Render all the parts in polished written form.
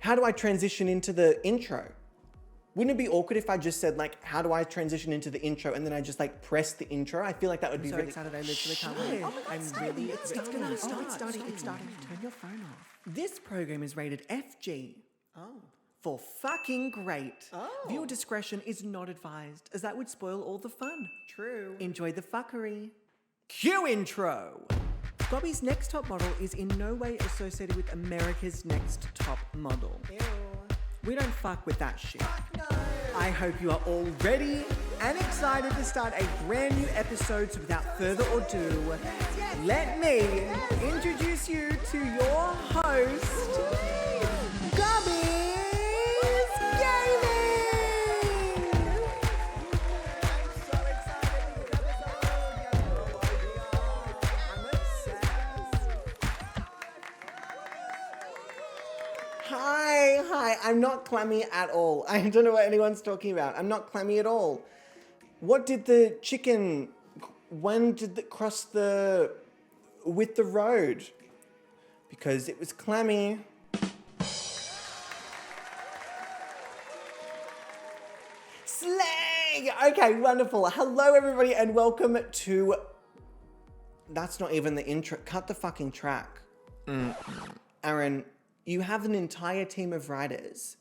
How do I transition into the intro? Wouldn't it be awkward if I just said like, how do I transition into the intro and then I just like press the intro? I feel like that would be so really excited. I literally can't wait. Oh my God, I'm really it's starting. starting. It's starting. Turn your phone off. This program is rated FG. Oh. For fucking great. Oh. Viewer discretion is not advised, as that would spoil all the fun. True. Enjoy the fuckery. Cue intro. Gobby's Next Top Model is in no way associated with America's Next Top Model. Ew. We don't fuck with that shit. Fuck no. I hope you are all ready and excited to start a brand new episode. So without further ado, let me introduce you to your host, GobbysGayming. I'm so excited for this episode. I'm obsessed. Hi. I'm not clammy at all. I don't know what anyone's talking about. I'm not clammy at all. What did the chicken, when did it cross with the road? Because it was clammy. Slay! Okay, wonderful. Hello, everybody, and welcome to... That's not even the intro. Cut the fucking track. Aaron, you have an entire team of writers,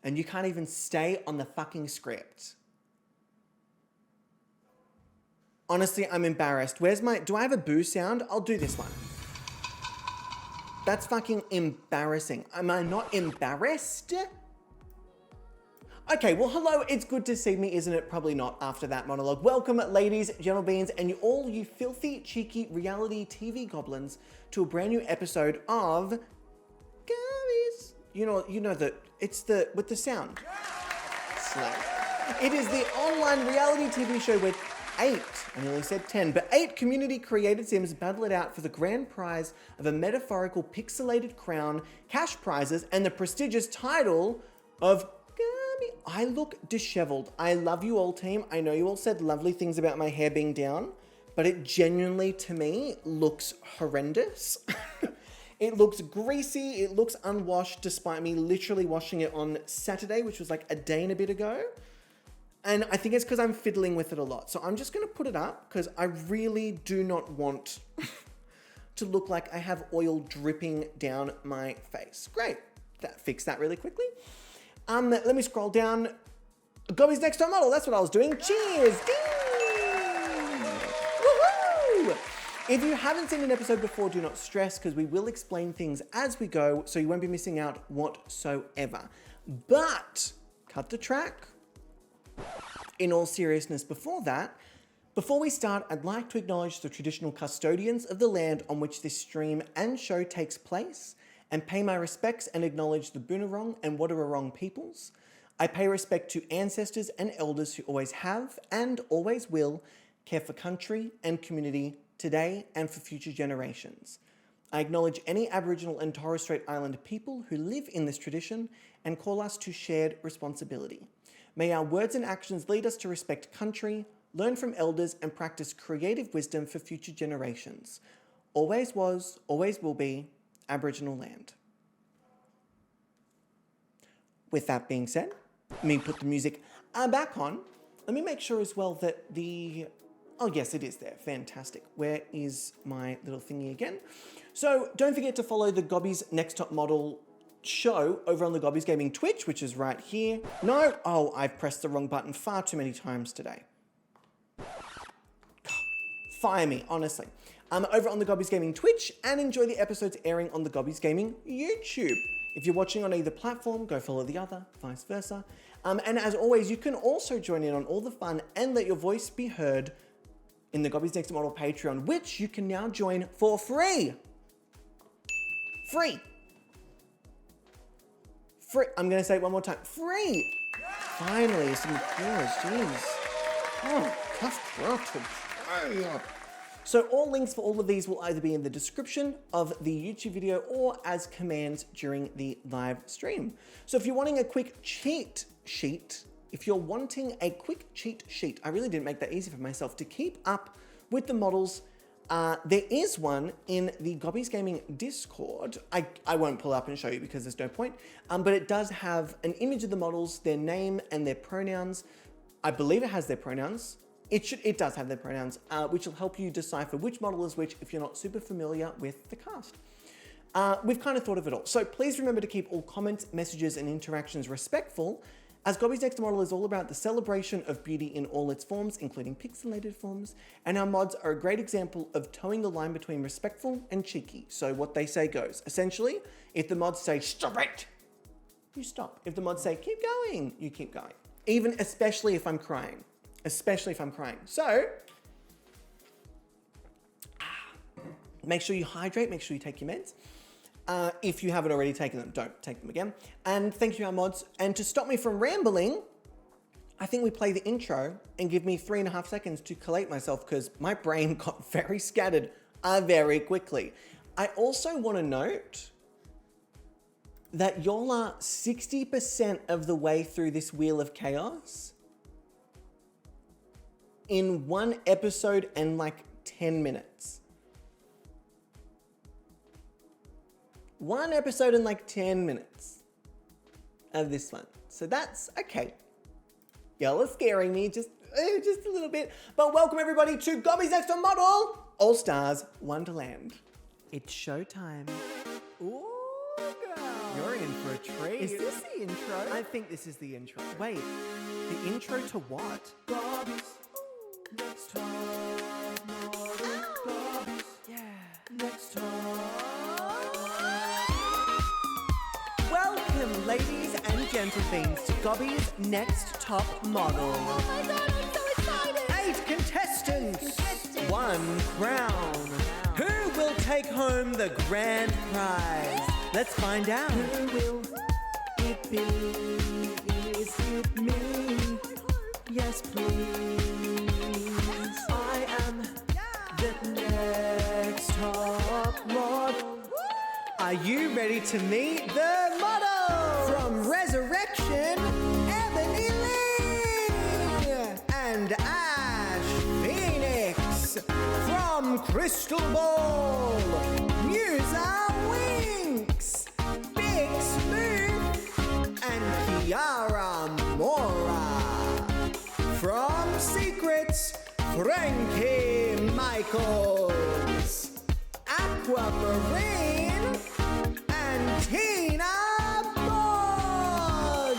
and you can't even stay on the fucking script. Honestly, I'm embarrassed. Do I have a boo sound? I'll do this one. That's fucking embarrassing. Am I not embarrassed? Okay, well, hello, it's good to see me, isn't it? Probably not after that monologue. Welcome, ladies, gentle beans, and all you filthy, cheeky reality TV goblins to a brand new episode of Gobby's. You know that it's with the sound. Slay. It is the online reality TV show with 8, I nearly said 10, but 8 community-created Sims battle it out for the grand prize of a metaphorical pixelated crown, cash prizes, and the prestigious title of Gobby. I look disheveled. I love you all, team. I know you all said lovely things about my hair being down, but it genuinely, to me, looks horrendous. It looks greasy. It looks unwashed, despite me literally washing it on Saturday, which was like a day and a bit ago. And I think it's because I'm fiddling with it a lot. So I'm just going to put it up because I really do not want to look like I have oil dripping down my face. Great. Fix that really quickly. Let me scroll down. Gobby's Next Top Model. That's what I was doing. Cheers. Ding. Woohoo! If you haven't seen an episode before, do not stress because we will explain things as we go, so you won't be missing out whatsoever. But cut the track. In all seriousness, before we start, I'd like to acknowledge the traditional custodians of the land on which this stream and show takes place, and pay my respects and acknowledge the Boonwurrung and Wadawurrung peoples. I pay respect to ancestors and elders who always have and always will care for country and community today and for future generations. I acknowledge any Aboriginal and Torres Strait Islander people who live in this tradition and call us to shared responsibility. May our words and actions lead us to respect country, learn from elders, and practice creative wisdom for future generations. Always was, always will be, Aboriginal land. With that being said, let me put the music back on. Let me make sure as well that oh yes, it is there. Fantastic. Where is my little thingy again? So don't forget to follow the Gobby's Next Top Model show over on the GobbysGayming Twitch, which is right here. No, oh, I've pressed the wrong button far too many times today. Fire me, honestly. Over on the GobbysGayming Twitch, and enjoy the episodes airing on the GobbysGayming YouTube. If you're watching on either platform, go follow the other, vice versa. And as always, you can also join in on all the fun and let your voice be heard in the Gobby's Next Model Patreon, which you can now join for free. Free. I'm going to say it one more time. Free. Finally, some applause. Jeez. Oh, tough crowd. So all links for all of these will either be in the description of the YouTube video or as commands during the live stream. So if you're wanting a quick cheat sheet, I really didn't make that easy for myself to keep up with the models There is one in the GobbysGayming Discord. I won't pull up and show you because there's no point. But it does have an image of the models, their name and their pronouns. I believe it has their pronouns. It does have their pronouns, which will help you decipher which model is which if you're not super familiar with the cast. We've kind of thought of it all. So please remember to keep all comments, messages, and interactions respectful, as Gobby's Next Model is all about the celebration of beauty in all its forms, including pixelated forms, and our mods are a great example of towing the line between respectful and cheeky. So what they say goes. Essentially, if the mods say, stop it, you stop. If the mods say, keep going, you keep going. Especially if I'm crying. Especially if I'm crying. So, make sure you hydrate, make sure you take your meds. If you haven't already taken them, don't take them again. And thank you, our mods. And to stop me from rambling, I think we play the intro and give me 3.5 seconds to collate myself because my brain got very scattered very quickly. I also want to note that y'all are 60% of the way through this Wheel of Chaos in one episode and like 10 minutes. One episode in like 10 minutes of this one. So that's okay. Y'all are scaring me just a little bit. But welcome everybody to Gobby's Next Model All Stars Wonderland. It's showtime. Ooh, girl. You're in for a treat. Is this the intro? I think this is the intro. Wait, the intro to what? Gobby's Next Top Model. Gobby's Next Top. Welcome, ladies and gentlemen, to Gobby's Next Top Model. Oh my god, I'm so excited! 8 contestants, 1 crown. Who will take home the grand prize? Let's find out. Who will it be? Is it me? Yes, please. I am the next top model. Are you ready to meet the model? From Resurrection, Ebony Lee and Ash Phoenix. From Crystal Ball, Musa Winks, Big Smooth, and Kiara Mora. From Secrets, Frankie Michaels, Aquamarine, and Tina Bog.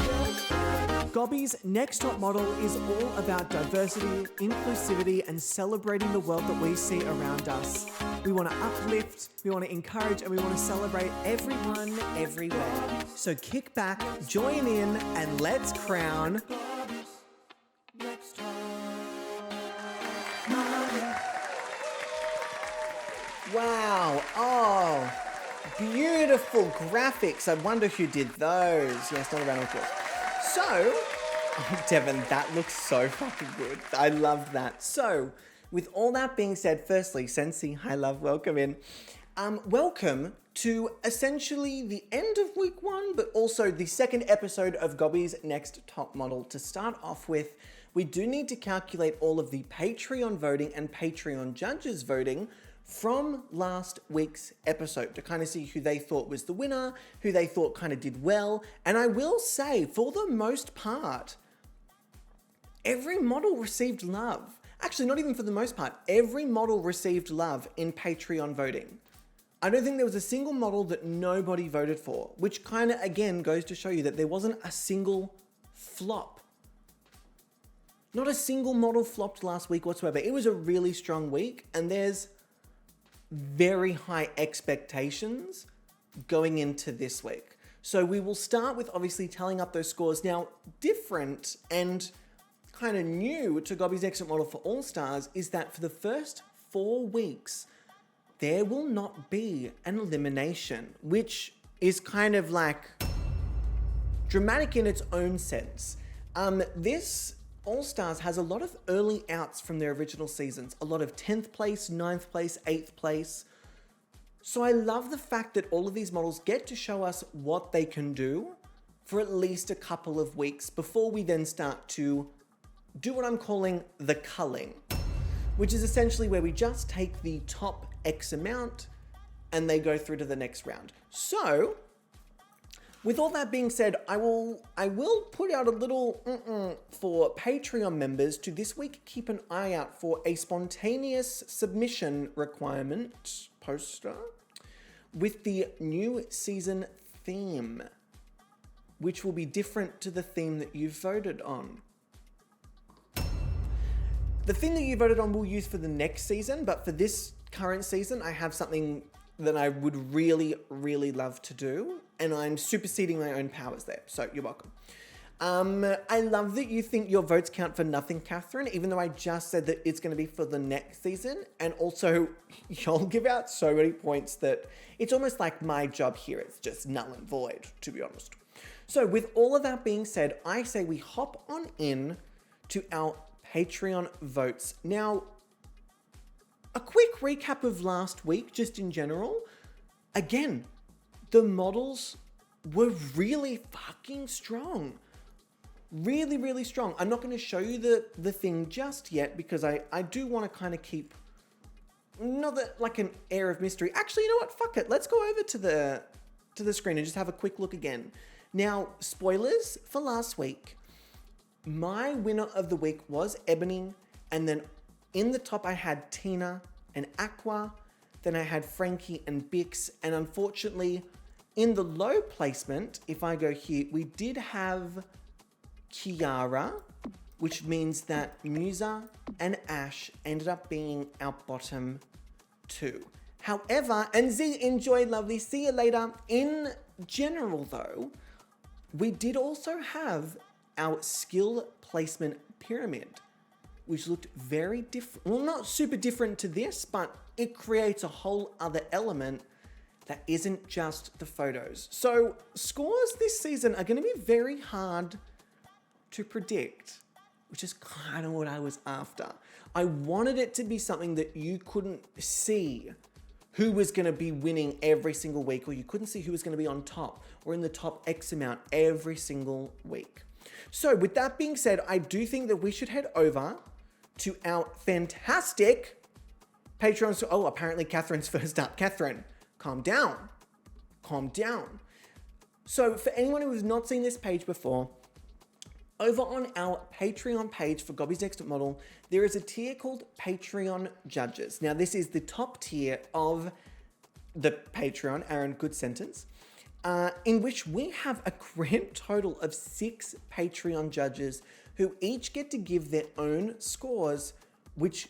Gobby's Next Top Model is all about diversity, inclusivity, and celebrating the world that we see around us. We want to uplift, we want to encourage, and we want to celebrate everyone, everywhere. So kick back, join in, and let's crown Gobby's Next Top Model. Wow, oh, beautiful graphics. I wonder who did those. Yes, not a round of applause. So, oh, Devin, that looks so fucking good. I love that. So, with all that being said, firstly, Sensi, hi love, welcome in. Welcome to essentially the end of week 1, but also the second episode of Gobby's Next Top Model. To start off with, we do need to calculate all of the Patreon voting and Patreon judges voting from last week's episode to kind of see who they thought was the winner, who they thought kind of did well. And I will say, for the most part, every model received love. Actually, not even for the most part. Every model received love in Patreon voting. I don't think there was a single model that nobody voted for, which kind of, again, goes to show you that there wasn't a single flop. Not a single model flopped last week whatsoever. It was a really strong week, and there's very high expectations going into this week. So we will start with obviously tallying up those scores. Now, different and kind of new to Gobby's Exit Model for All Stars is that for the first 4 weeks, there will not be an elimination, which is kind of like dramatic in its own sense. This All Stars has a lot of early outs from their original seasons, a lot of 10th place, 9th place, 8th place. So I love the fact that all of these models get to show us what they can do for at least a couple of weeks before we then start to do what I'm calling the culling. which is essentially where we just take the top X amount and they go through to the next round. So, with all that being said, I will put out a little for Patreon members to this week keep an eye out for a spontaneous submission requirement poster with the new season theme, which will be different to the theme that you voted on. The theme that you voted on we'll use for the next season, but for this current season, I have something that I would really, really love to do, and I'm superseding my own powers there, so you're welcome. I love that you think your votes count for nothing, Catherine, even though I just said that it's going to be for the next season, and also y'all give out so many points that it's almost like my job here. It's just null and void, to be honest. So with all of that being said, I say we hop on in to our Patreon votes. Now, a quick recap of last week, just in general. Again, the models were really fucking strong. Really, really strong. I'm not going to show you the thing just yet because I do want to kind of keep not that like an air of mystery. Actually, you know what? Fuck it. Let's go over to the screen and just have a quick look again. Now, spoilers for last week. My winner of the week was Ebony, and then in the top I had Tina and Aqua, then I had Frankie and Bix, and unfortunately in the low placement, if I go here, we did have Kiara, which means that Musa and Ash ended up being our bottom two. However, and Z, enjoy, lovely, see you later. In general though, we did also have our skill placement pyramid, which looked very different. Well, not super different to this, but it creates a whole other element that isn't just the photos. So scores this season are going to be very hard to predict, which is kind of what I was after. I wanted it to be something that you couldn't see who was going to be winning every single week, or you couldn't see who was going to be on top or in the top X amount every single week. So with that being said, I do think that we should head over to our fantastic Patreon. Oh, apparently Catherine's first up. Catherine, calm down. Calm down. So for anyone who has not seen this page before, over on our Patreon page for Gobby's Next Model, there is a tier called Patreon Judges. Now, this is the top tier of the Patreon, Aaron, good sentence, in which we have a grand total of 6 Patreon judges who each get to give their own scores, which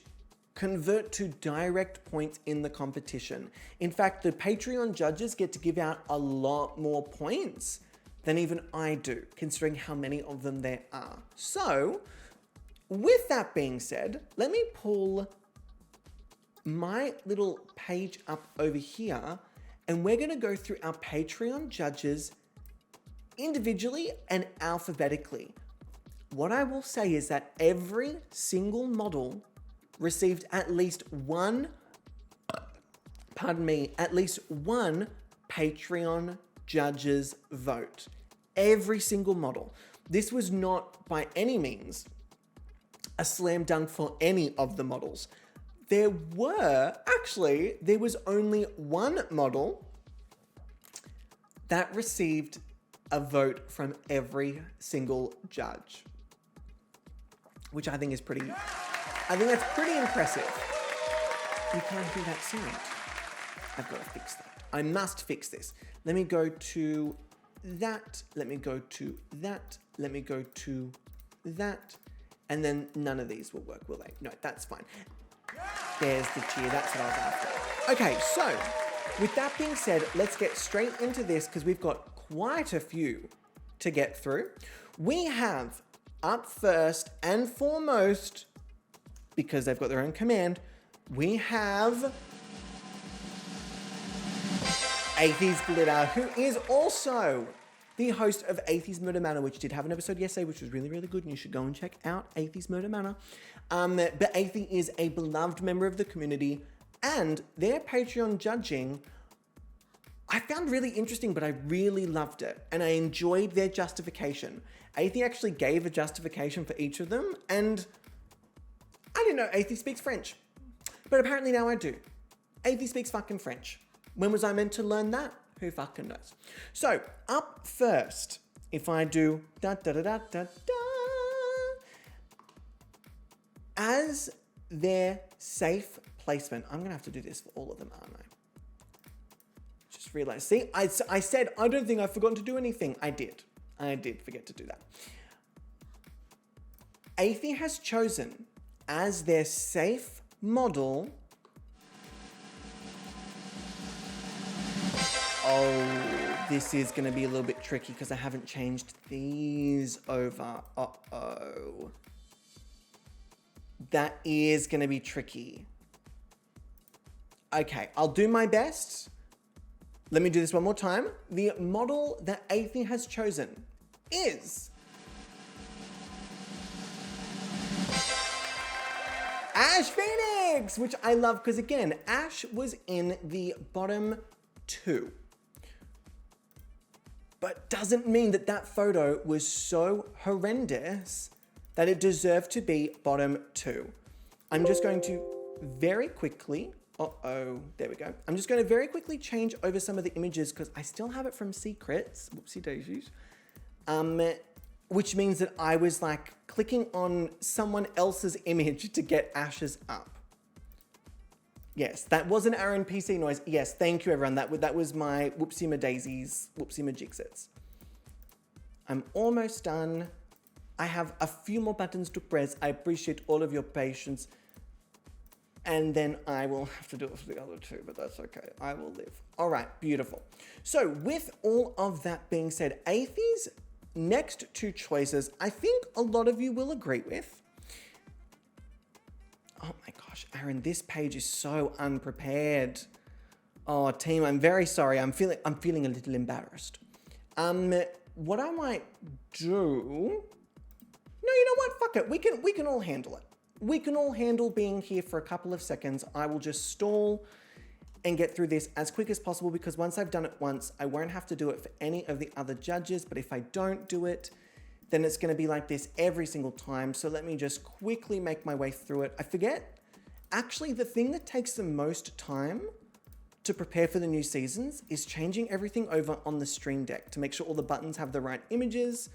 convert to direct points in the competition. In fact, the Patreon judges get to give out a lot more points than even I do, considering how many of them there are. So, with that being said, let me pull my little page up over here, and we're gonna go through our Patreon judges individually and alphabetically. What I will say is that every single model received at least one Patreon judges vote. Every single model. This was not by any means a slam dunk for any of the models. There was only one model that received a vote from every single judge, which I think that's pretty impressive. You can't hear that sound. I've got to fix that. I must fix this. Let me go to that. Let me go to that. Let me go to that. And then none of these will work, will they? No, that's fine. There's the cheer. That's what I was after. Okay, so with that being said, let's get straight into this because we've got quite a few to get through. We have up first and foremost, because they've got their own command, we have Atheist Glitter, who is also the host of Atheist Murder Manor, which did have an episode yesterday, which was really, really good, and you should go and check out Atheist Murder Manor. But Athie is a beloved member of the community, and their Patreon judging I found really interesting, but I really loved it, and I enjoyed their justification. Athie actually gave a justification for each of them, and I didn't know Athie speaks French, but apparently now I do. Athie speaks fucking French. When was I meant to learn that? Who fucking knows? So, up first, if I do da da da da da da, as their safe placement, I'm gonna have to do this for all of them, aren't I? Just realized, see, I said I don't think I've forgotten to do anything. I did forget to do that. Athie has chosen as their safe model. Oh, this is going to be a little bit tricky because I haven't changed these over. Uh-oh. That is going to be tricky. Okay, I'll do my best. Let me do this one more time. The model that Athie has chosen is Ash Phoenix, which I love because, again, Ash was in the bottom 2. But doesn't mean that that photo was so horrendous that it deserved to be bottom 2. I'm just going to very quickly, there we go. I'm just going to very quickly change over some of the images because I still have it from secrets, whoopsie daisies, which means that I was like clicking on someone else's image to get Ash's up. Yes, that wasn't our NPC noise. Yes, thank you everyone. That was my whoopsie ma daisies, whoopsie ma jigsits. I'm almost done. I have a few more buttons to press. I appreciate all of your patience. And then I will have to do it for the other 2, but that's okay. I will live. All right, beautiful. So with all of that being said, Athie's next 2 choices, I think a lot of you will agree with. Oh my gosh, Aaron, this page is so unprepared. Oh, team, I'm very sorry. I'm feeling a little embarrassed. What I might do... No, you know what? Fuck it. We can all handle it. We can all handle being here for a couple of seconds. I will just stall and get through this as quick as possible because once I've done it once, I won't have to do it for any of the other judges. But if I don't do it, then it's going to be like this every single time. So let me just quickly make my way through it. I forget. Actually, the thing that takes the most time to prepare for the new seasons is changing everything over on the Stream Deck to make sure all the buttons have the right images,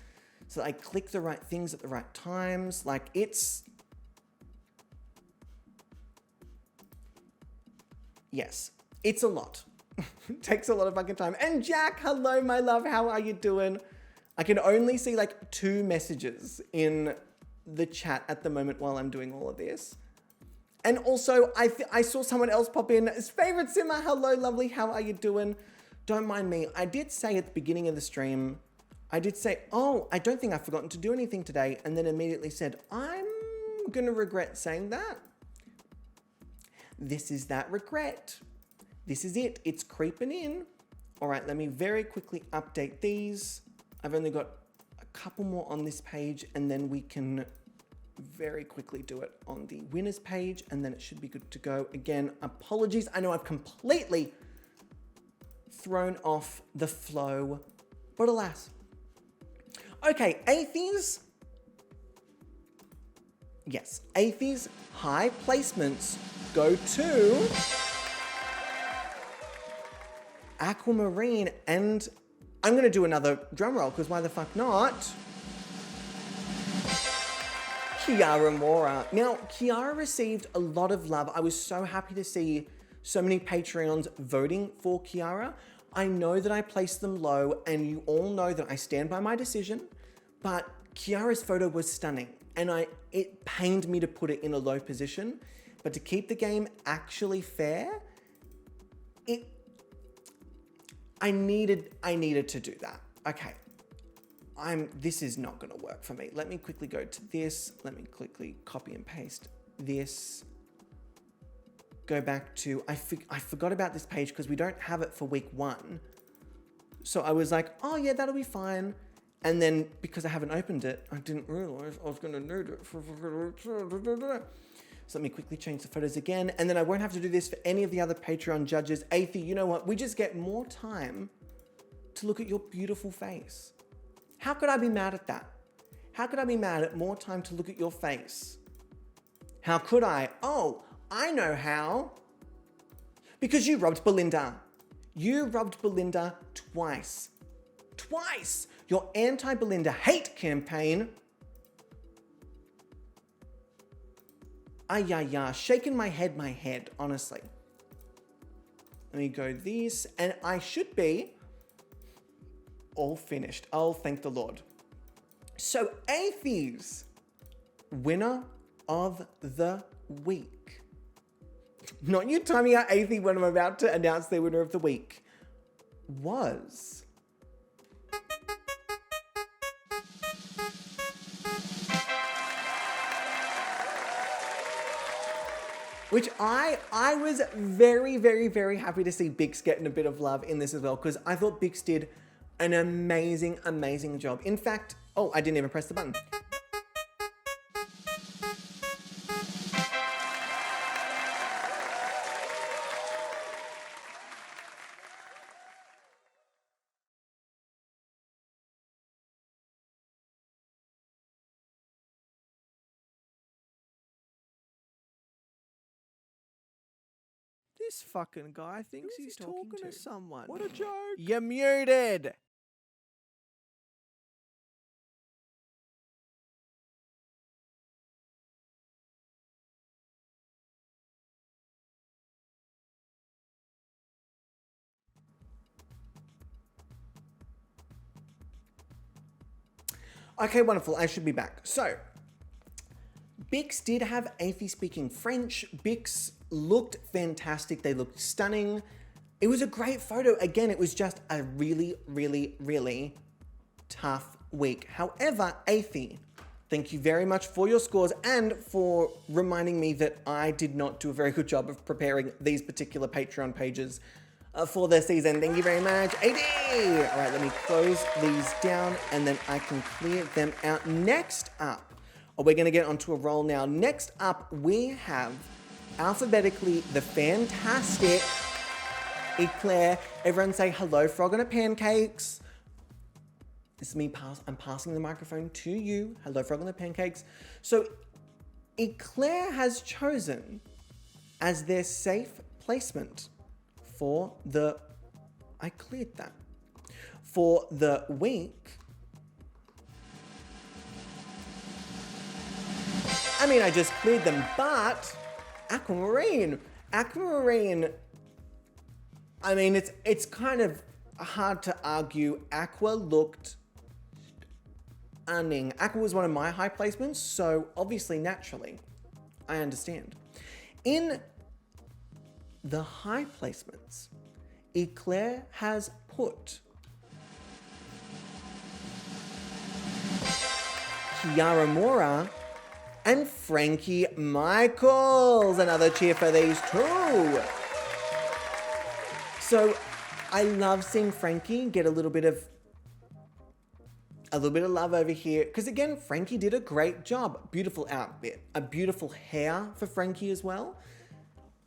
so that I click the right things at the right times. Like yes, it's a lot. It takes a lot of fucking time. And Jack, hello, my love. How are you doing? I can only see like 2 messages in the chat at the moment while I'm doing all of this. And also, I saw someone else pop in. Favorite Simmer, hello, lovely. How are you doing? Don't mind me. I did say at the beginning of the stream, I did say, oh, I don't think I've forgotten to do anything today. And then immediately said, I'm going to regret saying that. This is that regret. This is it. It's creeping in. All right, let me very quickly update these. I've only got a couple more on this page and then we can very quickly do it on the winners page and then it should be good to go. Again, apologies. I know I've completely thrown off the flow, but alas. Okay, Athie's. Yes, Athie's high placements go to Aquamarine, and I'm going to do another drum roll because why the fuck not? Kiara Mora. Now, Kiara received a lot of love. I was so happy to see so many Patreons voting for Kiara. I know that I placed them low, and you all know that I stand by my decision, but Kiara's photo was stunning, and it pained me to put it in a low position, but to keep the game actually fair, I needed to do that. Okay. This is not going to work for me. Let me quickly go to this. Let me quickly copy and paste this. Go back to, I forgot about this page because we don't have it for week 1. So I was like, oh yeah, that'll be fine. And then because I haven't opened it, I didn't realize I was going to need it. So let me quickly change the photos again. And then I won't have to do this for any of the other Patreon judges. Athie, you know what? We just get more time to look at your beautiful face. How could I be mad at that? How could I be mad at more time to look at your face? How could I? Oh, I know how. Because you robbed Belinda. You robbed Belinda twice. Twice! Your anti-Belinda hate campaign. Shaking my head, honestly. Let me go this, and I should be all finished. Oh, thank the Lord. So, Athie's winner of the week. Not you timing out Athie when I'm about to announce the winner of the week. Was... Which I was very, very, very happy to see Bix getting a bit of love in this as well, because I thought Bix did an amazing, amazing job. In fact, oh, I didn't even press the button. This fucking guy thinks he's talking to someone. What a joke. You're muted. Okay, wonderful. I should be back. So, Bix did have Athie speaking French. Bix looked fantastic. They looked stunning. It was a great photo. Again, it was just a really, really, really tough week. However, Athie, thank you very much for your scores and for reminding me that I did not do a very good job of preparing these particular Patreon pages for the season. Thank you very much, AD. All right, let me close these down and then I can clear them out. Next up, we're going to get onto a roll now. Next up, we have alphabetically the fantastic Eclair. Everyone say hello, Frog on a Pancakes. This is me, I'm passing the microphone to you. Hello, Frog on the Pancakes. So Eclair has chosen as their safe placement for the, I cleared that, for the week. I mean, I just cleared them, but Aquamarine. Aquamarine, I mean, it's kind of hard to argue. Aqua looked stunning. Aqua was one of my high placements, so obviously, naturally, I understand. In the high placements, Eclair has put Kiara Mora and Frankie Michaels. Another cheer for these two. So I love seeing Frankie get a little bit of love over here. Because again, Frankie did a great job. Beautiful outfit. A beautiful hair for Frankie as well.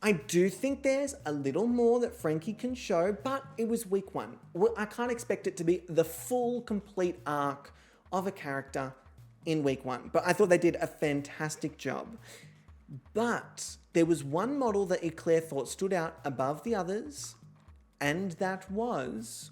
I do think there's a little more that Frankie can show, but it was week one. I can't expect it to be the full, complete arc of a character in week one. But I thought they did a fantastic job. But there was one model that Eclair thought stood out above the others, and that was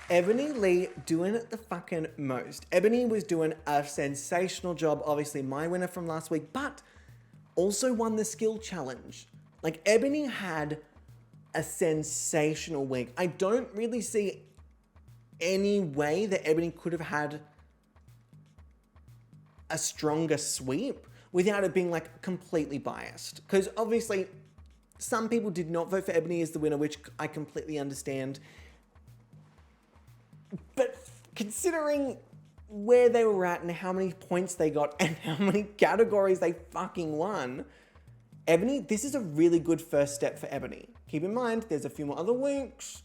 Ebony Lee doing it the fucking most. Ebony was doing a sensational job, obviously my winner from last week, but also won the skill challenge. Like, Ebony had a sensational week. I don't really see any way that Ebony could have had a stronger sweep without it being like completely biased. Because obviously some people did not vote for Ebony as the winner, which I completely understand. But considering where they were at and how many points they got and how many categories they fucking won, Ebony, this is a really good first step for Ebony. Keep in mind, there's a few more other weeks,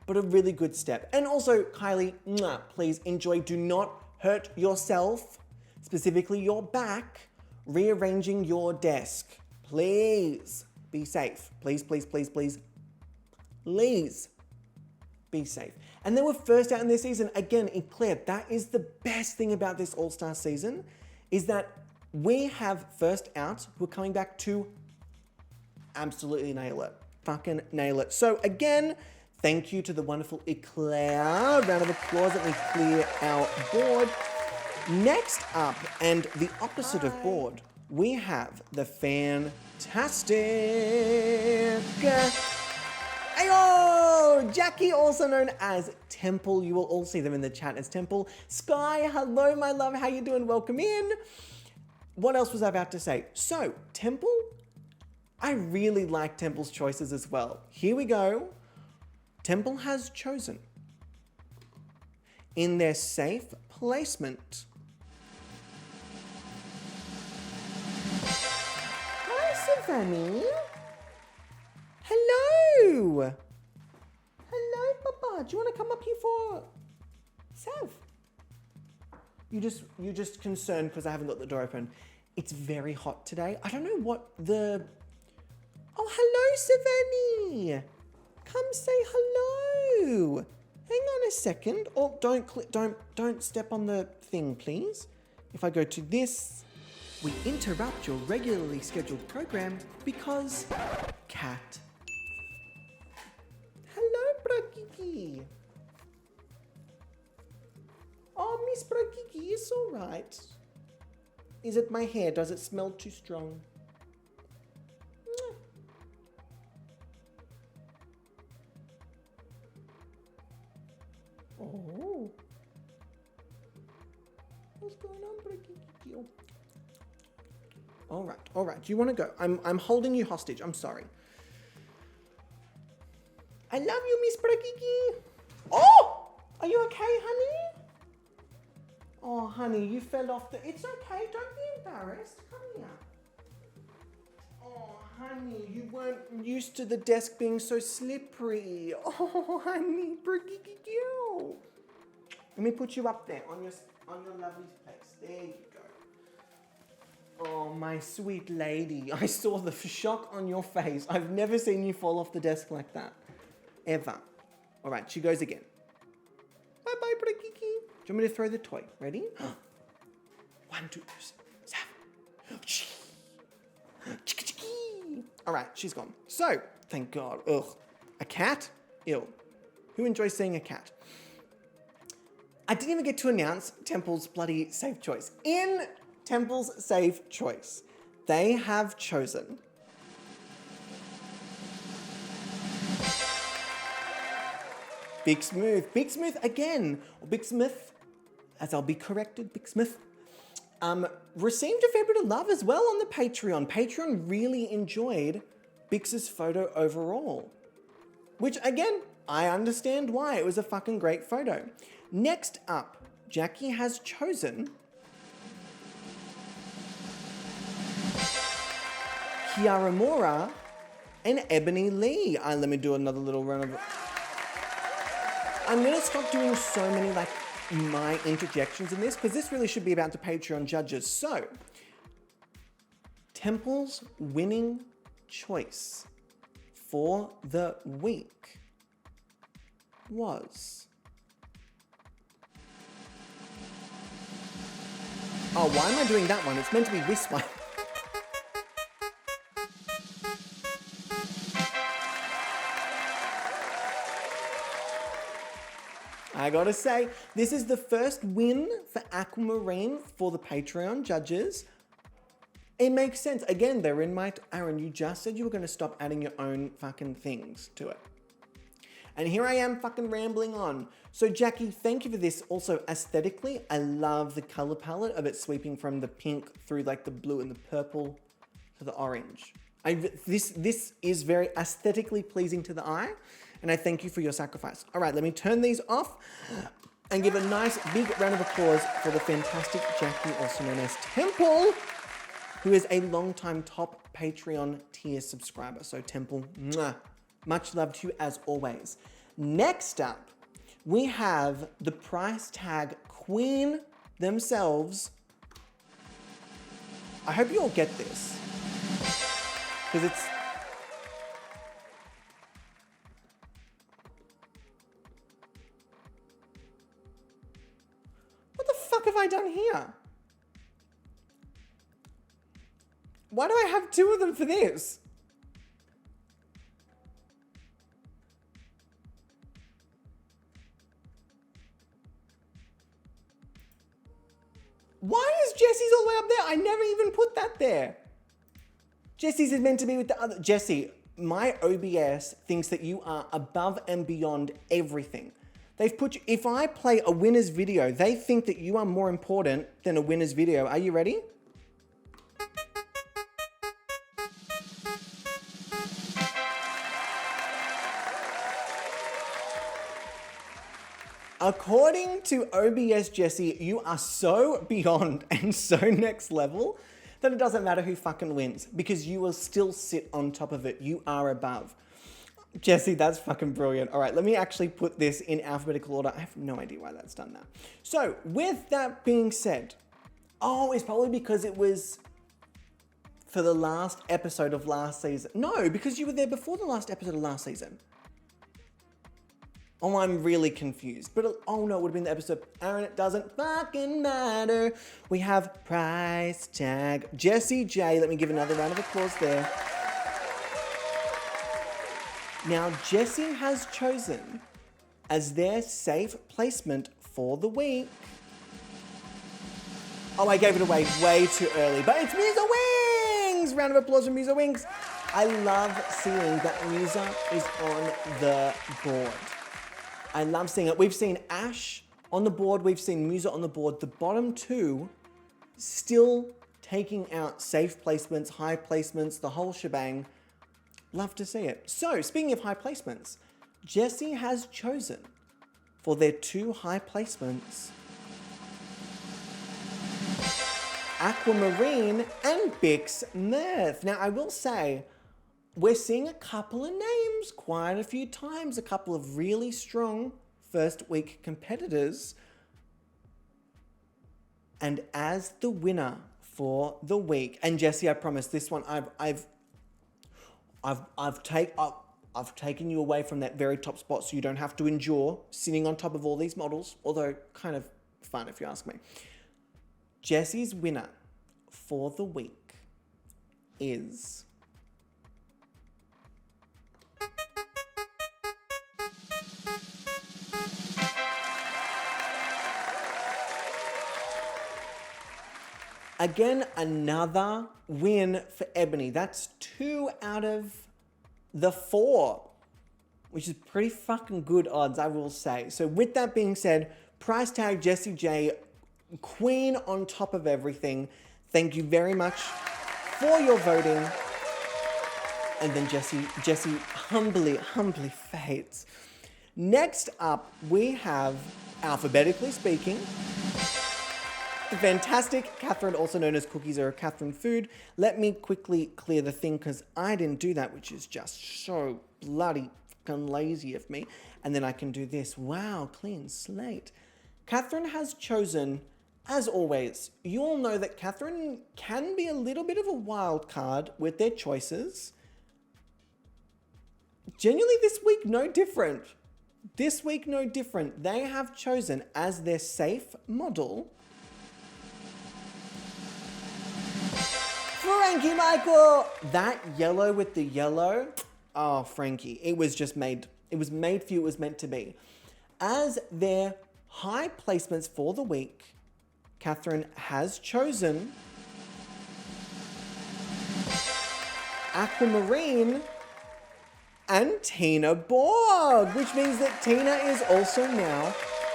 but a really good step. And also, Kylie, please enjoy. Do not hurt yourself, specifically your back, rearranging your desk. Please be safe. Please, please, please, please. please be safe. And they were first out in their season. Again, Eclair, that is the best thing about this All-Star season, is that we have first out who are coming back to absolutely nail it. Fucking nail it. So again, thank you to the wonderful Eclair. Round of applause. Let me clear our board. Next up, and the opposite of board, we have the fantastic Ayo! Jackie, also known as Temple. You will all see them in the chat as Temple. Sky, hello, my love. How you doing? Welcome in. What else was I about to say? So, Temple, I really like Temple's choices as well. Here we go. Temple has chosen in their safe placement. Hi, Savannah. Hello. Hello, Papa. Do you want to come up here for Sav? You're just concerned because I haven't got the door open. It's very hot today. I don't know what the... Oh, hello, Savannah. Come say hello. Hang on a second. Oh, don't step on the thing, please. If I go to this, we interrupt your regularly scheduled program because cat. Hello, Brakiki. Oh, Miss Brakiki, it's all right. Is it my hair? Does it smell too strong? Oh. What's going on, Brakiki? All right. Do you want to go? I'm holding you hostage. I'm sorry. I love you, Miss Brakiki. Oh! Are you okay, honey? Oh, honey, you fell off the... It's okay. Don't be embarrassed. Come here. Oh, honey, you weren't used to the desk being so slippery. Oh, honey, Brakiki. Let me put you up there on your lovely place. There you go. Oh, my sweet lady. I saw the shock on your face. I've never seen you fall off the desk like that. Ever. All right, she goes again. Bye-bye, Brakiki. Do you want me to throw the toy? Ready? 1, 2, 7. All right, she's gone. So, thank God. Ugh. A cat? Ew. Who enjoys seeing a cat? I didn't even get to announce Temple's bloody safe choice. In Temple's safe choice, they have chosen Big Smooth. Big Smooth again. Or Big Smith, as I'll be corrected, Big Smith. Received a fair bit of love as well on the Patreon. Patreon really enjoyed Bix's photo overall. Which, again, I understand why. It was a fucking great photo. Next up, Jackie has chosen Kiara Mora and Ebony Lee. Let me do another little run of... I'm going to stop doing so many, my interjections in this, because this really should be about the Patreon judges. So, Temple's winning choice for the week was... Oh, why am I doing that one? It's meant to be this one. I gotta say, this is the first win for Aquamarine for the Patreon judges. It makes sense. Again, they're in my... Aaron, you just said you were gonna stop adding your own fucking things to it. And here I am fucking rambling on. So Jackie, thank you for this. Also, aesthetically, I love the color palette of it sweeping from the pink through the blue and the purple to the orange. This is very aesthetically pleasing to the eye, and I thank you for your sacrifice. All right, let me turn these off and give a nice big round of applause for the fantastic Jackie, also known as Temple, who is a long-time top Patreon tier subscriber. So Temple, mwah. Much love to you as always. Next up, we have the price tag queen themselves. I hope you all get this, because I done here? Why do I have two of them for this? Why is Jesse's all the way up there? I never even put that there. Jesse's is meant to be with the other. Jesse, my OBS thinks that you are above and beyond everything. They've put you, if I play a winner's video, they think that you are more important than a winner's video. Are you ready? According to OBS Jesse, you are so beyond and so next level that it doesn't matter who fucking wins because you will still sit on top of it. You are above. Jesse, that's fucking brilliant. All right, let me actually put this in alphabetical order. I have no idea why that's done that. So with that being said, oh, it's probably because it was for the last episode of last season. No, because you were there before the last episode of last season. Oh, I'm really confused. But, oh no, it would have been the episode. Aaron, it doesn't fucking matter. We have price tag. Jesse J, let me give another round of applause there. Now, Jesse has chosen as their safe placement for the week. Oh, I gave it away way too early, but it's Musa Wings! Round of applause for Musa Wings. I love seeing that Musa is on the board. I love seeing it. We've seen Ash on the board. We've seen Musa on the board. The bottom two still taking out safe placements, high placements, the whole shebang. Love to see it. So, speaking of high placements, Jesse has chosen for their two high placements Aquamarine and Bix Mirth. Now, I will say, we're seeing a couple of names quite a few times, a couple of really strong first week competitors. And as the winner for the week, and Jesse, I promise this one, I've taken you away from that very top spot so you don't have to endure sitting on top of all these models, although kind of fun if you ask me. Jesse's winner for the week is again, another win for Ebony. That's 2 out of the 4, which is pretty fucking good odds, I will say. So with that being said, price tag Jessie J, queen on top of everything. Thank you very much for your voting. And then Jessie humbly fades. Next up, we have, alphabetically speaking, the fantastic Catherine, also known as Cookies or Catherine Food. Let me quickly clear the thing because I didn't do that, which is just so bloody fucking lazy of me. And then I can do this. Wow, clean slate. Catherine has chosen, as always, you all know that Catherine can be a little bit of a wild card with their choices. Genuinely this week, no different. This week, no different. They have chosen as their safe model Frankie Michael! That yellow with the yellow, oh, Frankie, it was just made, it was made for you, it was meant to be. As their high placements for the week, Catherine has chosen Aquamarine and Tina Borg, which means that Tina is also now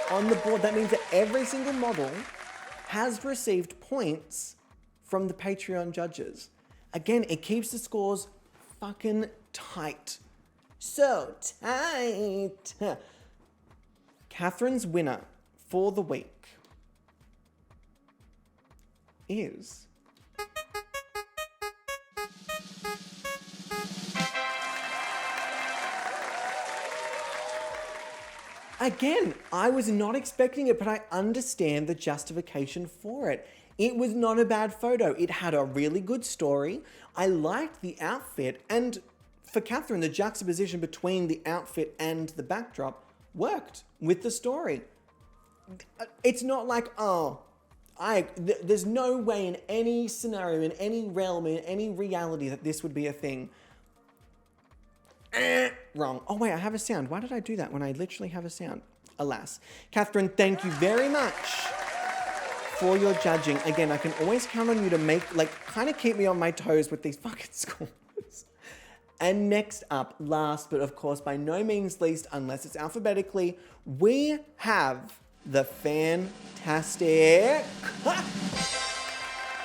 on the board. That means that every single model has received points from the Patreon judges. Again, it keeps the scores fucking tight. So tight. Catherine's winner for the week is again, I was not expecting it, but I understand the justification for it. It was not a bad photo. It had a really good story. I liked the outfit, and for Catherine, the juxtaposition between the outfit and the backdrop worked with the story. It's not like, oh, There's no way in any scenario, in any realm, in any reality that this would be a thing. Wrong. Oh wait, I have a sound. Why did I do that when I literally have a sound? Alas. Catherine, thank you very much for your judging. Again, I can always count on you to kind of keep me on my toes with these fucking scores. And next up, last but of course by no means least, unless it's alphabetically, we have the fantastic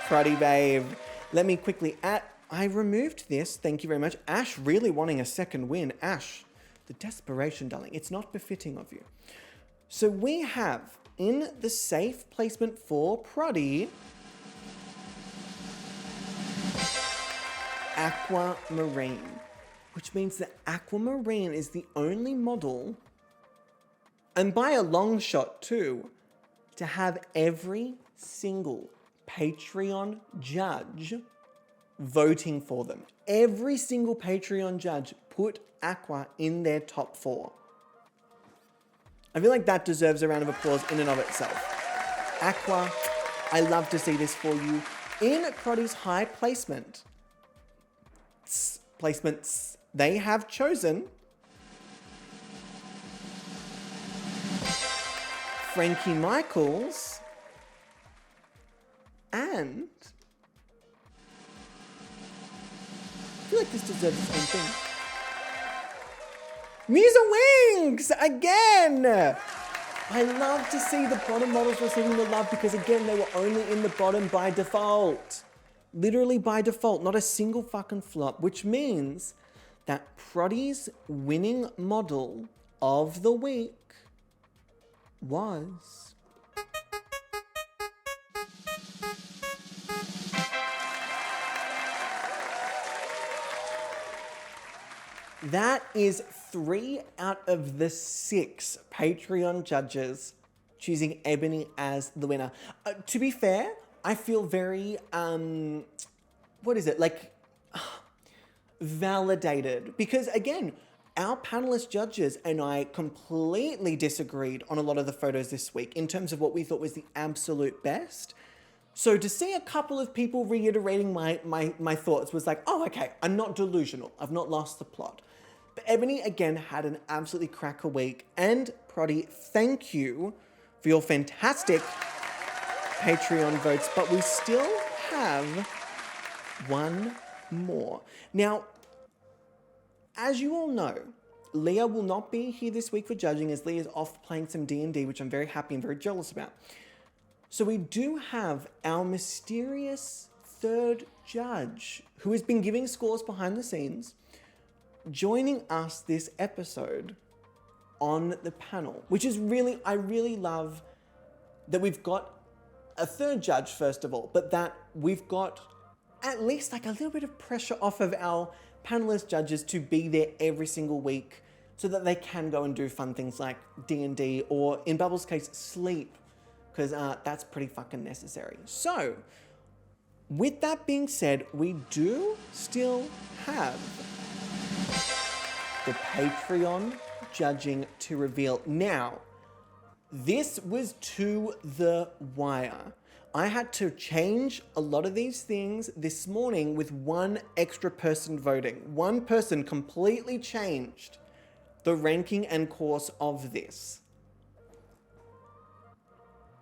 Cruddy Babe. Let me quickly I removed this, thank you very much. Ash really wanting a second win. Ash, the desperation, darling. It's not befitting of you. So we have in the safe placement for Pruddy, Aquamarine, which means that Aquamarine is the only model, and by a long shot too, to have every single Patreon judge voting for them. Every single Patreon judge put Aqua in their top 4. I feel like that deserves a round of applause in and of itself. Aqua, I love to see this for you. In Cruddy's high placements, they have chosen Frankie Michaels and I feel like this deserves its own thing. Musa Wings again. I love to see the bottom models receiving the love because again, they were only in the bottom by default. Literally by default, not a single fucking flop, which means that Pruddy's winning model of the week was that is 3 out of the 6 Patreon judges choosing Ebony as the winner. To be fair, I feel very, validated. Because again, our panelist judges and I completely disagreed on a lot of the photos this week in terms of what we thought was the absolute best. So to see a couple of people reiterating my thoughts was like, oh, okay, I'm not delusional. I've not lost the plot. But Ebony, again, had an absolutely cracker week. And Pruddy, thank you for your fantastic Patreon votes. But we still have one more. Now, as you all know, Leah will not be here this week for judging as Leah's off playing some D&D, which I'm very happy and very jealous about. So we do have our mysterious third judge who has been giving scores behind the scenes, joining us this episode on the panel, which is really, I really love that we've got a third judge, first of all, but that we've got at least like a little bit of pressure off of our panelist judges to be there every single week so that they can go and do fun things like D&D or, in Bubbles' case, sleep, because that's pretty fucking necessary. So, with that being said, we do still have the Patreon judging to reveal. Now, this was to the wire. I had to change a lot of these things this morning with one extra person voting. One person completely changed the ranking and course of this.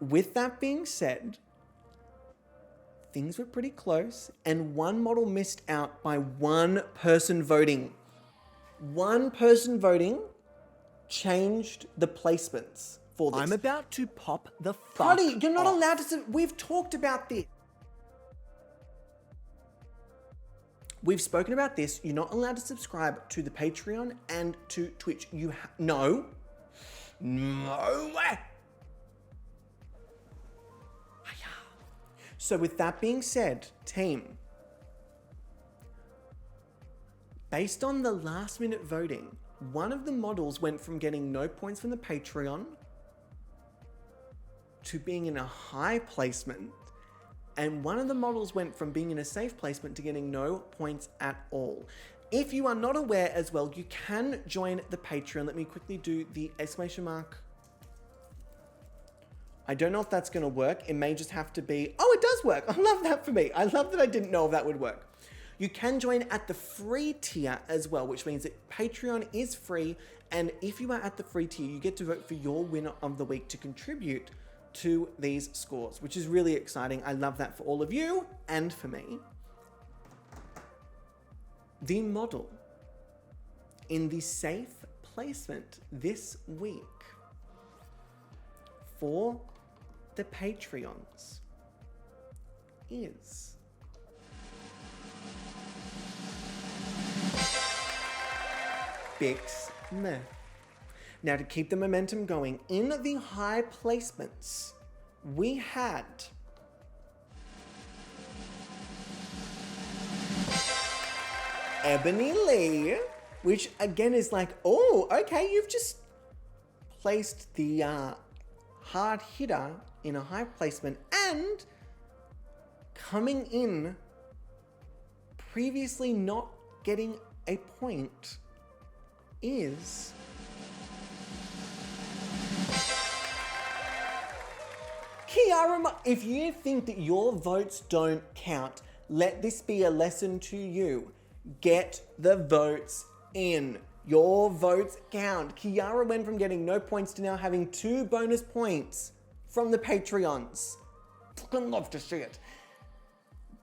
With that being said, things were pretty close and one model missed out by one person voting. One person voting changed the placements for this. I'm about to pop the fuck Pruddy, you're not off. allowed to... We've talked about this. We've spoken about this. You're not allowed to subscribe to the Patreon and to Twitch. No. So with that being said, team, based on the last minute voting, one of the models went from getting no points from the Patreon to being in a high placement, and one of the models went from being in a safe placement to getting no points at all. If you are not aware as well, you can join the Patreon. Let me quickly do the exclamation mark I don't know if that's going to work. It may just have to be... Oh, it does work. I love that for me. I love that I didn't know if that would work. You can join at the free tier as well, which means that Patreon is free. And if you are at the free tier, you get to vote for your winner of the week to contribute to these scores, which is really exciting. I love that for all of you and for me. The model in the safe placement this week for the Patreons is Bix Meh. Now, to keep the momentum going, in the high placements, we had Ebony Lee, which again is like, oh, okay, you've just placed the hard hitter in a high placement, and coming in previously not getting a point is Kiara. If you think that your votes don't count, let this be a lesson to you. Get the votes in. Your votes count. Kiara went from getting no points to now having 2 bonus points from the Patreons. Fucking love to see it.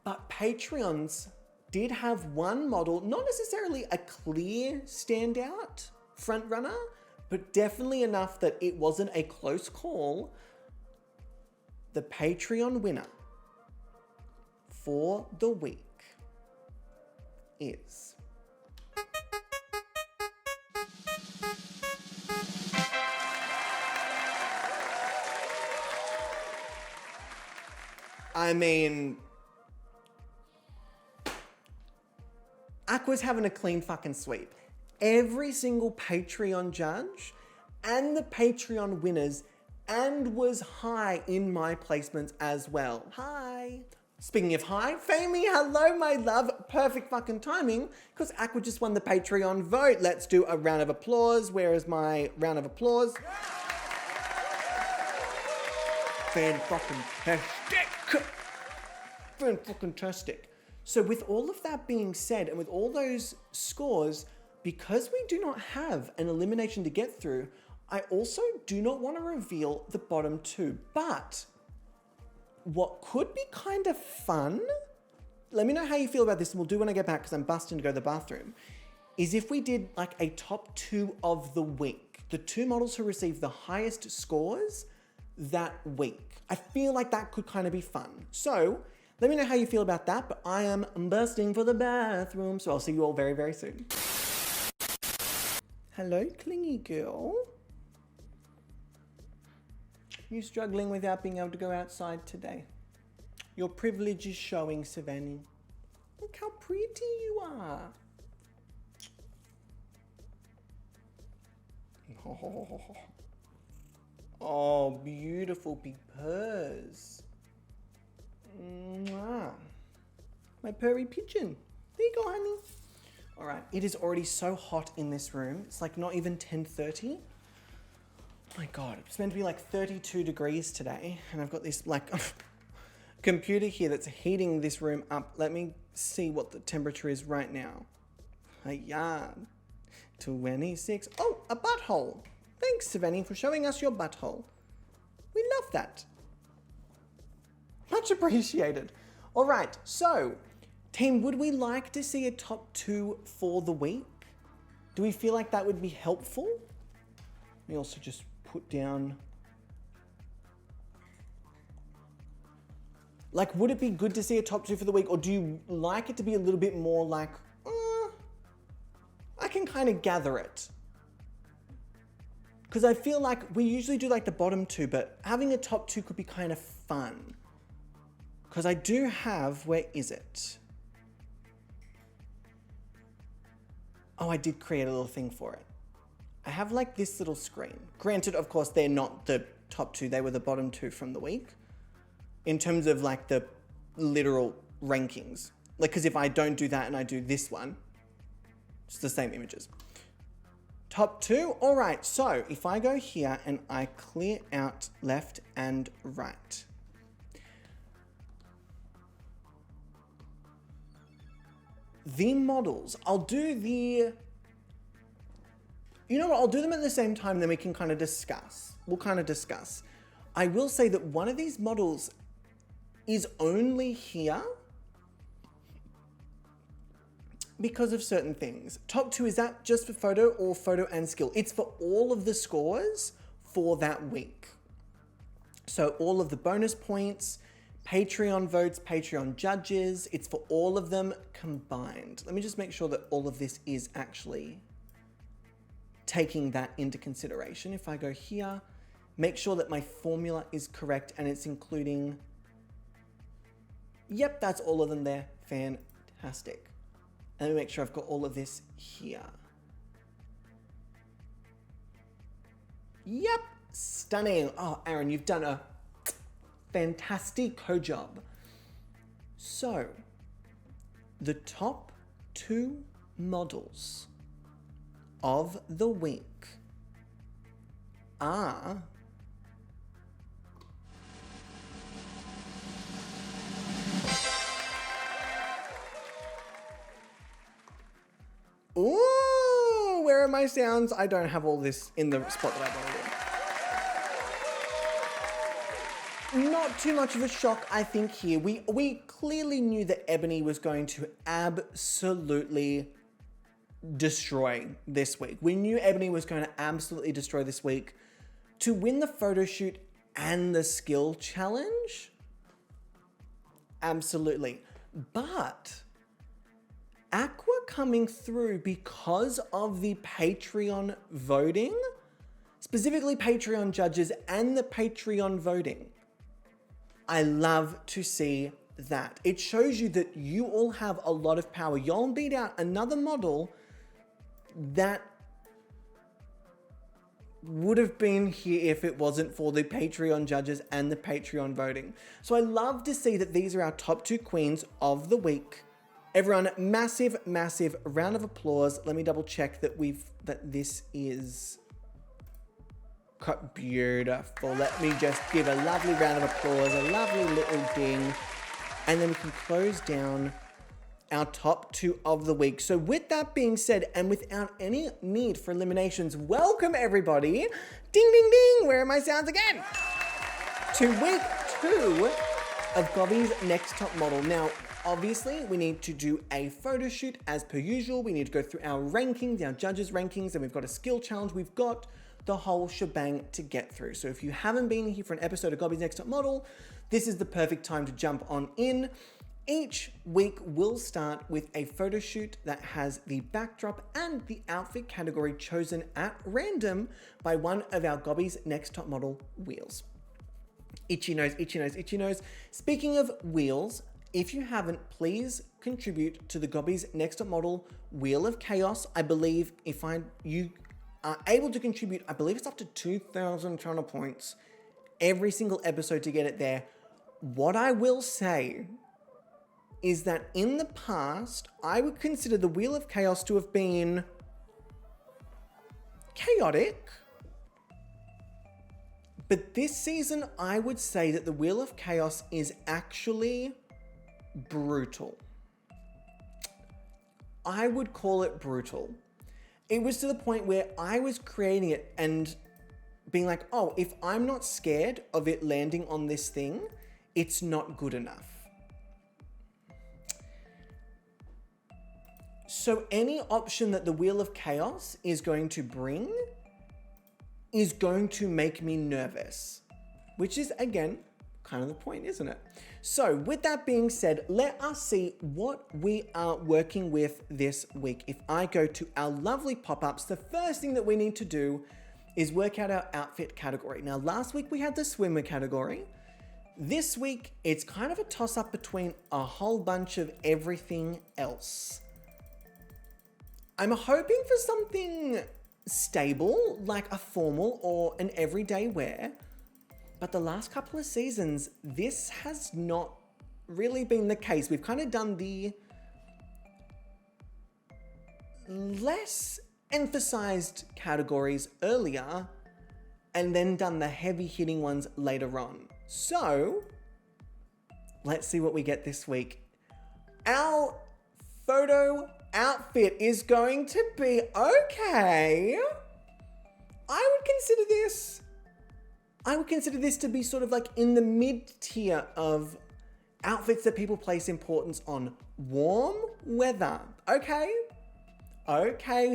But Patreons did have one model, not necessarily a clear standout front runner, but definitely enough that it wasn't a close call. The Patreon winner for the week is Aqua's having a clean fucking sweep. Every single Patreon judge and the Patreon winners, and was high in my placements as well. Hi. Speaking of high, Famey, hello my love. Perfect fucking timing, because Aqua just won the Patreon vote. Let's do a round of applause. Where is my round of applause? Fan-fucking-tastic. Fan-fucking-tastic. So with all of that being said, and with all those scores, because we do not have an elimination to get through, I also do not want to reveal the bottom 2. But what could be kind of fun, let me know how you feel about this, and we'll do when I get back because I'm busting to go to the bathroom, is if we did like a top 2 of the week. The 2 models who received the highest scores that week. I feel like that could kind of be fun. So let me know how you feel about that, but I am busting for the bathroom, so I'll see you all very, very soon. Hello, clingy girl. You struggling without being able to go outside today? Your privilege is showing, Savannah. Look how pretty you are. Oh, beautiful big purrs. Mwah. My purry pigeon. There you go, honey. All right, it is already so hot in this room. It's like not even 10:30. Oh my God, it's meant to be like 32 degrees today. And I've got this like computer here that's heating this room up. Let me see what the temperature is right now. Yeah, 26. Oh, a butthole. Thanks, Savannah, for showing us your butthole. We love that. Much appreciated. All right, so team, would we like to see a top 2 for the week? Do we feel like that would be helpful? Let me also just put down, like, would it be good to see a top 2 for the week, or do you like it to be a little bit more like, I can kind of gather it? Because I feel like we usually do like the bottom 2, but having a top 2 could be kind of fun. Because I do have, where is it? Oh, I did create a little thing for it. I have like this little screen. Granted, of course, they're not the top 2. They were the bottom 2 from the week. In terms of like the literal rankings. Like, because if I don't do that and I do this one, it's the same images. Top 2? All right, so if I go here and I clear out left and right. The models, I'll do the... You know what, I'll do them at the same time, then we can kind of discuss. We'll kind of discuss. I will say that one of these models is only here because of certain things. Top 2, is that just for photo or photo and skill? It's for all of the scores for that week. So all of the bonus points, Patreon votes, Patreon judges, it's for all of them combined. Let me just make sure that all of this is actually taking that into consideration. If I go here, make sure that my formula is correct and it's including... Yep, that's all of them there. Fantastic. Let me make sure I've got all of this here. Yep, stunning. Oh, Aaron, you've done a fantastico job. So, the top 2 models of the week are... Ooh, where are my sounds? I don't have all this in the spot that I wanted. Not too much of a shock, I think, here. We clearly knew that Ebony was going to absolutely destroy this week. We knew Ebony was going to absolutely destroy this week. To win the photo shoot and the skill challenge? Absolutely. But Aqua coming through because of the Patreon voting, specifically Patreon judges and the Patreon voting. I love to see that. It shows you that you all have a lot of power. Y'all beat out another model that would have been here if it wasn't for the Patreon judges and the Patreon voting. So I love to see that these are our top 2 queens of the week. Everyone, massive, massive round of applause. Let me double check that this is beautiful. Let me just give a lovely round of applause, a lovely little ding, and then we can close down our top 2 of the week. So with that being said, and without any need for eliminations, welcome everybody, ding, ding, ding, where are my sounds again? To week 2 of Gobby's Next Top Model. Now, obviously, we need to do a photo shoot as per usual. We need to go through our rankings, our judges' rankings, and we've got a skill challenge. We've got the whole shebang to get through. So if you haven't been here for an episode of Gobby's Next Top Model, this is the perfect time to jump on in. Each week will start with a photo shoot that has the backdrop and the outfit category chosen at random by one of our Gobby's Next Top Model wheels. Itchy nose, itchy nose, itchy nose. Speaking of wheels, if you haven't, please contribute to the Gobby's Next Top Model Wheel of Chaos. I believe you are able to contribute, I believe it's up to 2,000 channel points every single episode to get it there. What I will say is that in the past, I would consider the Wheel of Chaos to have been chaotic. But this season, I would say that the Wheel of Chaos is actually brutal. I would call it brutal. It was to the point where I was creating it and being like, oh, if I'm not scared of it landing on this thing, it's not good enough. So any option that the Wheel of Chaos is going to bring is going to make me nervous, which is, again, kind of the point, isn't it? So with that being said, let us see what we are working with this week. If I go to our lovely pop-ups, the first thing that we need to do is work out our outfit category. Now, last week we had the swimmer category. This week, it's kind of a toss-up between a whole bunch of everything else. I'm hoping for something stable, like a formal or an everyday wear. But the last couple of seasons, this has not really been the case. We've kind of done the less emphasized categories earlier and then done the heavy hitting ones later on. So let's see what we get this week. Our photo outfit is going to be okay. I would consider this to be sort of like in the mid tier of outfits that people place importance on. Warm weather. Okay,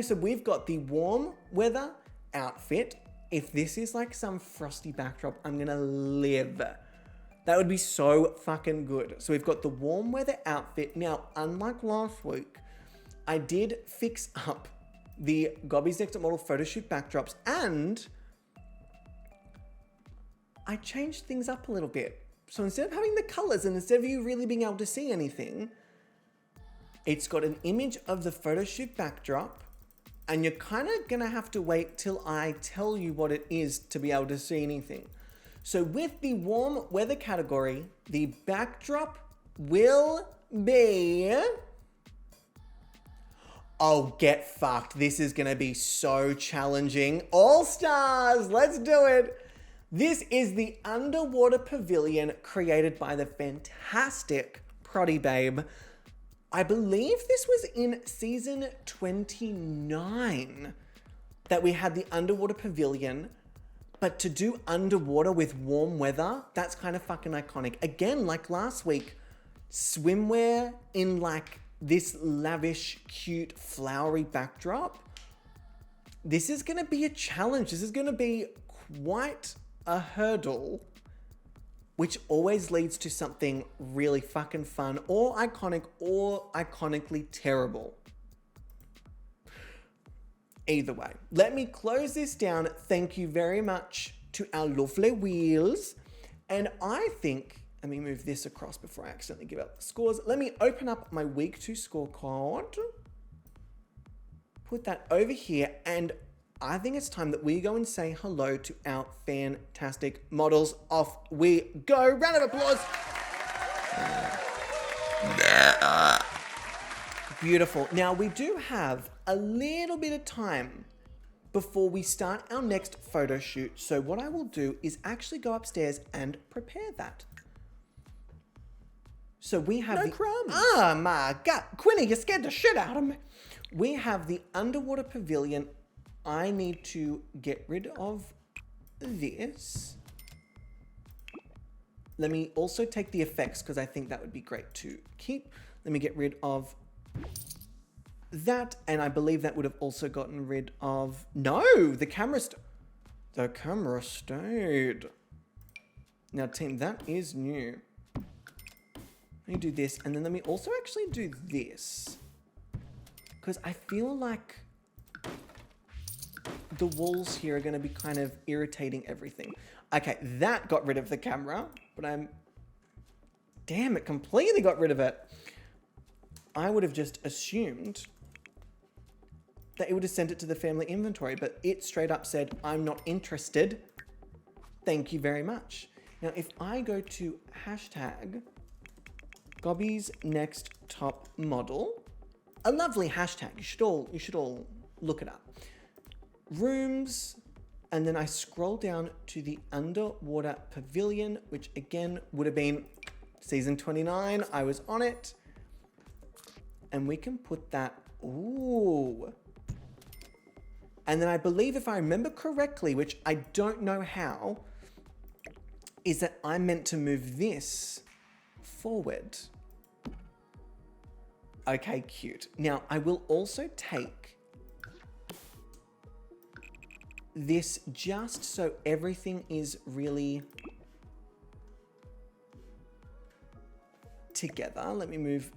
so we've got the warm weather outfit. If this is like some frosty backdrop, I'm gonna live. That would be so fucking good. So we've got the warm weather outfit. Now, unlike last week, I did fix up the Gobby's Next Top Model photoshoot backdrops and I changed things up a little bit. So instead of having the colors and instead of you really being able to see anything, it's got an image of the photoshoot backdrop and you're kind of gonna have to wait till I tell you what it is to be able to see anything. So with the warm weather category, the backdrop will be... Oh, get fucked. This is gonna be so challenging. All stars, let's do it. This is the underwater pavilion created by the fantastic Proddy Babe. I believe this was in season 29 that we had the underwater pavilion, but to do underwater with warm weather, that's kind of fucking iconic. Again, like last week, swimwear in like this lavish, cute, flowery backdrop. This is gonna be a challenge. This is gonna be quite a hurdle, which always leads to something really fucking fun or iconic or iconically terrible. Either way, let me close this down. Thank you very much to our lovely wheels. And I think, let me move this across before I accidentally give out the scores. Let me open up my week 2 scorecard. Put that over here and I think it's time that we go and say hello to our fantastic models. Off we go. Round of applause. Beautiful. Now we do have a little bit of time before we start our next photo shoot. So what I will do is actually go upstairs and prepare that. So we have No crumbs. Oh my God. Quinny, you scared the shit out of me. We have the underwater pavilion. I need to get rid of this. Let me also take the effects because I think that would be great to keep. Let me get rid of that. And I believe that would have also gotten rid of... No, the camera stayed. Now team, that is new. Let me do this. And then let me also actually do this. Because I feel like the walls here are going to be kind of irritating everything. Okay, that got rid of the camera, but damn, it completely got rid of it. I would have just assumed that it would have sent it to the family inventory, but it straight up said, I'm not interested. Thank you very much. Now, if I go to hashtag Gobby's Next Top Model, a lovely hashtag, you should all look it up. Rooms, and then I scroll down to the underwater pavilion, which again would have been season 29. I was on it. And we can put that, ooh. And then I believe if I remember correctly, which I don't know how, is that I'm meant to move this forward. Okay, cute. Now I will also take this just so everything is really together. Let me move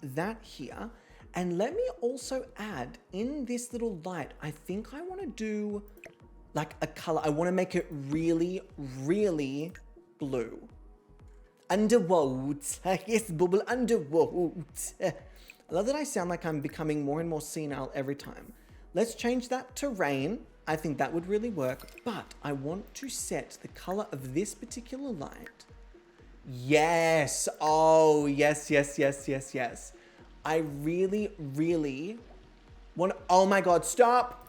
that here. And let me also add in this little light, I think I want to do like a color. I want to make it really, really blue. Underwater. Yes, bubble underwater. I love that I sound like I'm becoming more and more senile every time. Let's change that to rain. I think that would really work, but I want to set the color of this particular light. Yes. Oh, yes. I really, really Oh my God, stop.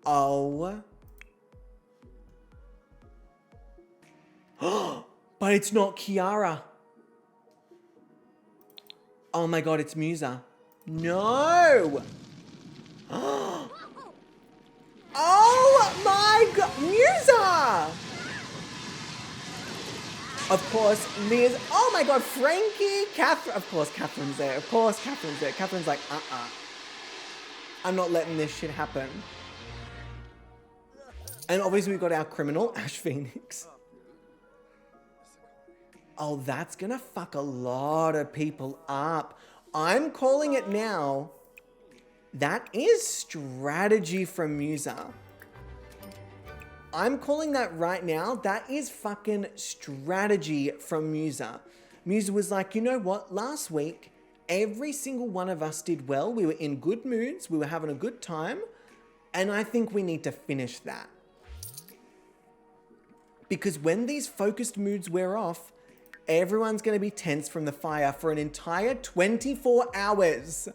Oh. But it's not Kiara. Oh my God, it's Musa. No. Oh my God, Musa. Of course, Liz. Oh my God, Frankie. Catherine. Of course, Catherine's there. Of course, Catherine's there. Catherine's like, I'm not letting this shit happen. And obviously, we've got our criminal, Ash Phoenix. Oh, that's gonna fuck a lot of people up. I'm calling it now. That is strategy from Musa. I'm calling that right now. That is fucking strategy from Musa. Musa was like, you know what? Last week, every single one of us did well. We were in good moods. We were having a good time. And I think we need to finish that. Because when these focused moods wear off, everyone's going to be tense from the fire for an entire 24 hours.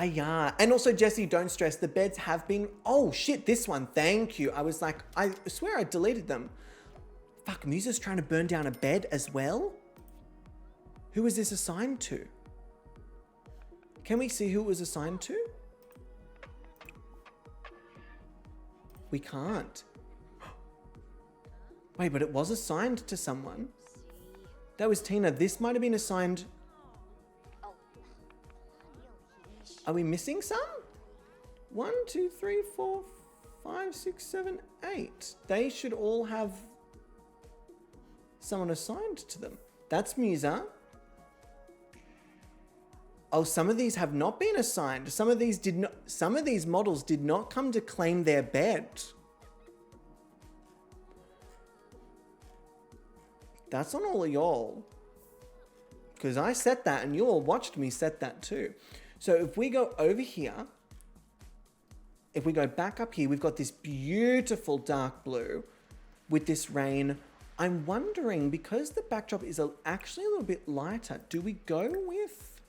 Yeah. And also, Jesse, don't stress. The beds have been... Oh, shit, this one. Thank you. I was like, I swear I deleted them. Fuck, Musa's trying to burn down a bed as well? Who is this assigned to? Can we see who it was assigned to? We can't. Wait, but it was assigned to someone. That was Tina. This might have been assigned... Are we missing some? 1, 2, 3, 4, 5, 6, 7, 8. They should all have someone assigned to them. That's Musa. Oh, some of these have not been assigned. Some of these models did not come to claim their bed. That's on all of y'all. Because I set that and you all watched me set that too. So if we go over here, if we go back up here, we've got this beautiful dark blue with this rain. I'm wondering, because the backdrop is actually a little bit lighter, do we go with...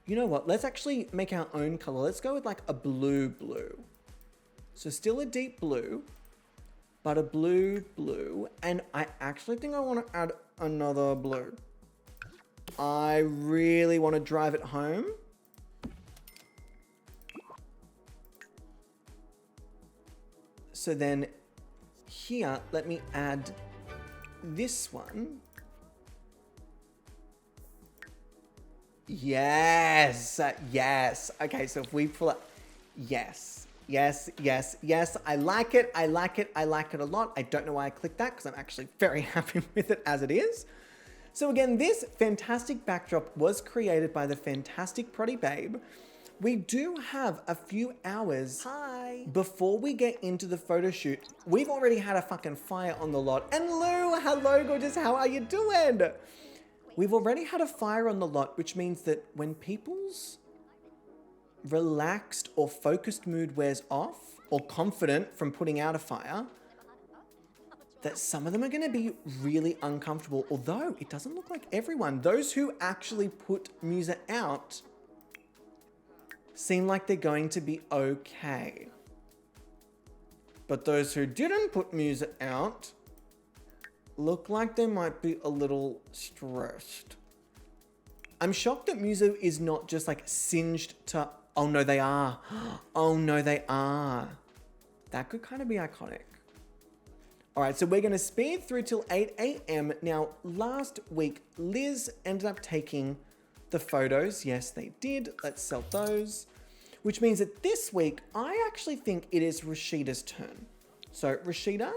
You know what? Let's actually make our own color. Let's go with like a blue. So still a deep blue, but a blue. And I actually think I want to add another blue. I really want to drive it home. So then here, let me add this one. Yes. Okay, so if we pull up, yes. I like it a lot. I don't know why I clicked that because I'm actually very happy with it as it is. So again, this fantastic backdrop was created by the fantastic Proddy Babe. We do have a few hours before we get into the photo shoot. We've already had a fucking fire on the lot. And Lou, hello gorgeous, how are you doing? We've already had a fire on the lot, which means that when people's relaxed or focused mood wears off, or confident from putting out a fire, that some of them are going to be really uncomfortable. Although it doesn't look like everyone. Those who actually put Musa out seem like they're going to be okay. But those who didn't put Musa out look like they might be a little stressed. I'm shocked that Musa is not just like singed to... Oh no, they are. Oh no, they are. That could kind of be iconic. All right, so we're going to speed through till 8 a.m. Now, last week, Liz ended up taking the photos. Yes, they did. Let's sell those. Which means that this week, I actually think it is Rashida's turn. So, Rashida,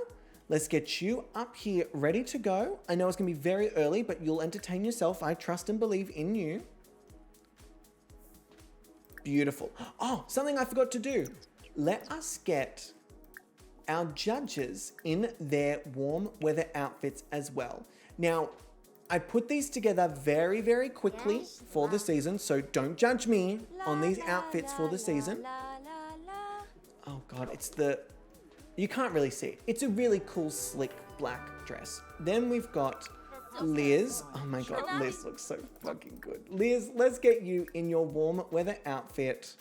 let's get you up here ready to go. I know it's going to be very early, but you'll entertain yourself. I trust and believe in you. Beautiful. Oh, something I forgot to do. Let us get our judges in their warm weather outfits as well. Now, I put these together very, very quickly for the season, so don't judge me on these outfits for the season. Oh God, it's the You can't really see it. It's a really cool, slick black dress. Then we've got Liz. Oh my God, Liz looks so fucking good. Liz, let's get you in your warm weather outfit.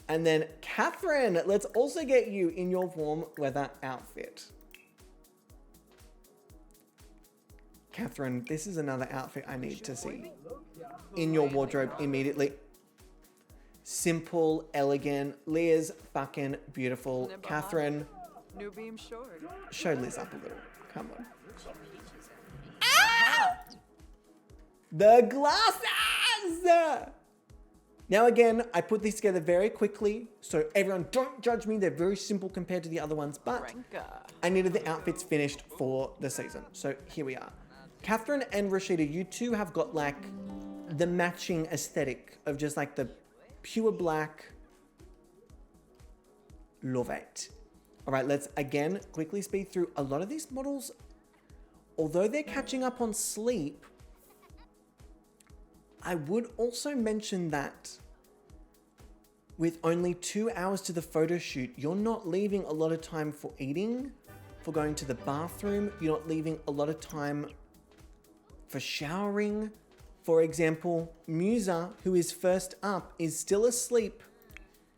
And then Catherine, let's also get you in your warm weather outfit. Catherine, this is another outfit I need to see in your wardrobe immediately. Simple, elegant. Liz, fucking beautiful. Catherine, New beam short. show Liz up a little. Come on. Ah! The glasses! Now again, I put these together very quickly, so everyone don't judge me. They're very simple compared to the other ones, but I needed the outfits finished for the season. So here we are. Catherine and Rashida, you two have got like the matching aesthetic of just like the pure black. Love it. All right, let's again quickly speed through. A lot of these models, although they're catching up on sleep, I would also mention that with only 2 hours to the photo shoot, you're not leaving a lot of time for eating, for going to the bathroom. You're not leaving a lot of time for showering. For example, Musa, who is first up, is still asleep,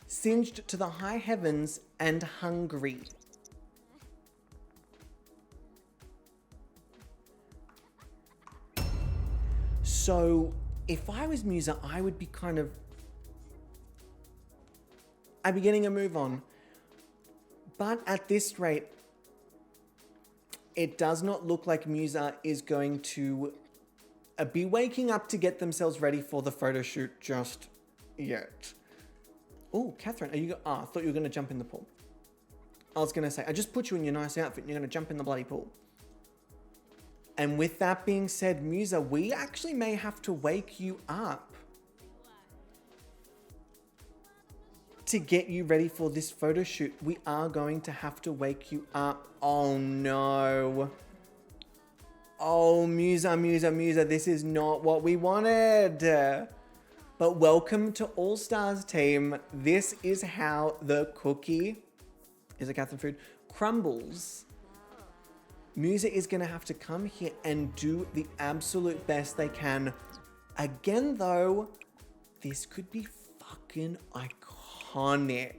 singed to the high heavens and hungry. So if I was Musa, I would be kind of, I'd be getting a move on. But at this rate, it does not look like Musa is going to be waking up to get themselves ready for the photo shoot just yet. Oh, Catherine, are you? I thought you were going to jump in the pool. I was going to say, I just put you in your nice outfit and you're going to jump in the bloody pool. And with that being said, Musa, we actually may have to wake you up to get you ready for this photo shoot. We are going to have to wake you up. Oh no. Oh, Musa, this is not what we wanted. But welcome to All Stars team. This is how the cookie, is it Catherine food, crumbles. Musa is going to have to come here and do the absolute best they can. Again, though, this could be fucking iconic.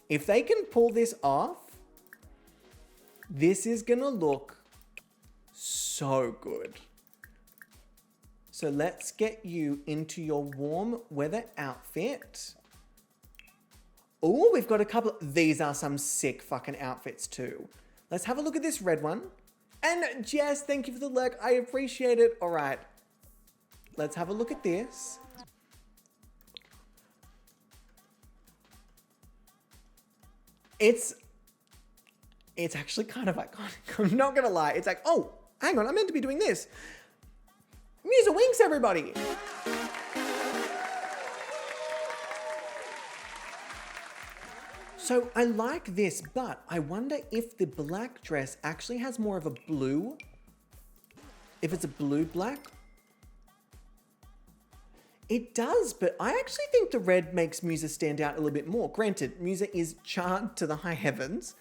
If they can pull this off, this is going to look so good. So let's get you into your warm weather outfit. Oh, we've got a couple. These are some sick fucking outfits too. Let's have a look at this red one. And Jess, thank you for the lurk. I appreciate it. All right. Let's have a look at this. It's actually kind of iconic. I'm not going to lie. It's like, oh, hang on. I'm meant to be doing this. Musa winks, everybody. So I like this, but I wonder if the black dress actually has more of a blue. If it's a blue black. It does, but I actually think the red makes Musa stand out a little bit more. Granted, Musa is charred to the high heavens,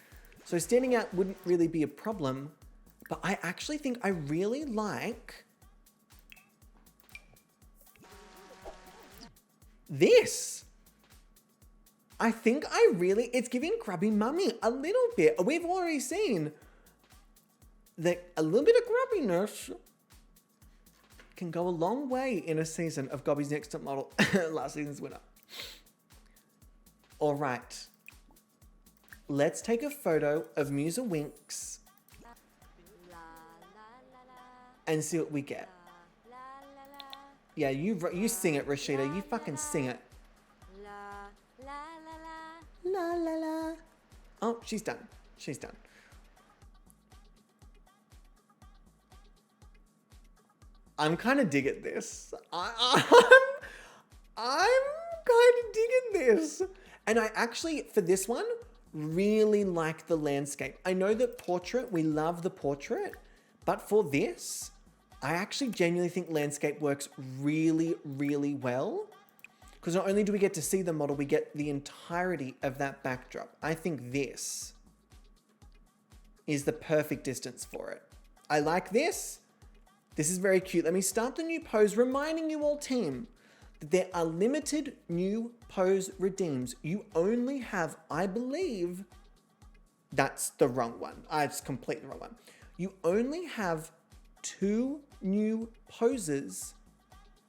so standing out wouldn't really be a problem. But I actually think I really like this. I think it's giving Grubby Mummy a little bit. We've already seen that a little bit of grubbiness can go a long way in a season of Gobby's Next Top Model, last season's winner. All right. Let's take a photo of Musa Winks and see what we get. Yeah, you sing it, Rashida. You fucking sing it. La la la. Oh, she's done. She's done. I'm kind of digging this. I'm kind of digging this. And I actually, for this one, really like the landscape. I know that portrait, we love the portrait, but for this, I actually genuinely think landscape works really, really well. Because not only do we get to see the model, we get the entirety of that backdrop. I think this is the perfect distance for it. I like this. This is very cute. Let me start the new pose, reminding you all, team, that there are limited new pose redeems. You only have, I believe, that's the wrong one. It's completely the wrong one. You only have 2 new poses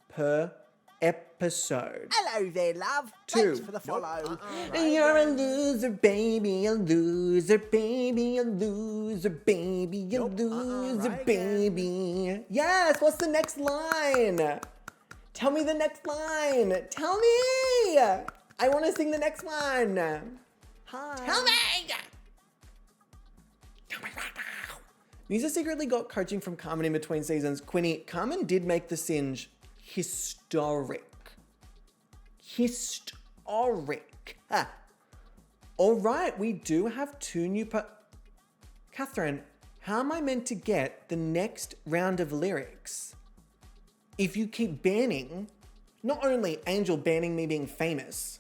per episode. Hello there, love. 2. Thanks for the follow. You're a loser, baby, a loser, baby, a loser, baby, a loser, baby. Yes, what's the next line? Tell me the next line. Tell me. I want to sing the next one. Hi. Tell me. Tell me right now. Musa secretly got coaching from Carmen in between seasons. Quinny, Carmen did make the Singe historic. Historic. All right, we do have 2 new Catherine, how am I meant to get the next round of lyrics if you keep banning, not only Angel banning me being famous,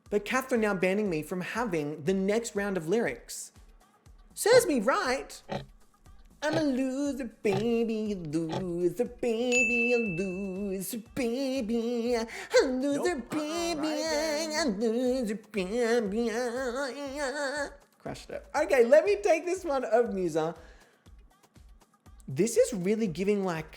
but Catherine now banning me from having the next round of lyrics? Serves me right. I'm a loser, baby, a loser, baby, a loser, baby, a loser, baby, a loser, baby. Crushed it. Okay, let me take this one of Musa. This is really giving like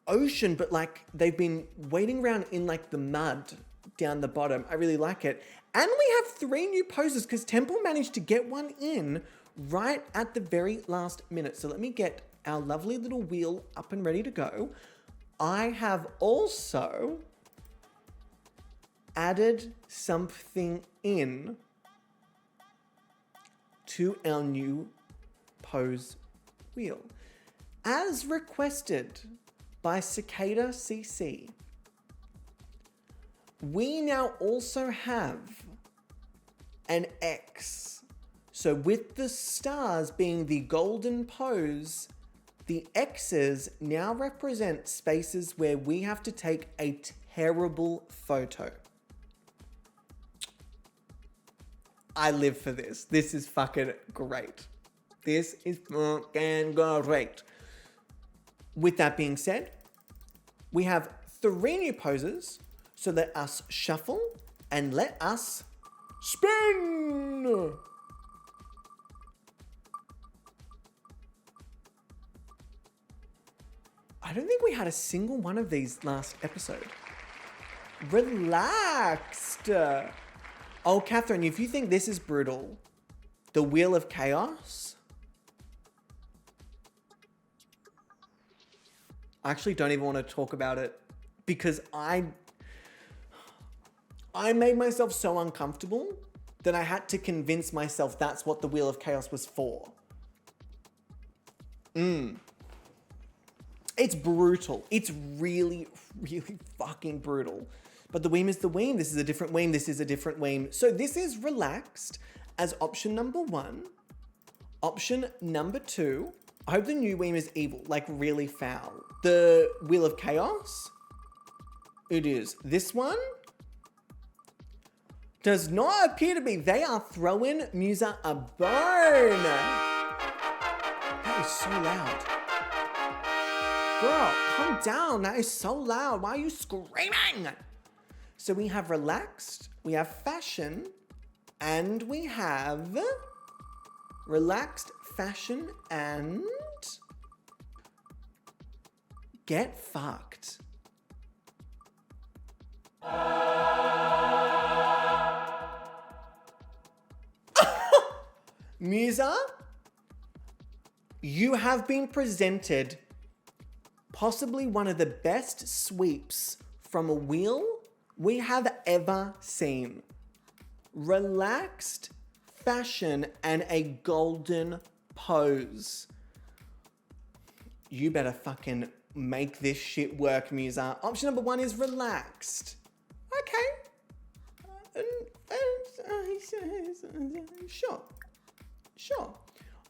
ocean, but like they've been waiting around in like the mud down the bottom. I really like it. And we have 3 new poses because Temple managed to get one in right at the very last minute. So let me get our lovely little wheel up and ready to go. I have also added something in to our new pose wheel. As requested by Cicada CC, we now also have an X. So with the stars being the golden pose, the X's now represent spaces where we have to take a terrible photo. I live for this. This is fucking great. This is fucking great. With that being said, we have 3 new poses. So let us shuffle and let us spin. I don't think we had a single one of these last episode. Relaxed. Oh, Catherine, if you think this is brutal, the Wheel of Chaos. I actually don't even want to talk about it because I made myself so uncomfortable that I had to convince myself that's what the Wheel of Chaos was for. It's brutal. It's really, really fucking brutal. But the Weem is the Weem. This is a different Weem. This is a different Weem. So this is relaxed as option number 1. Option number 2. I hope the new Weem is evil, like really foul. The Wheel of Chaos. It is. This one does not appear to be. They are throwing Musa a bone. That is so loud. Girl, calm down. That is so loud. Why are you screaming? So we have relaxed, we have fashion, and we have relaxed, fashion, and get fucked. Musa, you have been presented possibly one of the best sweeps from a wheel we have ever seen. Relaxed, fashion, and a golden pose. You better fucking make this shit work, Musa. Option number 1 is relaxed. Okay. Sure.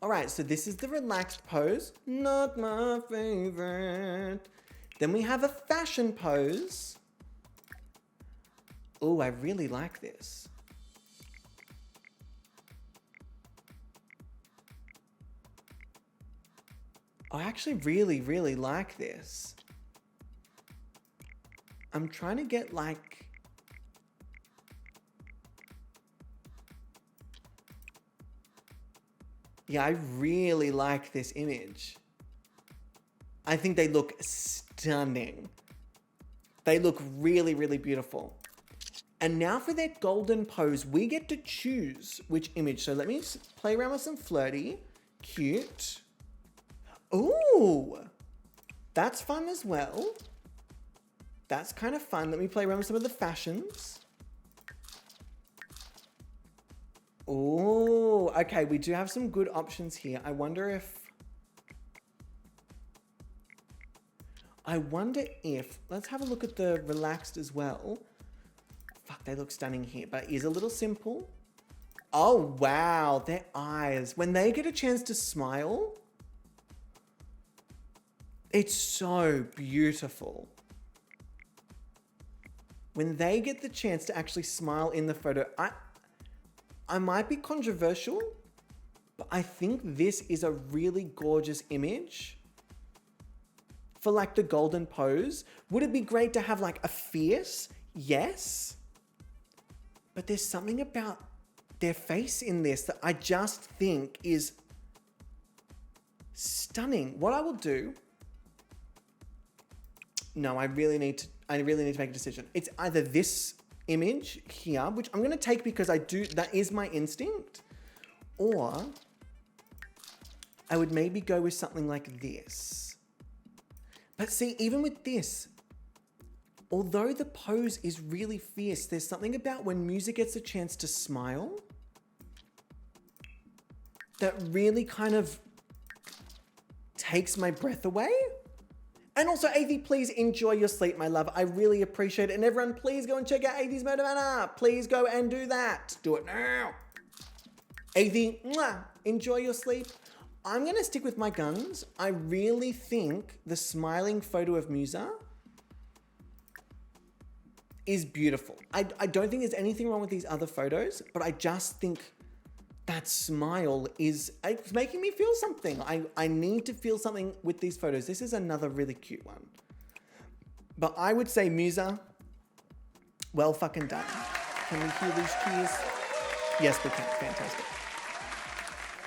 All right, so this is the relaxed pose. Not my favorite. Then we have a fashion pose. Oh, I really like this. I actually really, really like this. I'm trying to get like... Yeah, I really like this image. I think they look stunning. They look really, really beautiful. And now for their golden pose, we get to choose which image. So let me play around with some flirty. Cute. Ooh, that's fun as well. That's kind of fun. Let me play around with some of the fashions. Ooh, okay, we do have some good options here. I wonder if, let's have a look at the relaxed as well. Fuck, they look stunning here, but it is a little simple. Oh, wow, their eyes. When they get a chance to smile, it's so beautiful. When they get the chance to actually smile in the photo, I might be controversial, but I think this is a really gorgeous image for like the golden pose. Would it be great to have like a fierce? Yes. But there's something about their face in this that I just think is stunning. What I will do... No, I really need to make a decision. It's either this image here, which I'm going to take because that is my instinct, or I would maybe go with something like this. But see, even with this, although the pose is really fierce, there's something about when music gets a chance to smile that really kind of takes my breath away. And also, Athie, please enjoy your sleep, my love. I really appreciate it. And everyone, please go and check out Athie's Motivana. Please go and do that. Do it now. Athie, enjoy your sleep. I'm going to stick with my guns. I really think the smiling photo of Musa is beautiful. I don't think there's anything wrong with these other photos, but I just think that smile it's making me feel something. I need to feel something with these photos. This is another really cute one. But I would say Musa, well fucking done. Can we hear these cheers? Yes, we can. Fantastic.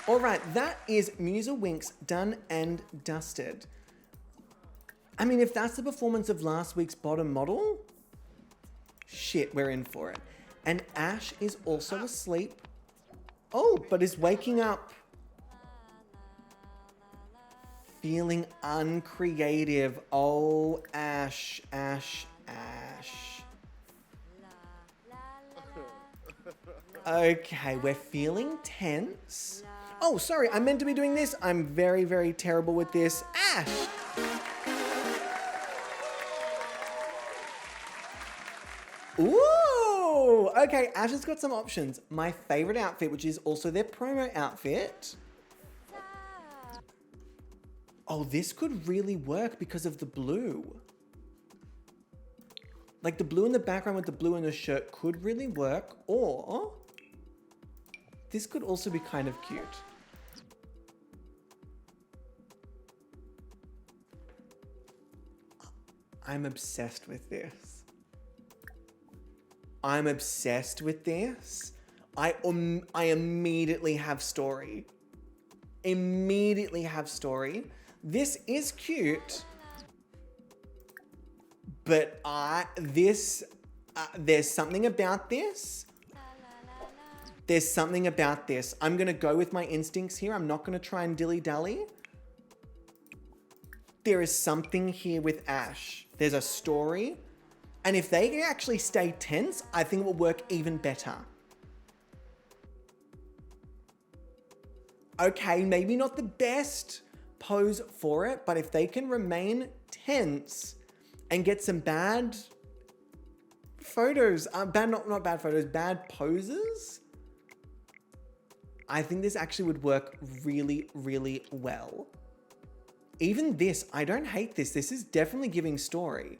All right, that is Musa Winks done and dusted. I mean, if that's the performance of last week's bottom model, shit, we're in for it. And Ash is also asleep. Oh, but is waking up feeling uncreative. Oh, Ash, Ash, Ash. Okay, we're feeling tense. Oh, sorry, I meant to be doing this. I'm very, very terrible with this. Ash! Ooh! Okay, Ash has got some options. My favorite outfit, which is also their promo outfit. Oh, this could really work because of the blue. Like the blue in the background with the blue in the shirt could really work, or this could also be kind of cute. I'm obsessed with this. I'm obsessed with this. I immediately have story. Immediately have story. This is cute, but there's something about this. There's something about this. I'm gonna go with my instincts here. I'm not gonna try and dilly-dally. There is something here with Ash. There's a story. And if they can actually stay tense, I think it will work even better. Okay, maybe not the best pose for it, but if they can remain tense and get some bad photos, not bad photos, bad poses, I think this actually would work really, really well. Even this, I don't hate this. This is definitely giving story.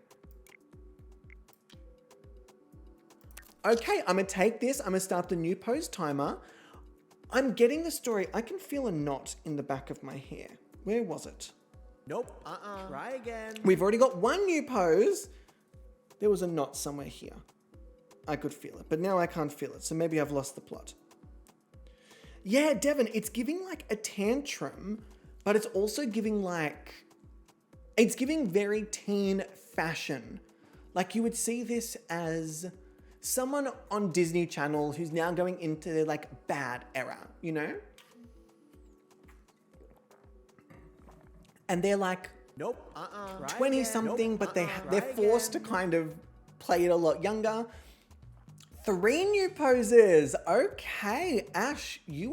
Okay, I'm gonna take this. I'm gonna start the new pose timer. I'm getting the story. I can feel a knot in the back of my hair. Where was it? Nope. Try again. We've already got one new pose. There was a knot somewhere here. I could feel it, but now I can't feel it. So maybe I've lost the plot. Yeah, Devin, it's giving like a tantrum, but it's also giving like, it's giving very teen fashion. Like you would see this as someone on Disney Channel who's now going into their like bad era, you know? And they're like, Nope. 20 something, but they're forced to kind of play it a lot younger. 3 new poses. Okay, Ash, you're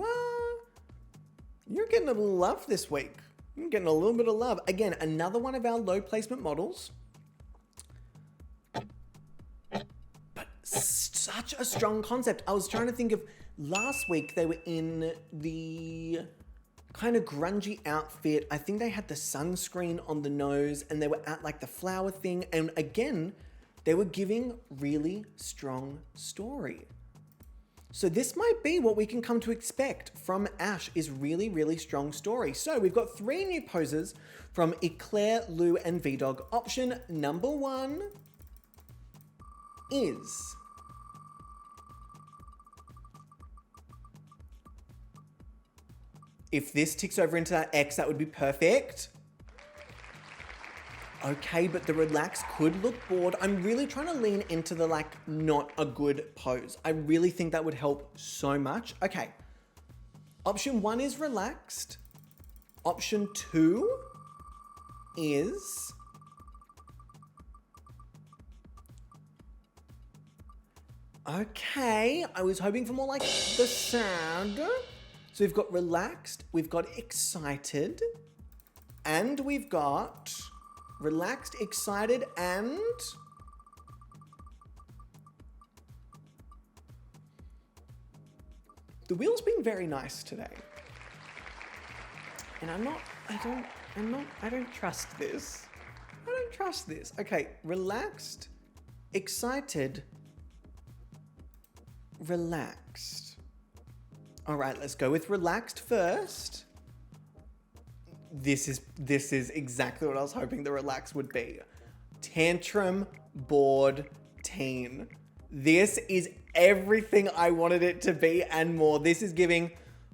getting a little love this week. You're getting a little bit of love. Again, another one of our low placement models. But such a strong concept. I was trying to think of last week they were in the kind of grungy outfit. I think they had the sunscreen on the nose and they were at like the flower thing. And again, they were giving really strong story. So this might be what we can come to expect from Ash is really, really strong story. So we've got 3 new poses from Eclair, Lou, and VDog. Option number 1 is if this ticks over into that X, that would be perfect. Okay, but the relax could look bored. I'm really trying to lean into the like not a good pose. I really think that would help so much. Okay. Option 1 is relaxed. Option 2 is okay. I was hoping for more like the sound. So we've got relaxed, we've got excited, and we've got relaxed, excited, and the wheel's been very nice today. And I don't trust this. I don't trust this. Okay, relaxed, excited, relaxed. All right, let's go with relaxed first. This is exactly what I was hoping the relax would be. Tantrum, bored, teen. This is everything I wanted it to be and more. This is giving,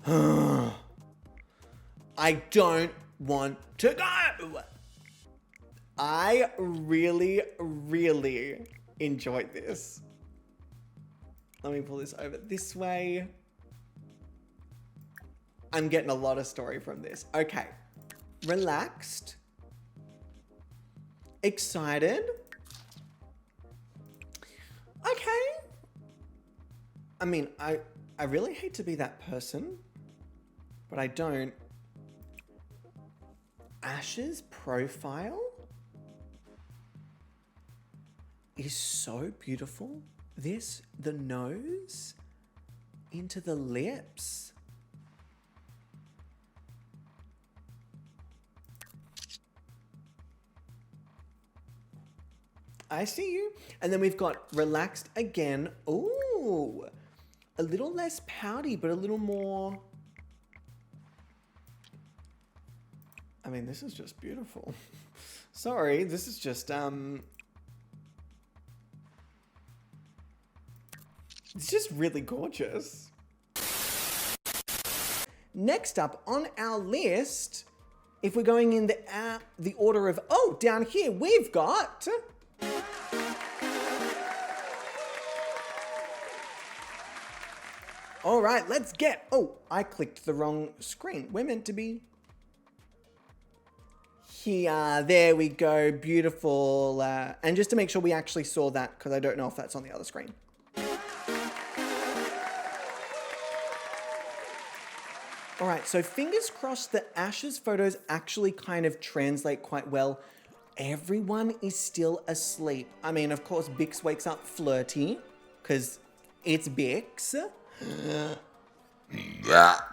I don't want to go. I really, really enjoyed this. Let me pull this over this way. I'm getting a lot of story from this. Okay. Relaxed. Excited. Okay. I mean, I really hate to be that person, but I don't. Ash's profile is so beautiful. The nose into the lips. I see you. And then we've got relaxed again. Ooh, a little less pouty, but a little more. I mean, this is just beautiful. Sorry, this is just, it's just really gorgeous. Next up on our list, if we're going in the order of, down here, we've got all right, let's get, I clicked the wrong screen. We're meant to be here. There we go. Beautiful. And just to make sure we actually saw that, because I don't know if that's on the other screen. All right, so fingers crossed that Ash's photos actually kind of translate quite well. Everyone is still asleep. I mean, of course, Bix wakes up flirty, because it's Bix.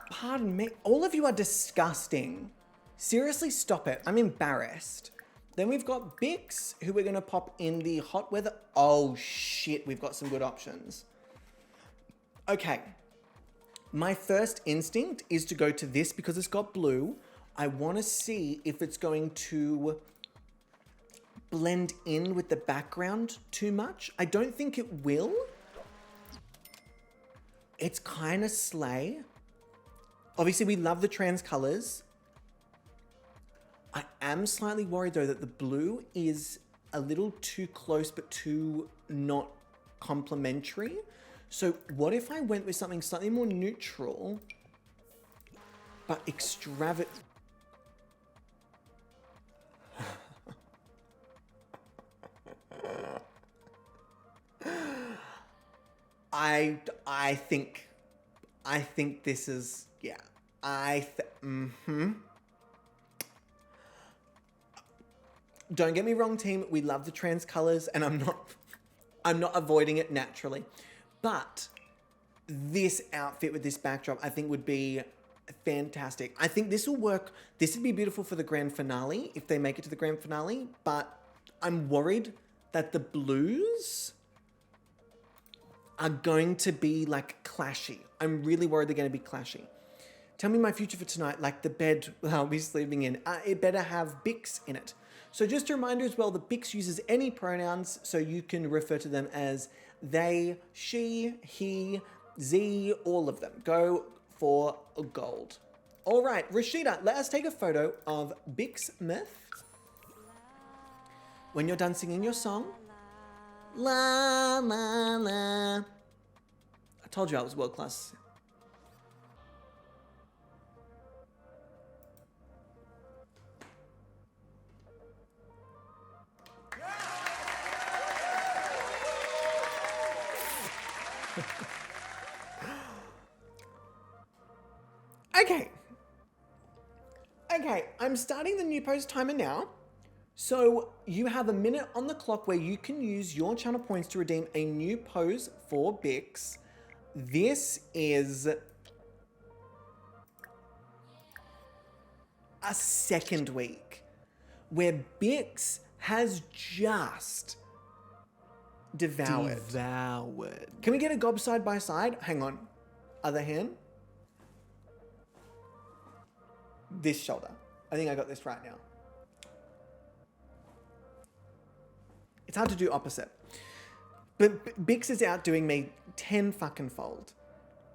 Pardon me. All of you are disgusting. Seriously, stop it. I'm embarrassed. Then we've got Bix, who we're going to pop in the hot weather. Oh, shit. We've got some good options. Okay. My first instinct is to go to this because it's got blue. I want to see if it's going to blend in with the background too much. I don't think it will. It's kind of slay. Obviously, we love the trans colors. I am slightly worried though that the blue is a little too close but too not complementary. So what if I went with something slightly more neutral but extravagant? I think this is, yeah. Don't get me wrong, team. We love the trans colors, and I'm not avoiding it naturally. But this outfit with this backdrop, I think would be fantastic. I think this will work. This would be beautiful for the grand finale if they make it to the grand finale. But I'm worried that the blues are going to be like clashy. I'm really worried they're going to be clashy. Tell me my future for tonight, like the bed I'll be sleeping in. It better have Bix in it. So just a reminder as well, the Bix uses any pronouns, so you can refer to them as they, she, he, z, all of them. Go for gold. All right, Rashida, let us take a photo of Bix Myth. When you're done singing your song. La, la, la. I told you I was world class. Okay, I'm starting the new post timer now. So you have a minute on the clock where you can use your channel points to redeem a new pose for Bix. This is a second week where Bix has just devoured. Can we get a gob side by side? Hang on. Other hand. This shoulder. I think I got this right now. It's hard to do opposite. But Bix is outdoing me 10 fucking fold.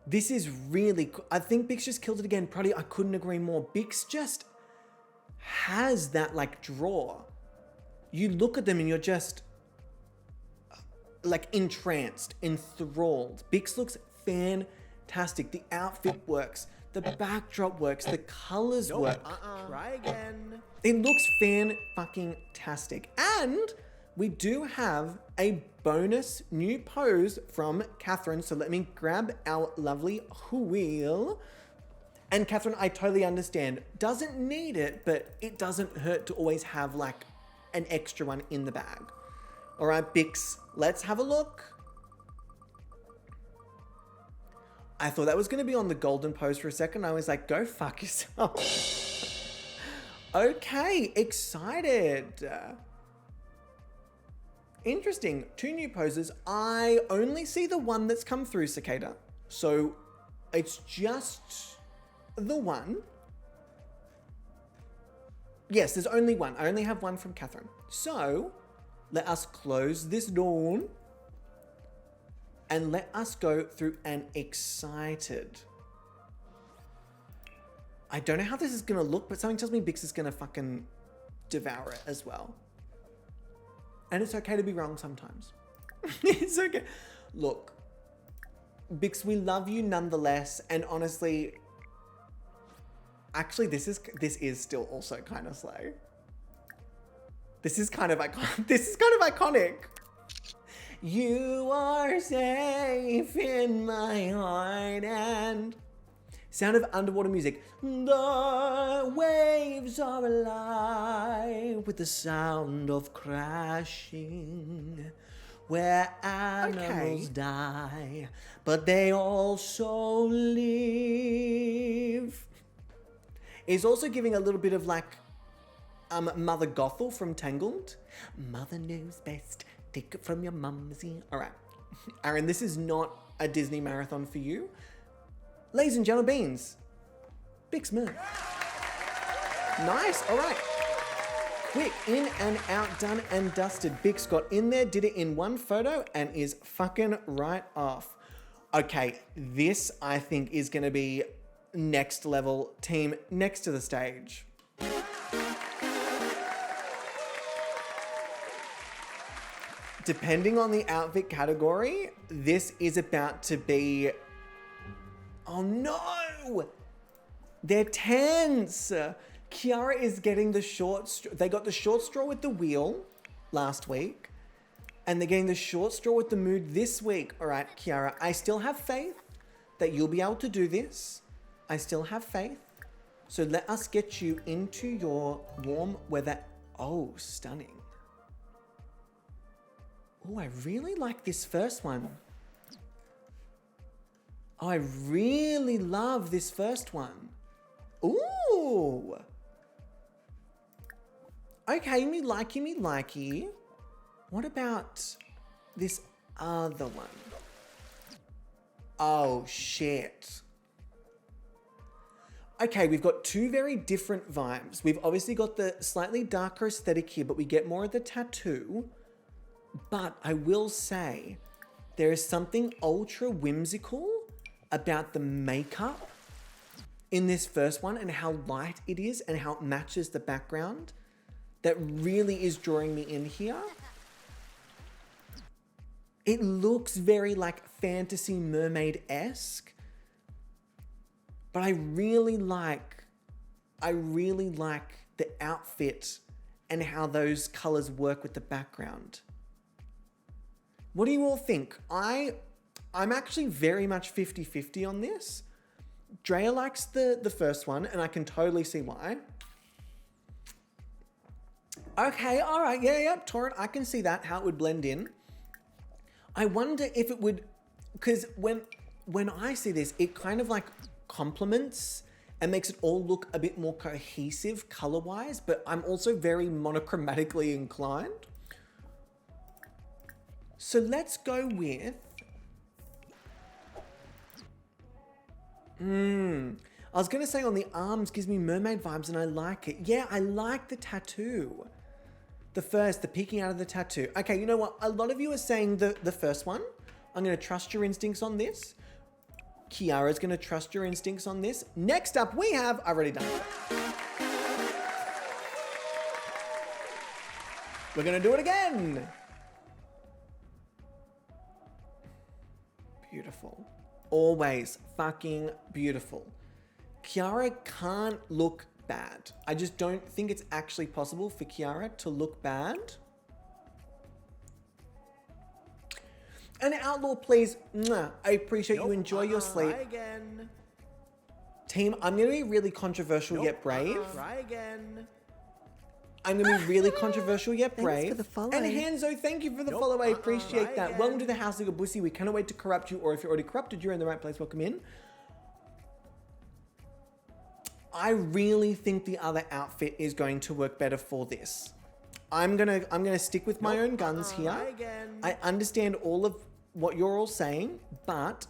This is really, I think Bix just killed it again. Probably, I couldn't agree more. Bix just has that like draw. You look at them and you're just like entranced, enthralled. Bix looks fantastic. The outfit works. The backdrop works. The colors work. Try again. It looks fan-fucking-tastic. And we do have a bonus new pose from Catherine. So let me grab our lovely wheel. And Catherine, I totally understand. Doesn't need it, but it doesn't hurt to always have like an extra one in the bag. All right, Bix, let's have a look. I thought that was going to be on the golden pose for a second. I was like, go fuck yourself. Okay, excited. Interesting. 2 new poses. I only see the one that's come through, Cicada. So it's just the one. Yes, there's only one. I only have one from Catherine. So let us close this door. And let us go through an excited. I don't know how this is gonna look, but something tells me Bix is gonna fucking devour it as well. And it's okay to be wrong sometimes. It's okay. Look, Bix, we love you nonetheless. And honestly, actually, this is still also kind of slay. This is kind of iconic. You are safe in my heart and sound of underwater music. The waves are alive with the sound of crashing where animals die, but they also live. It's also giving a little bit of like Mother Gothel from Tangled. Mother knows best. Take it from your mumsy. All right. Aaron, this is not a Disney marathon for you. Ladies and gentlemen, Bix Myth. Nice, all right. Quick, in and out, done and dusted. Bix got in there, did it in one photo, and is fucking right off. Okay, this I think is gonna be next level. Team next to the stage. Depending on the outfit category, this is about to be... Oh no! They're tense! Kiara is getting the short straw. They got the short straw with the wheel last week, and they're getting the short straw with the mood this week. All right, Kiara, I still have faith that you'll be able to do this. I still have faith. So let us get you into your warm weather. Oh, stunning. Oh, I really like this first one. Oh, I really love this first one. Ooh. Okay, me likey. What about this other one? Oh, shit. Okay, we've got two very different vibes. We've obviously got the slightly darker aesthetic here, but we get more of the tattoo. But I will say, there is something ultra whimsical about the makeup in this first one and how light it is and how it matches the background that really is drawing me in here. It looks very like fantasy mermaid-esque, but I really like the outfit and how those colors work with the background. What do you all think? I'm actually very much 50-50 on this. Drea likes the first one, and I can totally see why. Okay, all right, yeah, Torrent, I can see that, how it would blend in. I wonder if it would, because when I see this, it kind of like complements and makes it all look a bit more cohesive color-wise, but I'm also very monochromatically inclined. So let's go with... I was going to say on the arms gives me mermaid vibes and I like it. Yeah, I like the tattoo. The peeking out of the tattoo. Okay, you know what? A lot of you are saying the first one. I'm going to trust your instincts on this. Kiara's going to trust your instincts on this. Next up, we have... I've already done it. We're going to do it again. Beautiful. Always fucking beautiful. Kiara can't look bad. I just don't think it's actually possible for Kiara to look bad. And Outlaw, please. Mwah, I appreciate you. Enjoy your sleep. Try again. Team, I'm going to be really controversial yet brave. Try again. I'm going to be really controversial yet brave. for the follow. And Hanzo, thank you for the follow. I appreciate that. Welcome to the House of Gobussi. We cannot wait to corrupt you, or if you're already corrupted, you're in the right place. Welcome in. I really think the other outfit is going to work better for this. I'm gonna stick with my own guns here. I understand all of what you're all saying, but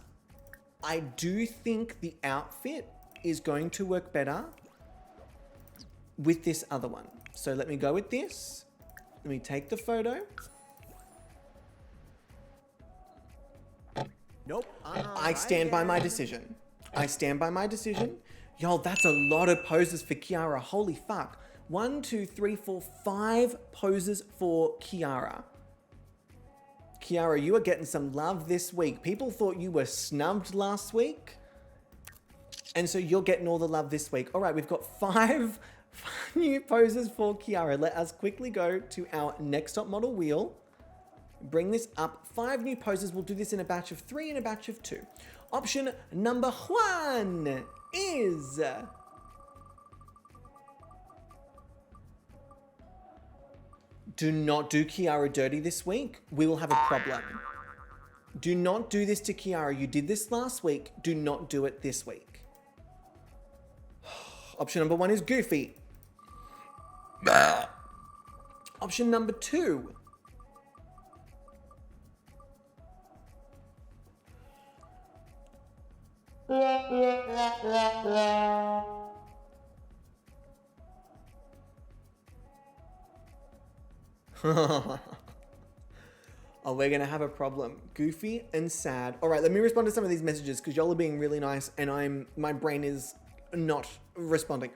I do think the outfit is going to work better with this other one. So let me go with this. Let me take the photo. I stand by my decision. I stand by my decision. Yo, that's a lot of poses for Kiara. Holy fuck. 1, 2, 3, 4, 5 poses for Kiara. Kiara, you are getting some love this week. People thought you were snubbed last week. And so you're getting all the love this week. All right, we've got 5 new poses for Kiara. Let us quickly go to our next top model wheel. Bring this up. 5 new poses. We'll do this in a batch of 3 and a batch of 2. Option number 1 is... Do not do Kiara dirty this week. We will have a problem. Do not do this to Kiara. You did this last week. Do not do it this week. Option number 1 is Goofy. Option number 2. Oh, we're gonna have a problem. Goofy and sad. All right, let me respond to some of these messages because y'all are being really nice and my brain is not responding.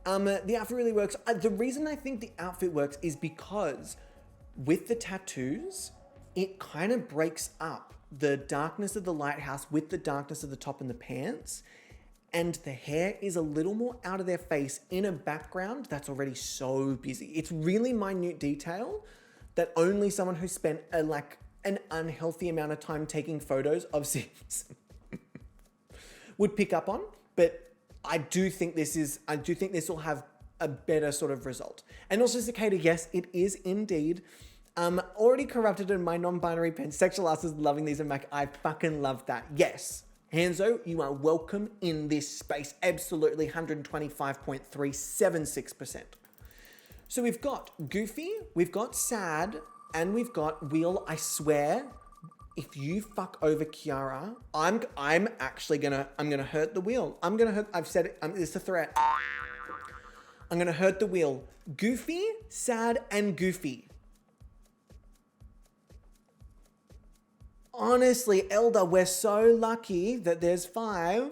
The outfit really works. The reason I think the outfit works is because with the tattoos, it kind of breaks up the darkness of the lighthouse with the darkness of the top and the pants. And the hair is a little more out of their face in a background that's already so busy. It's really minute detail that only someone who spent an unhealthy amount of time taking photos of Sims would pick up on. But I do think this will have a better sort of result. And also Cicada, yes, it is indeed. Already corrupted in my non-binary pansexual ass is loving these and Mac. I fucking love that. Yes. Hanzo, you are welcome in this space. Absolutely 125.376%. So we've got Goofy, we've got Sad, and we've got Wheel. I swear, if you fuck over Kiara, I'm actually gonna hurt the wheel. I've said it, it's a threat. I'm gonna hurt the wheel. Goofy, Sad, and Goofy. Honestly, Elder, we're so lucky that there's 5.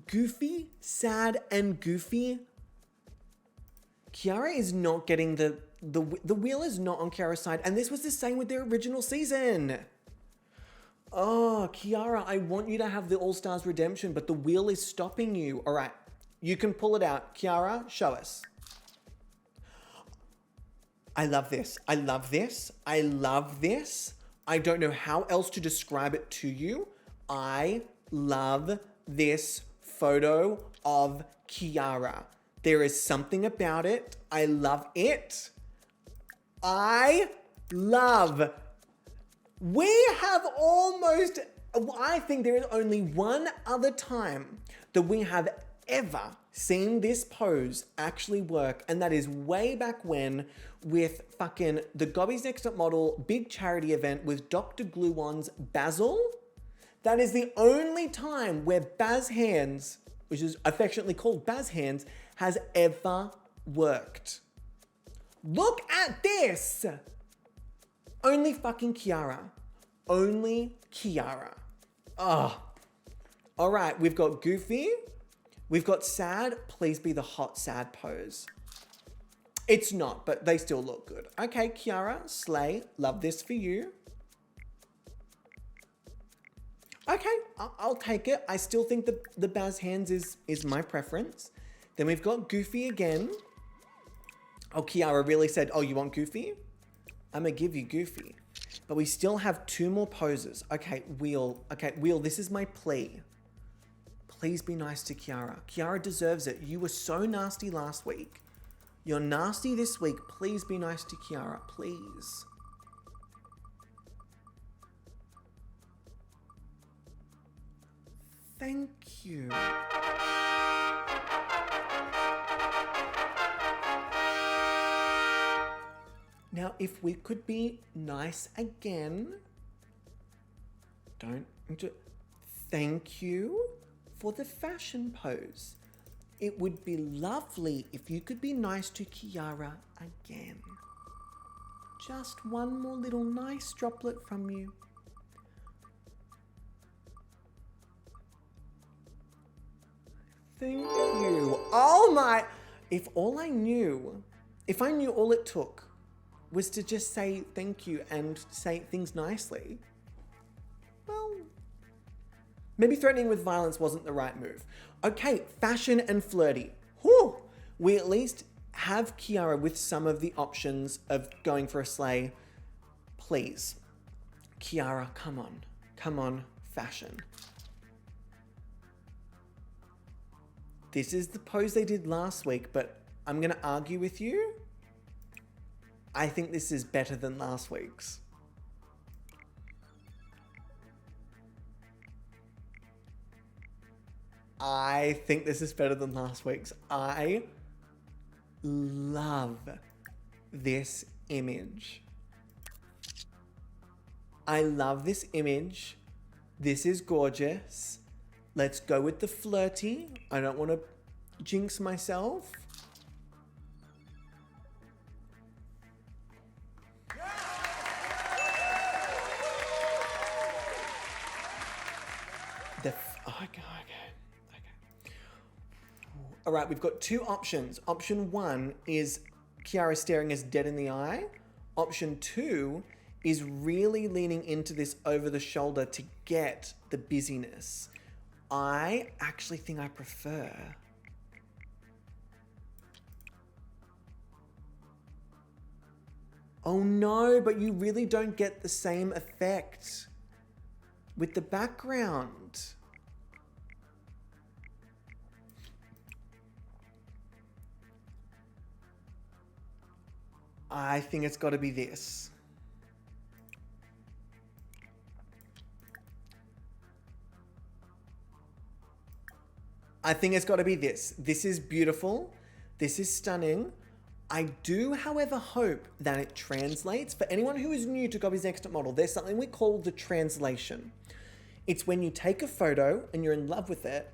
Goofy, Sad, and Goofy. Kiara is not getting the wheel is not on Kiara's side, and this was the same with their original season. Oh, Kiara, I want you to have the All-Stars redemption, but the wheel is stopping you. All right, you can pull it out. Kiara, show us. I love this. I love this. I love this. I don't know how else to describe it to you. I love this photo of Kiara. There is something about it. I love it. I think there is only one other time that we have ever seen this pose actually work, and that is way back when with fucking the Gobby's Next Top Model big charity event with Dr. Gluon's Basil. That is the only time where Baz Hands, which is affectionately called Baz Hands, has ever worked. Look at this! Only fucking Kiara. Only Kiara. Oh. All right, we've got Goofy. We've got Sad. Please be the hot Sad pose. It's not, but they still look good. Okay, Kiara, slay. Love this for you. Okay, I'll take it. I still think the Baz Hands is my preference. Then we've got Goofy again. Oh, Kiara really said, oh, you want Goofy? I'm gonna give you Goofy. But we still have 2 more poses. Okay, Wheel. Okay, Wheel, this is my plea. Please be nice to Kiara. Kiara deserves it. You were so nasty last week. You're nasty this week. Please be nice to Kiara, please. Thank you. Now, if we could be nice again. Thank you for the fashion pose. It would be lovely if you could be nice to Kiara again. Just one more little nice droplet from you. Thank you. Oh my, if I knew all it took was to just say thank you and say things nicely, well, maybe threatening with violence wasn't the right move. Okay, fashion and flirty. Whew. We at least have Kiara with some of the options of going for a slay. Please, Kiara, come on, fashion. This is the pose they did last week, but I'm gonna argue with you. I think this is better than last week's. I think this is better than last week's. I love this image. I love this image. This is gorgeous. Let's go with the flirty. I don't want to jinx myself. Okay. All right, we've got two options. Option 1 is Kiara staring us dead in the eye. Option 2 is really leaning into this over the shoulder to get the busyness. I actually think I prefer. Oh no, but you really don't get the same effect with the background. I think it's got to be this. I think it's got to be this. This is beautiful. This is stunning. I do, however, hope that it translates. For anyone who is new to Gobby's Next Model, there's something we call the translation. It's when you take a photo and you're in love with it,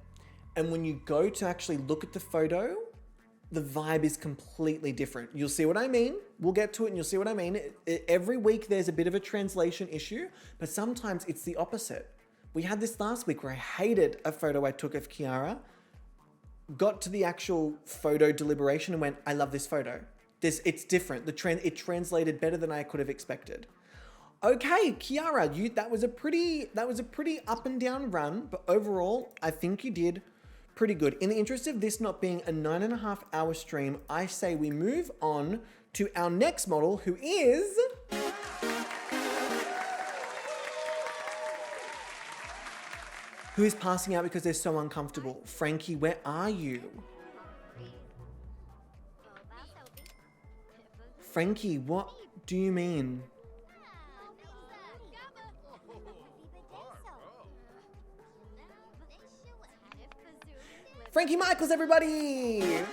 and when you go to actually look at the photo, the vibe is completely different. You'll see what I mean. We'll get to it and you'll see what I mean. Every week there's a bit of a translation issue, but sometimes it's the opposite. We had this last week where I hated a photo I took of Kiara, got to the actual photo deliberation and went, I love this photo. It's different. It translated better than I could have expected. Okay, Kiara, that was a pretty up and down run, but overall, I think you did pretty good. In the interest of this not being a 9.5 hour stream, I say we move on to our next model, who is... who is passing out because they're so uncomfortable. Frankie, where are you? Frankie, what do you mean? Frankie Michaels, everybody!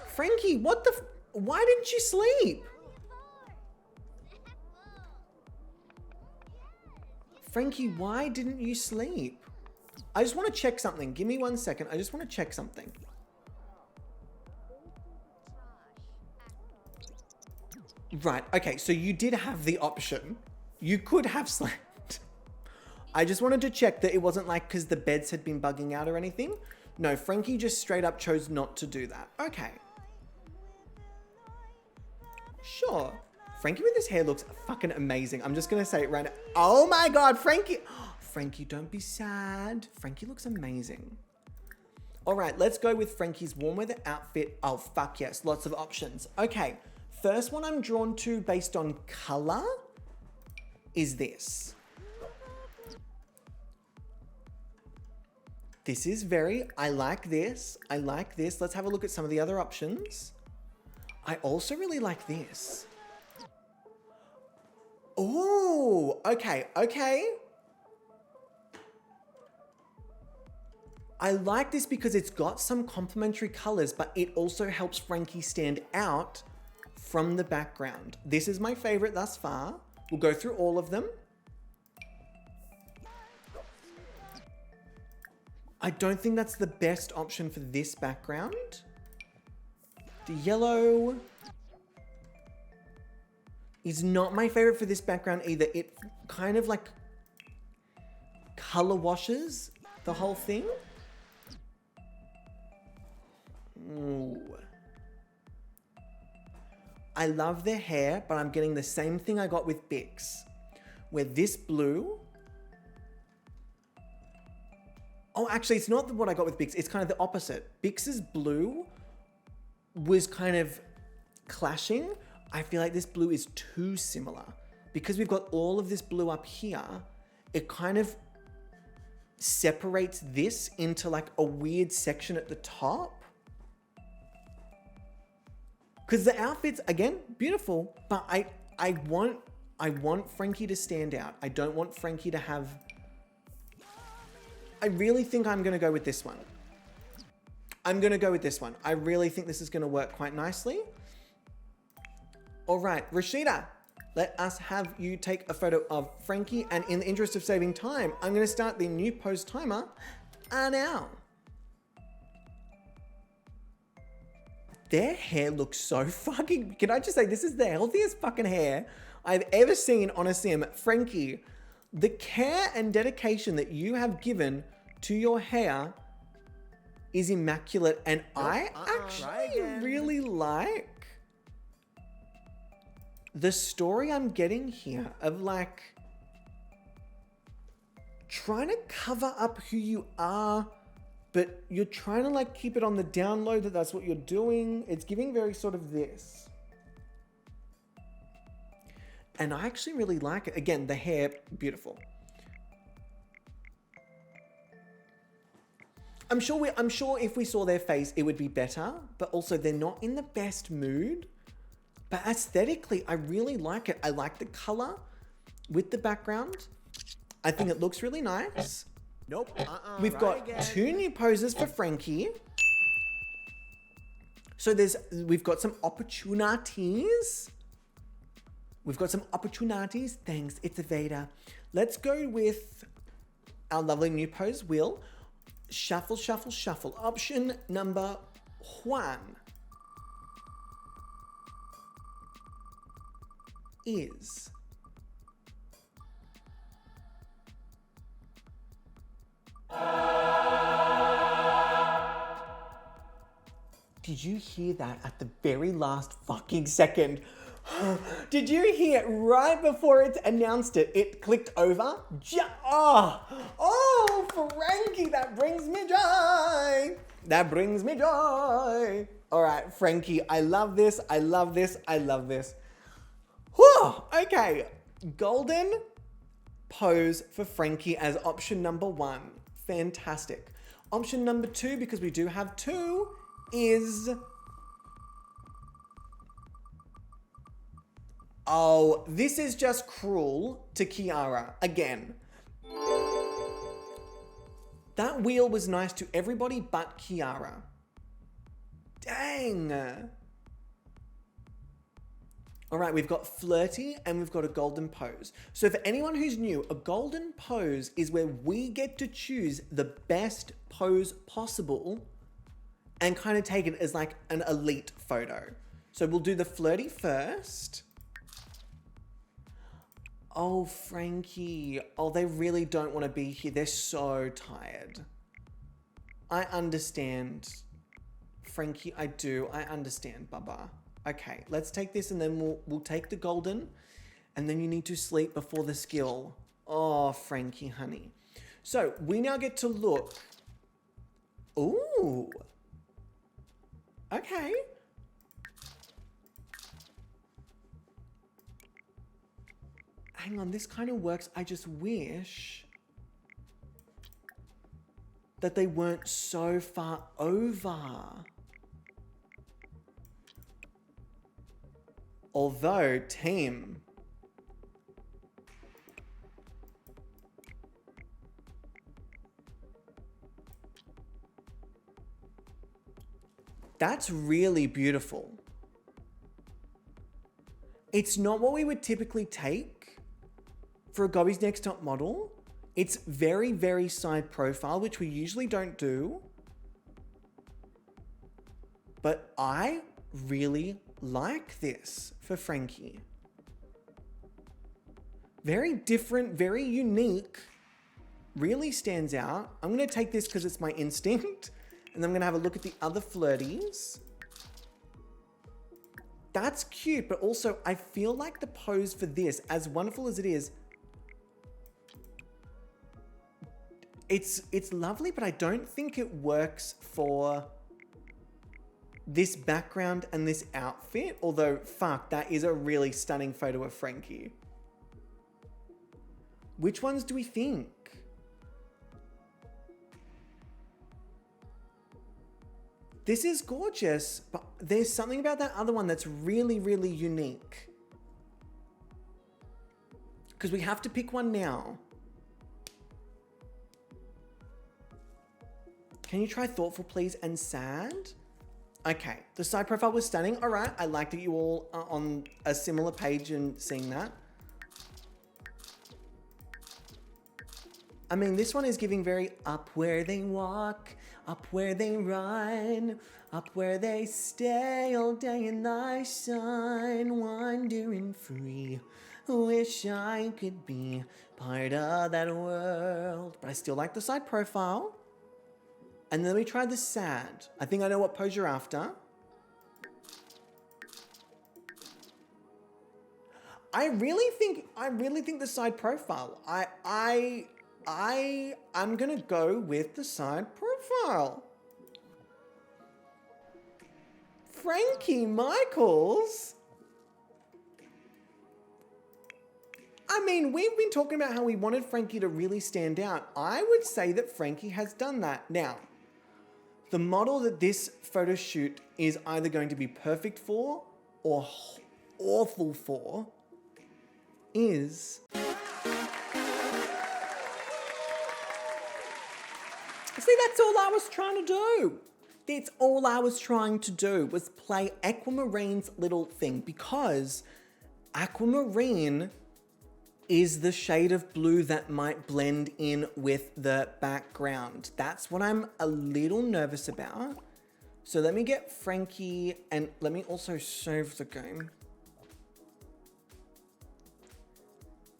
Frankie, what the why didn't you sleep? Frankie, why didn't you sleep? I just want to check something. Give me 1 second. I just want to check something. Right, okay, so you did have the option. You could have slept. I just wanted to check that it wasn't like because the beds had been bugging out or anything. No, Frankie just straight up chose not to do that. Okay. Sure. Frankie with his hair looks fucking amazing. I'm just going to say it right now. Oh my God, Frankie. Oh, Frankie, don't be sad. Frankie looks amazing. All right, let's go with Frankie's warm weather outfit. Oh, fuck yes. Lots of options. Okay. First one I'm drawn to based on color is this. This is I like this. I like this. Let's have a look at some of the other options. I also really like this. Oh, okay. I like this because it's got some complementary colors, but it also helps Frankie stand out from the background. This is my favorite thus far. We'll go through all of them. I don't think that's the best option for this background. The yellow is not my favorite for this background either. It kind of like color washes the whole thing. Ooh. I love their hair, but I'm getting the same thing I got with Bix, where this blue... Oh, actually, it's not what I got with Bix. It's kind of the opposite. Bix's blue was kind of clashing. I feel like this blue is too similar. Because we've got all of this blue up here, it kind of separates this into like a weird section at the top. Because the outfits, again, beautiful, but I want Frankie to stand out. I don't want Frankie to have... I really think I'm going to go with this one. I'm going to go with this one. I really think this is going to work quite nicely. All right, Rashida, let us have you take a photo of Frankie. And in the interest of saving time, I'm going to start the new pose timer now. Their hair looks so fucking... Can I just say, this is the healthiest fucking hair I've ever seen on a sim. Frankie, the care and dedication that you have given to your hair is immaculate, and I actually really like the story I'm getting here of like trying to cover up who you are, but you're trying to like keep it on the down low that that's what you're doing. It's giving very sort of this. And I actually really like it. Again, the hair, beautiful. I'm sure if we saw their face, it would be better, but also they're not in the best mood. But aesthetically, I really like it. I like the color with the background. I think it looks really nice. Nope. We've got two new poses for Frankie. So we've got some opportunities. Thanks, it's a Veda. Let's go with our lovely new pose wheel. Shuffle, shuffle, shuffle. Option number 1 is Did you hear that at the very last fucking second? Did you hear right before it announced it? It clicked over. Oh, Frankie, that brings me joy. That brings me joy. All right, Frankie, I love this. I love this. I love this. Whew, okay, golden pose for Frankie as option number 1. Fantastic. Option number 2, because we do have 2, is... Oh, this is just cruel to Kiara again. That wheel was nice to everybody but Kiara. Dang. All right, we've got flirty and we've got a golden pose. So for anyone who's new, a golden pose is where we get to choose the best pose possible and kind of take it as like an elite photo. So we'll do the flirty first. Oh, Frankie. Oh, they really don't want to be here. They're so tired. I understand. Frankie, I do. I understand, Baba. Okay, let's take this and then we'll take the golden and then you need to sleep before the skill. Oh, Frankie, honey. So we now get to look. Ooh. Okay. Hang on, this kind of works. I just wish that they weren't so far over. Although, team, that's really beautiful. It's not what we would typically take for a Gobby's Next Top model. It's very, very side profile, which we usually don't do. But I really like this for Frankie. Very different, very unique. Really stands out. I'm going to take this because it's my instinct. And then I'm going to have a look at the other flirties. That's cute, but also I feel like the pose for this, as wonderful as it is, it's lovely, but I don't think it works for this background and this outfit. Although, fuck, that is a really stunning photo of Frankie. Which ones do we think? This is gorgeous, but there's something about that other one that's really, really unique. Because we have to pick one now. Can you try thoughtful, please, and sad? Okay, the side profile was stunning. All right, I like that you all are on a similar page and seeing that. I mean, this one is giving very up where they walk, up where they run, up where they stay all day in thy sun, wandering free Wish I could be part of that world. But I still like the side profile. And then we try the sad. I think I know what pose you're after. I really think the side profile. I'm gonna go with the side profile. Frankie Michaels. I mean, we've been talking about how we wanted Frankie to really stand out. I would say that Frankie has done that. Now, the model that this photo shoot is either going to be perfect for or awful for is... See, that's all I was trying to do. That's all I was trying to do was play Aquamarine's little thing, because Aquamarine is the shade of blue that might blend in with the background. That's what I'm a little nervous about. So let me get Frankie, and let me also save the game.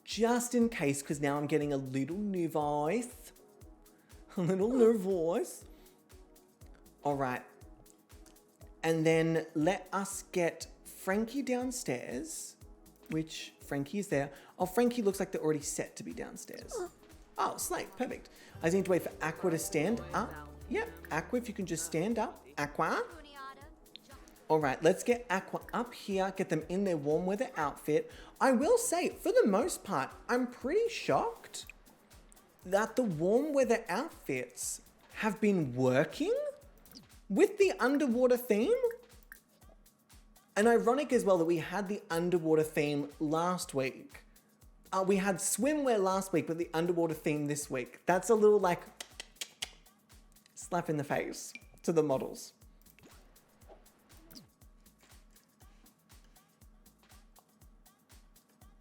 Just in case, because now I'm getting a little nervous. A little nervous. All right. And then let us get Frankie downstairs, which Frankie is there. Oh, Frankie looks like they're already set to be downstairs. Oh, Slate, perfect. I just need to wait for Aqua to stand up. Yep, Aqua, if you can just stand up. Aqua. All right, let's get Aqua up here, get them in their warm weather outfit. I will say, for the most part, I'm pretty shocked that the warm weather outfits have been working with the underwater theme. And ironic as well that we had the underwater theme last week. We had swimwear last week, but the underwater theme this week. That's a little like slap in the face to the models.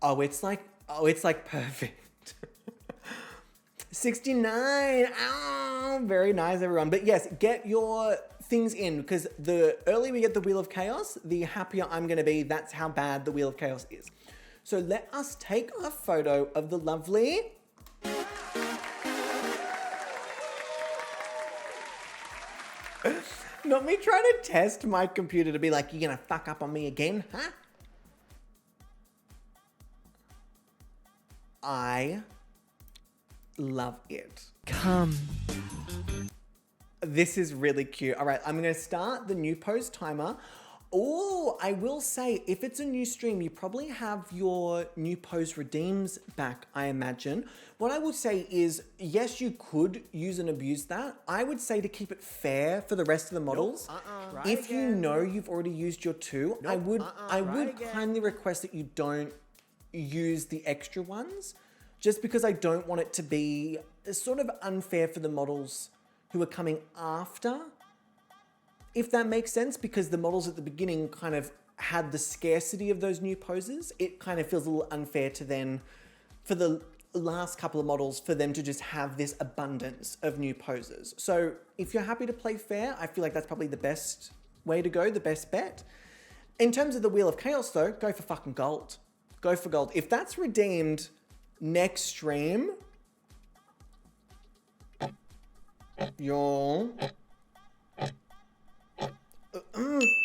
Oh, it's like perfect. 69. Oh, very nice, everyone. But yes, get your things in, because the earlier we get the Wheel of Chaos, the happier I'm going to be. That's how bad the Wheel of Chaos is. So let us take a photo of the lovely... Not me trying to test my computer to be like, you're going to fuck up on me again, huh? I love it. Come. This is really cute. All right, I'm going to start the new pose timer. Oh, I will say, if it's a new stream, you probably have your new pose redeems back, I imagine. What I would say is, yes, you could use and abuse that. I would say to keep it fair for the rest of the models. If you know you've already used your two, I would kindly request that you don't use the extra ones, just because I don't want it to be sort of unfair for the models who are coming after. If that makes sense, because the models at the beginning kind of had the scarcity of those new poses, it kind of feels a little unfair to then, for the last couple of models, for them to just have this abundance of new poses. So if you're happy to play fair, I feel like that's probably the best way to go, the best bet. In terms of the Wheel of Chaos though, go for fucking gold. Go for gold. If that's redeemed next stream, y'all...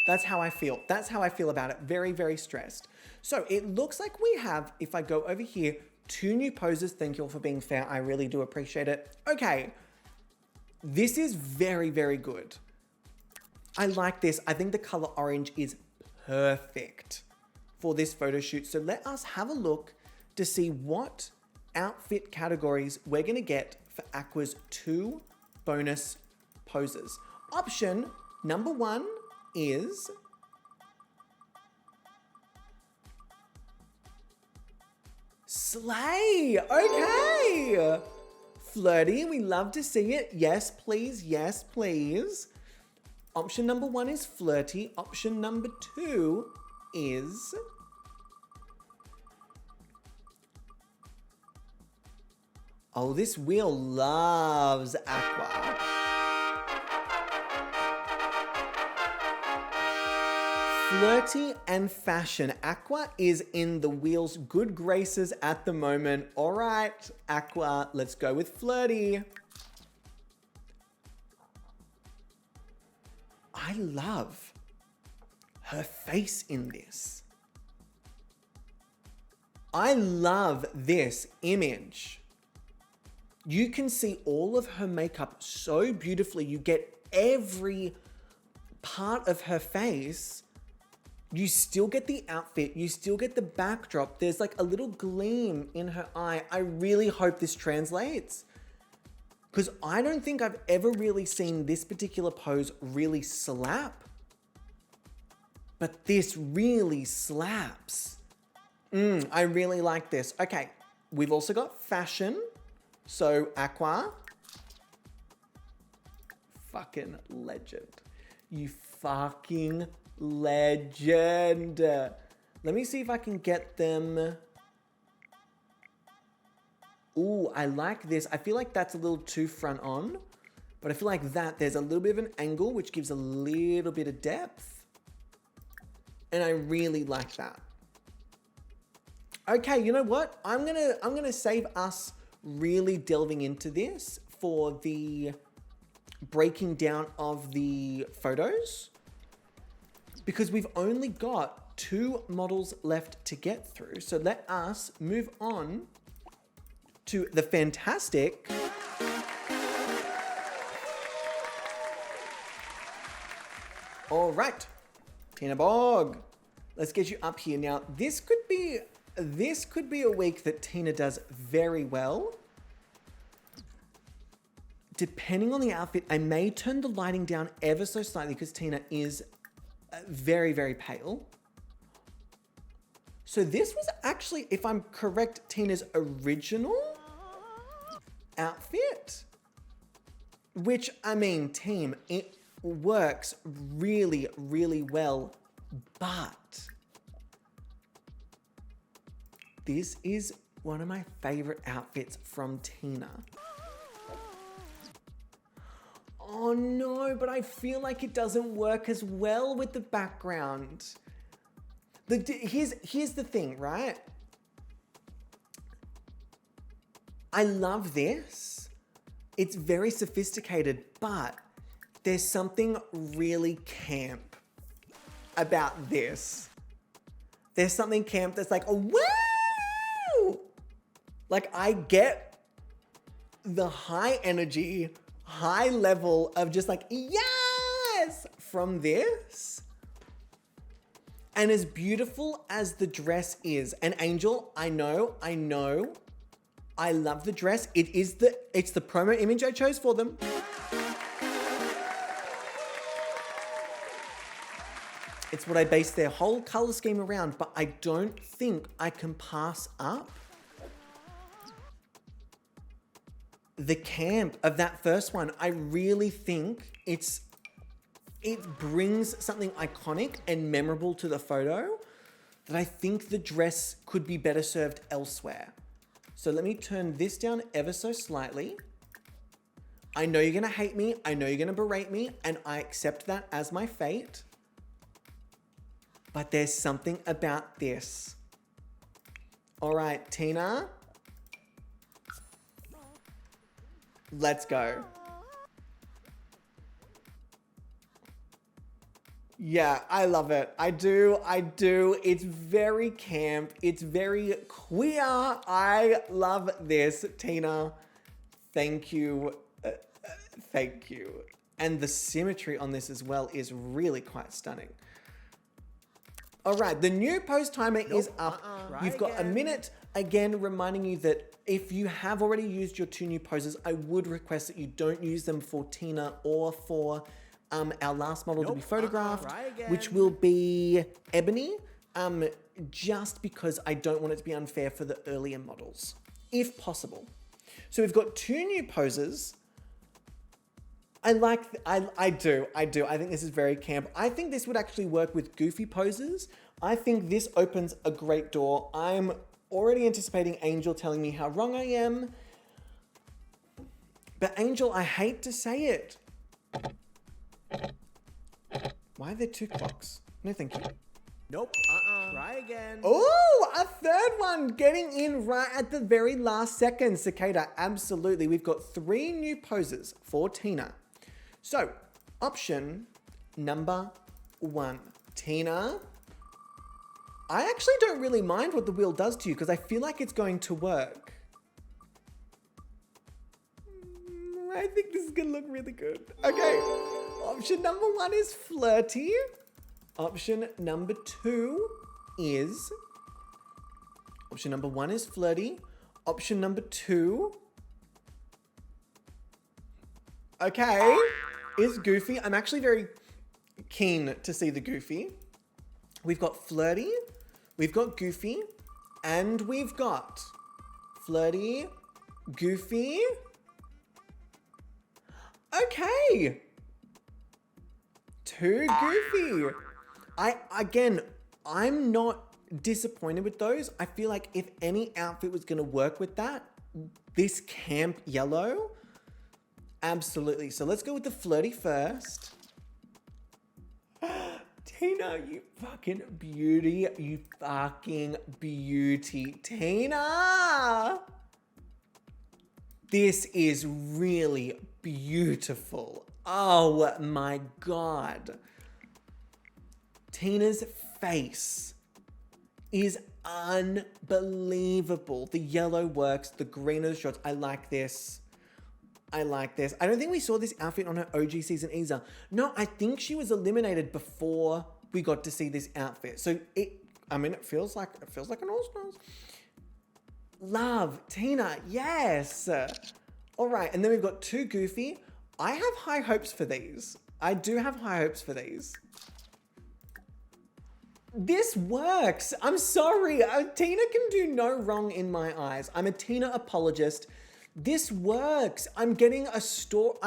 That's how I feel. That's how I feel about it. Very, very stressed. So it looks like we have, if I go over here, 2 new poses. Thank you all for being fair. I really do appreciate it. Okay. This is very, very good. I like this. I think the color orange is perfect for this photo shoot. So let us have a look to see what outfit categories we're going to get for Aqua's 2 bonus poses. Option number 1 is slay. Okay. Flirty, we love to see it. Yes, please. Yes, please. Option number 1 is flirty. Option number 2 is... Oh, this wheel loves Aqua. Flirty and fashion. Aqua is in the wheel's good graces at the moment. All right, Aqua, let's go with flirty. I love her face in this. I love this image. You can see all of her makeup so beautifully. You get every part of her face. You still get the outfit. You still get the backdrop. There's like a little gleam in her eye. I really hope this translates, because I don't think I've ever really seen this particular pose really slap. But this really slaps. I really like this. Okay, we've also got fashion. So Aqua, fucking legend. You fucking legend. Let me see if I can get them. Ooh, I like this. I feel like that's a little too front on, but I feel like that there's a little bit of an angle which gives a little bit of depth. And I really like that. Okay, you know what? I'm gonna save us really delving into this for the breaking down of the photos, because we've only got 2 models left to get through. So let us move on to the fantastic all right, Tina Bog, let's get you up here. Now this could be a week that Tina does very well. Depending on the outfit, I may turn the lighting down ever so slightly because Tina is very, very pale. So this was actually, if I'm correct, Tina's original outfit, which, I mean, team, it works really, really well, but this is one of my favorite outfits from Tina. Oh no, but I feel like it doesn't work as well with the background. Here's the thing, right? I love this. It's very sophisticated, but there's something really camp about this. There's something camp that's like, oh, woo! Like, I get the high energy, high level of just like, yes, from this. And as beautiful as the dress is, and Angel, I know, I love the dress. It's the promo image I chose for them. It's what I based their whole color scheme around, but I don't think I can pass up the camp of that first one. I really think it brings something iconic and memorable to the photo that I think the dress could be better served elsewhere. So let me turn this down ever so slightly. I know you're gonna hate me, I know you're gonna berate me, and I accept that as my fate. But there's something about this. All right, Tina. Let's go. Yeah, I love it. I do. It's very camp. It's very queer. I love this, Tina. Thank you. Thank you. And the symmetry on this as well is really quite stunning. All right, the new pose timer is up. You've got a minute. Again, reminding you that if you have already used your 2 new poses, I would request that you don't use them for Tina or for our last model to be photographed, which will be Ebony, just because I don't want it to be unfair for the earlier models, if possible. So we've got 2 new poses. I do. I think this is very camp. I think this would actually work with goofy poses. I think this opens a great door. I'm already anticipating Angel telling me how wrong I am. But Angel, I hate to say it. Why are there 2 clocks? No, thank you. Nope. Try again. Oh, a third one getting in right at the very last second. Cicada, absolutely. We've got 3 new poses for Tina. So, option number 1. Tina, I actually don't really mind what the wheel does to you because I feel like it's going to work. I think this is going to look really good. Okay, option number 1 is flirty. Option number 2 is... Option number 1 is flirty. Option number 2... Okay, is goofy. I'm actually very keen to see the goofy. We've got flirty, we've got goofy, and we've got flirty, goofy. Okay. 2 goofy. I'm not disappointed with those. I feel like if any outfit was going to work with that, this camp yellow, absolutely. So let's go with the flirty first. Tina, you fucking beauty. You fucking beauty. Tina! This is really beautiful. Oh my God. Tina's face is unbelievable. The yellow works, the green are the shots. I like this. I like this. I don't think we saw this outfit on her OG season either. No, I think she was eliminated before we got to see this outfit. So it feels like an All-Stars. Love, Tina, yes. All right, and then we've got 2 goofy. I have high hopes for these. I do have high hopes for these. This works. I'm sorry. Tina can do no wrong in my eyes. I'm a Tina apologist. This works. I'm getting a story.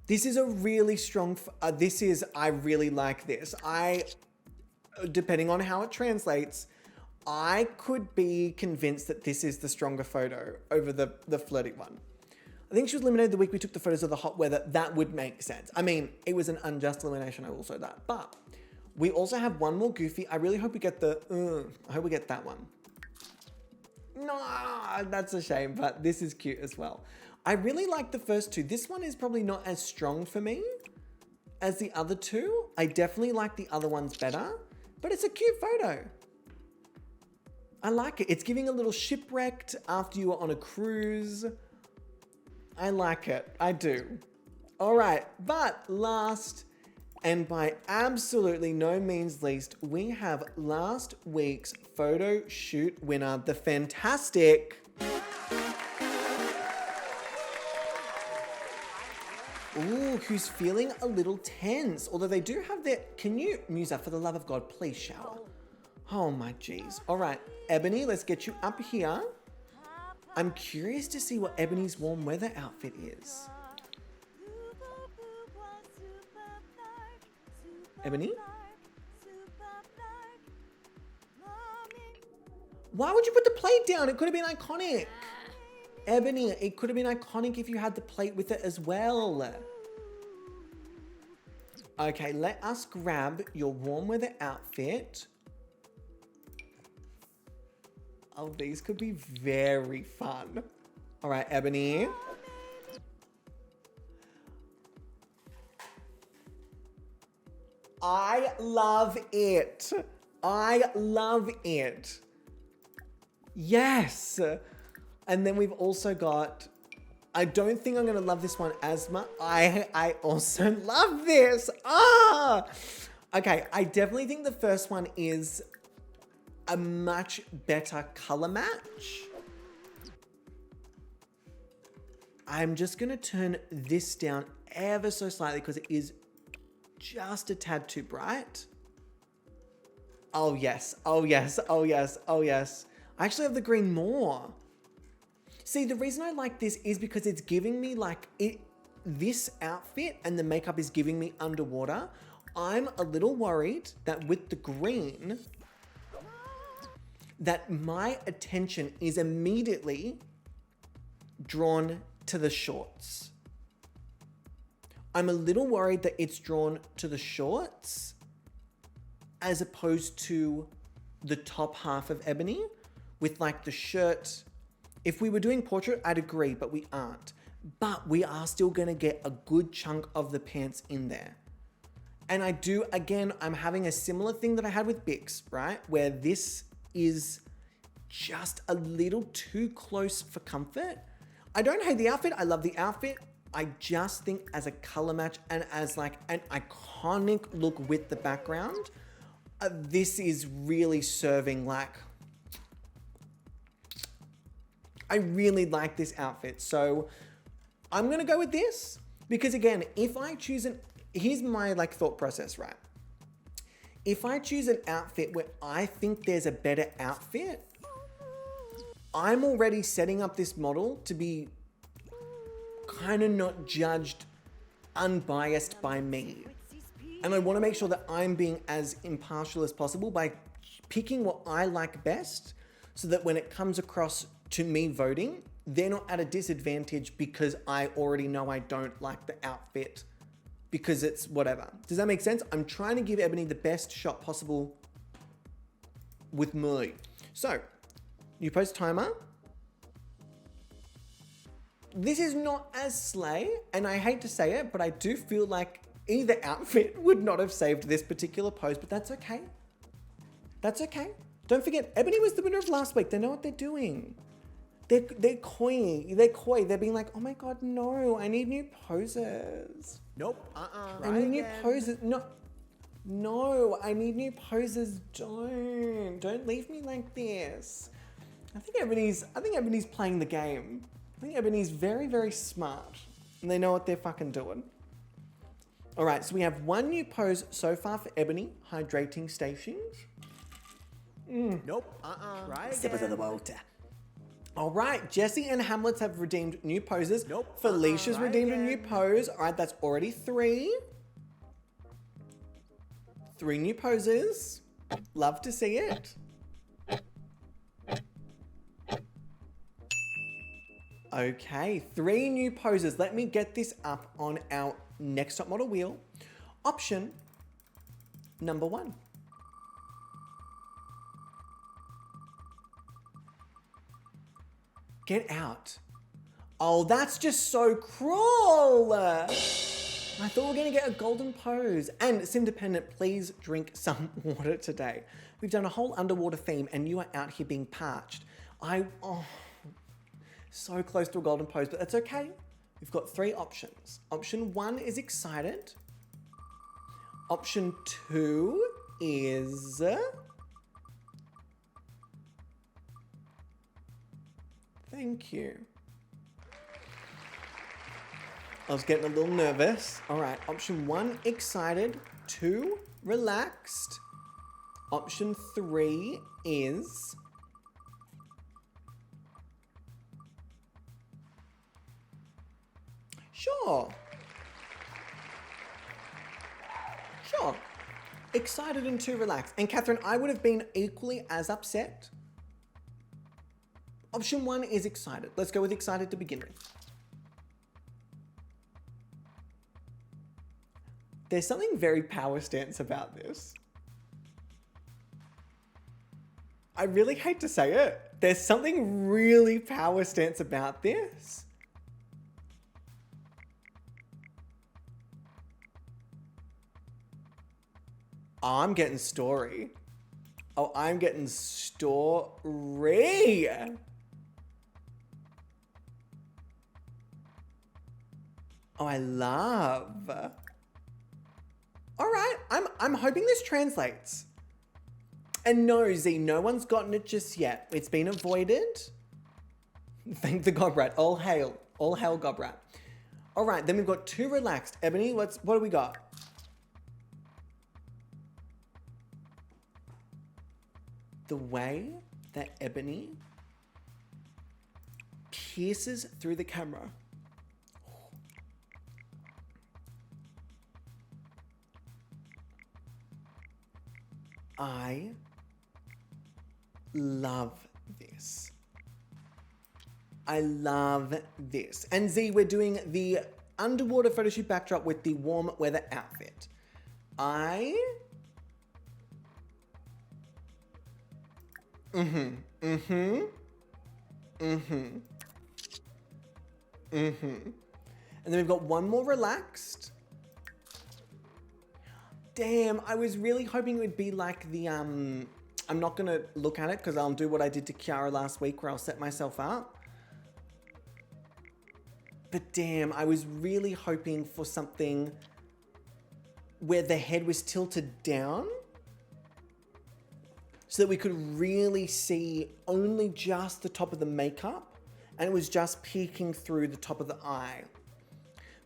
This is a really strong, I really like this. Depending on how it translates, I could be convinced that this is the stronger photo over the flirty one. I think she was eliminated the week we took the photos of the hot weather. That would make sense. I mean, it was an unjust elimination, I will say that. But we also have one more goofy. I really hope we get I hope we get that one. No, that's a shame, but this is cute as well. I really like the first 2. This one is probably not as strong for me as the other 2. I definitely like the other ones better, but it's a cute photo. I like it. It's giving a little shipwrecked after you were on a cruise. I like it. I do. All right, but last and by absolutely no means least, we have last week's photo shoot winner, the fantastic... Ooh, who's feeling a little tense. Although they do have their... Can you, Musa, for the love of God, please shower? Oh my jeez. All right, Ebony, let's get you up here. I'm curious to see what Ebony's warm weather outfit is. Ebony? Why would you put the plate down? It could have been iconic. Ebony, it could have been iconic if you had the plate with it as well. Okay, let us grab your warm weather outfit. Oh, these could be very fun. All right, Ebony. I love it. I love it. Yes. And then we've also got, I don't think I'm going to love this one as much. I also love this. Ah! Okay, I definitely think the first one is a much better color match. I'm just going to turn this down ever so slightly because it is just a tad too bright. Oh yes, oh yes, oh yes, oh yes. I actually have the green more. See, the reason I like this is because it's giving me like this outfit and the makeup is giving me underwater. I'm a little worried that with the green, that my attention is immediately drawn to the shorts. I'm a little worried that it's drawn to the shorts as opposed to the top half of Ebony with like the shirt. If we were doing portrait, I'd agree, but we aren't. But we are still gonna get a good chunk of the pants in there. And I do, again, I'm having a similar thing that I had with Bix, right? Where this is just a little too close for comfort. I don't hate the outfit, I love the outfit. I just think as a color match and as like an iconic look with the background, this is really serving like, I really like this outfit. So I'm gonna go with this because again, if I choose here's my like thought process, right? If I choose an outfit where I think there's a better outfit, I'm already setting up this model to be kind of not judged unbiased by me. And I want to make sure that I'm being as impartial as possible by picking what I like best so that when it comes across to me voting, they're not at a disadvantage because I already know I don't like the outfit because it's whatever. Does that make sense? I'm trying to give Ebony the best shot possible with me. So, new post timer. This is not as slay, and I hate to say it, but I do feel like either outfit would not have saved this particular pose, but that's okay. That's okay. Don't forget, Ebony was the winner of last week. They know what they're doing. They're coy. They're coy. They're being like, oh my God, no, I need new poses. Nope. I need new poses. No, I need new poses. Don't leave me like this. I think Ebony's playing the game. I think Ebony's very, very smart and they know what they're fucking doing. All right, so we have one new pose so far for Ebony, hydrating stations. Nope. Try again. Sip of the water. All right, Jesse and Hamlets have redeemed new poses. Nope. Felicia's Try redeemed a new again. pose. All right, that's already 3. 3 new poses. Love to see it. Okay, 3 new poses. Let me get this up on our next top model wheel. Option number 1. Get out. Oh, that's just so cruel. I thought we were going to get a golden pose. And Simdependent, please drink some water today. We've done a whole underwater theme and you are out here being parched. So close to a golden pose, but that's okay. We've got 3 options. Option 1 is excited. Option 2 is... Thank you. I was getting a little nervous. All right, option 1, excited. 2, relaxed. Option 3 is... Sure. Excited and 2, relaxed. And Catherine, I would have been equally as upset. Option 1 is excited. Let's go with excited to begin with. There's something very power stance about this. I really hate to say it. There's something really power stance about this. Oh, I'm getting story. Oh, I'm getting story. Oh, I love. All right, I'm hoping this translates. And no, Z, no one's gotten it just yet. It's been avoided. Thank the Gobrat. All hail Gobrat. All right, then we've got 2 relaxed. Ebony, what do we got? The way that Ebony pierces through the camera. I love this. I love this. And Z, we're doing the underwater photo shoot backdrop with the warm weather outfit. And then we've got one more relaxed. Damn, I was really hoping it would be like the, I'm not gonna look at it because I'll do what I did to Kiara last week where I'll set myself up. But damn, I was really hoping for something where the head was tilted down so that we could really see only just the top of the makeup and it was just peeking through the top of the eye.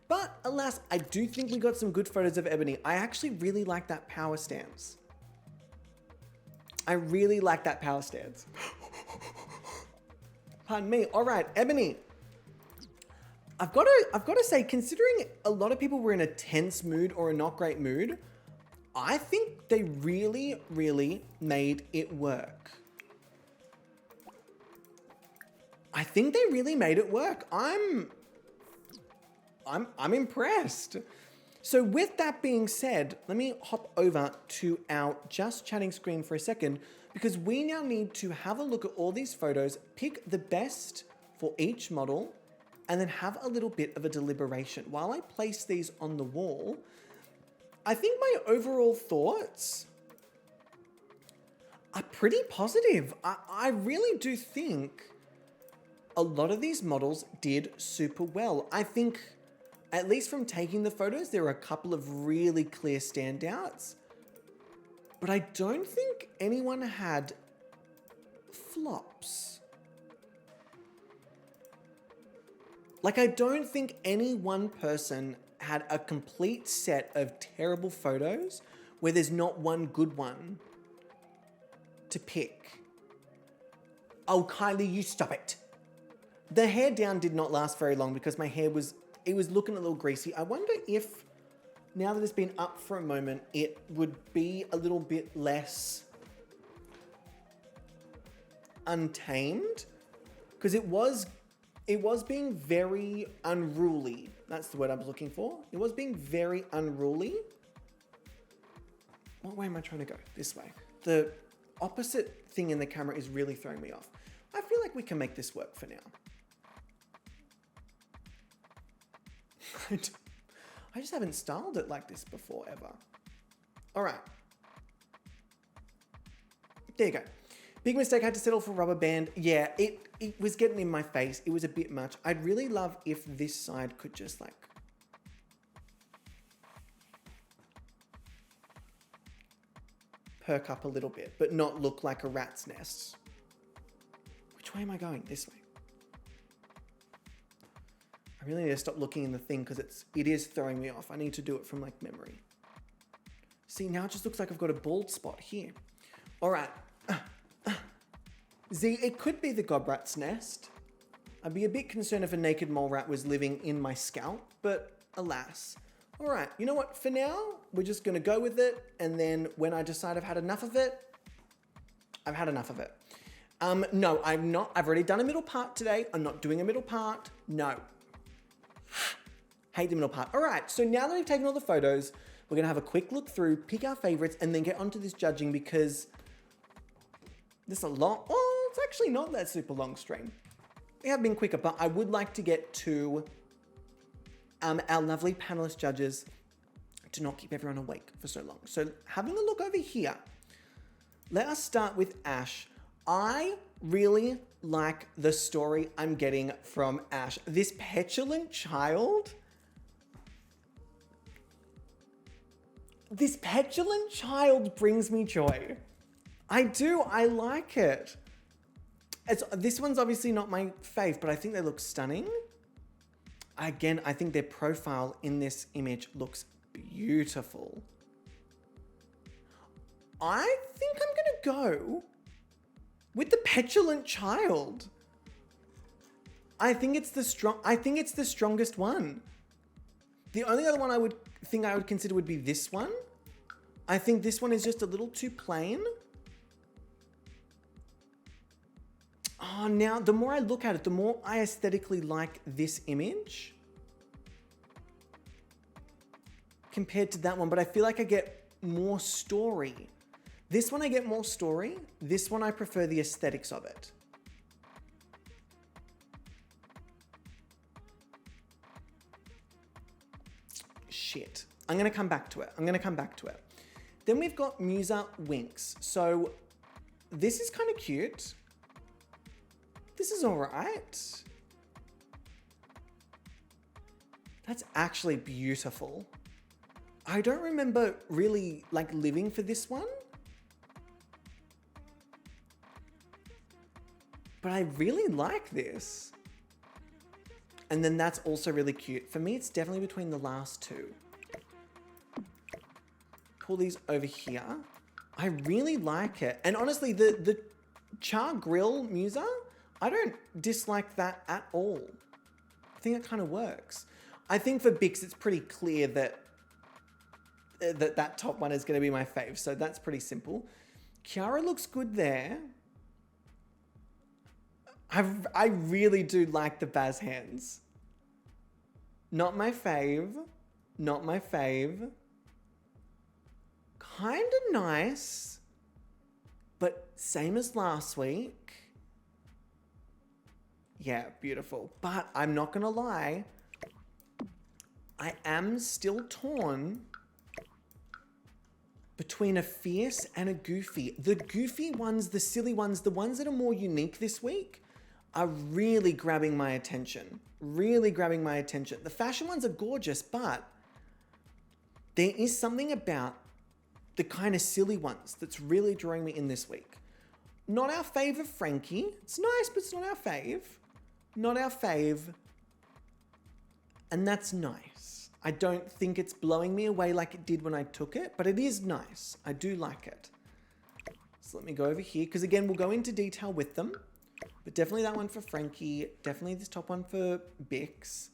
But alas, I do think we got some good photos of Ebony. I actually really like that power stance. I really like that power stance. Pardon me. All right, Ebony. I've got to say, considering a lot of people were in a tense mood or a not great mood, I think they really, really made it work. I think they really made it work. I'm impressed. So with that being said, let me hop over to our just chatting screen for a second because we now need to have a look at all these photos, pick the best for each model, and then have a little bit of a deliberation. While I place these on the wall, I think my overall thoughts are pretty positive. I really do think a lot of these models did super well. I think, at least from taking the photos, there are a couple of really clear standouts, but I don't think anyone had flops. Like, I don't think any one person had a complete set of terrible photos where there's not one good one to pick. Oh, Kylie, you stop it. The hair down did not last very long because my hair was looking a little greasy. I wonder if, now that it's been up for a moment, it would be a little bit less untamed. Because it was being very unruly. That's the word I was looking for. It was being very unruly. What way am I trying to go? This way. The opposite thing in the camera is really throwing me off. I feel like we can make this work for now. I just haven't styled it like this before, ever. All right. There you go. Big mistake, I had to settle for rubber band. Yeah, it was getting in my face. It was a bit much. I'd really love if this side could just like... perk up a little bit, but not look like a rat's nest. Which way am I going? This way. I really need to stop looking in the thing because it is throwing me off. I need to do it from like memory. See, now it just looks like I've got a bald spot here. All right. Z, it could be the gobrat's nest. I'd be a bit concerned if a naked mole rat was living in my scalp, but alas. All right, you know what? For now, we're just gonna go with it. And then when I decide I've had enough of it, I've had enough of it. No, I'm not. I've already done a middle part today. I'm not doing a middle part. No. Hate the middle part. All right, so now that we've taken all the photos, we're gonna have a quick look through, pick our favorites, and then get onto this judging because this is a long, oh, it's actually not that super long stream. We have been quicker, but I would like to get to our lovely panelist judges to not keep everyone awake for so long. So having a look over here, let us start with Ash. I really like the story I'm getting from Ash. This petulant child. This petulant child brings me joy. I do, I like it. This one's obviously not my fave, but I think they look stunning. Again, I think their profile in this image looks beautiful. I think I'm gonna go with the petulant child. I think it's the strongest one. The only other one I would consider would be this one. I think this one is just a little too plain. Oh, now the more I look at it, the more I aesthetically like this image. compared to that one, but I feel like I get more story. This one I get more story. This one I prefer the aesthetics of it. Shit. I'm going to come back to it. Then we've got Musa Winks. So this is kind of cute. This is all right. That's actually beautiful. I don't remember really like living for this one. But I really like this. And then that's also really cute. For me, it's definitely between the last two. Pull these over here. I really like it. And honestly, the char grill Musa, I don't dislike that at all. I think it kind of works. I think for Bix, it's pretty clear that that top one is going to be my fave. So that's pretty simple. Kiara looks good there. I really do like the Baz hands. Not my fave. Not my fave. Kind of nice. But same as last week. Yeah, beautiful. But I'm not going to lie. I am still torn between a fierce and a goofy. The goofy ones, the silly ones, the ones that are more unique this week are really grabbing my attention. Really grabbing my attention. The fashion ones are gorgeous, but there is something about the kind of silly ones that's really drawing me in this week. Not our fave of Frankie. It's nice, but it's not our fave. Not our fave. And that's nice. I don't think it's blowing me away like it did when I took it, but it is nice. I do like it. So let me go over here, because again, we'll go into detail with them. But definitely that one for Frankie. Definitely this top one for Bix.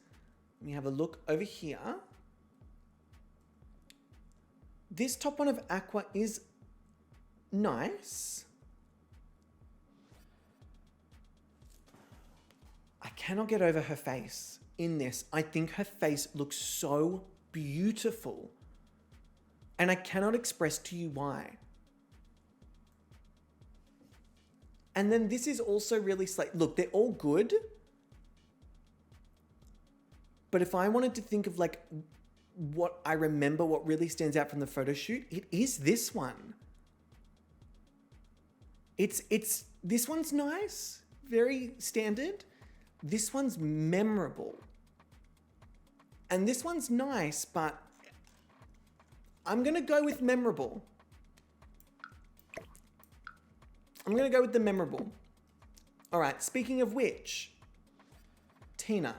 Let me have a look over here. This top one of Aqua is nice. I cannot get over her face in this. I think her face looks so beautiful. And I cannot express to you why. And then this is also really look, they're all good. But if I wanted to think of like what I remember, what really stands out from the photo shoot, it is this one. This one's nice, very standard. This one's memorable. And this one's nice, but I'm going to go with memorable. I'm going to go with the memorable. All right, speaking of which, Tina.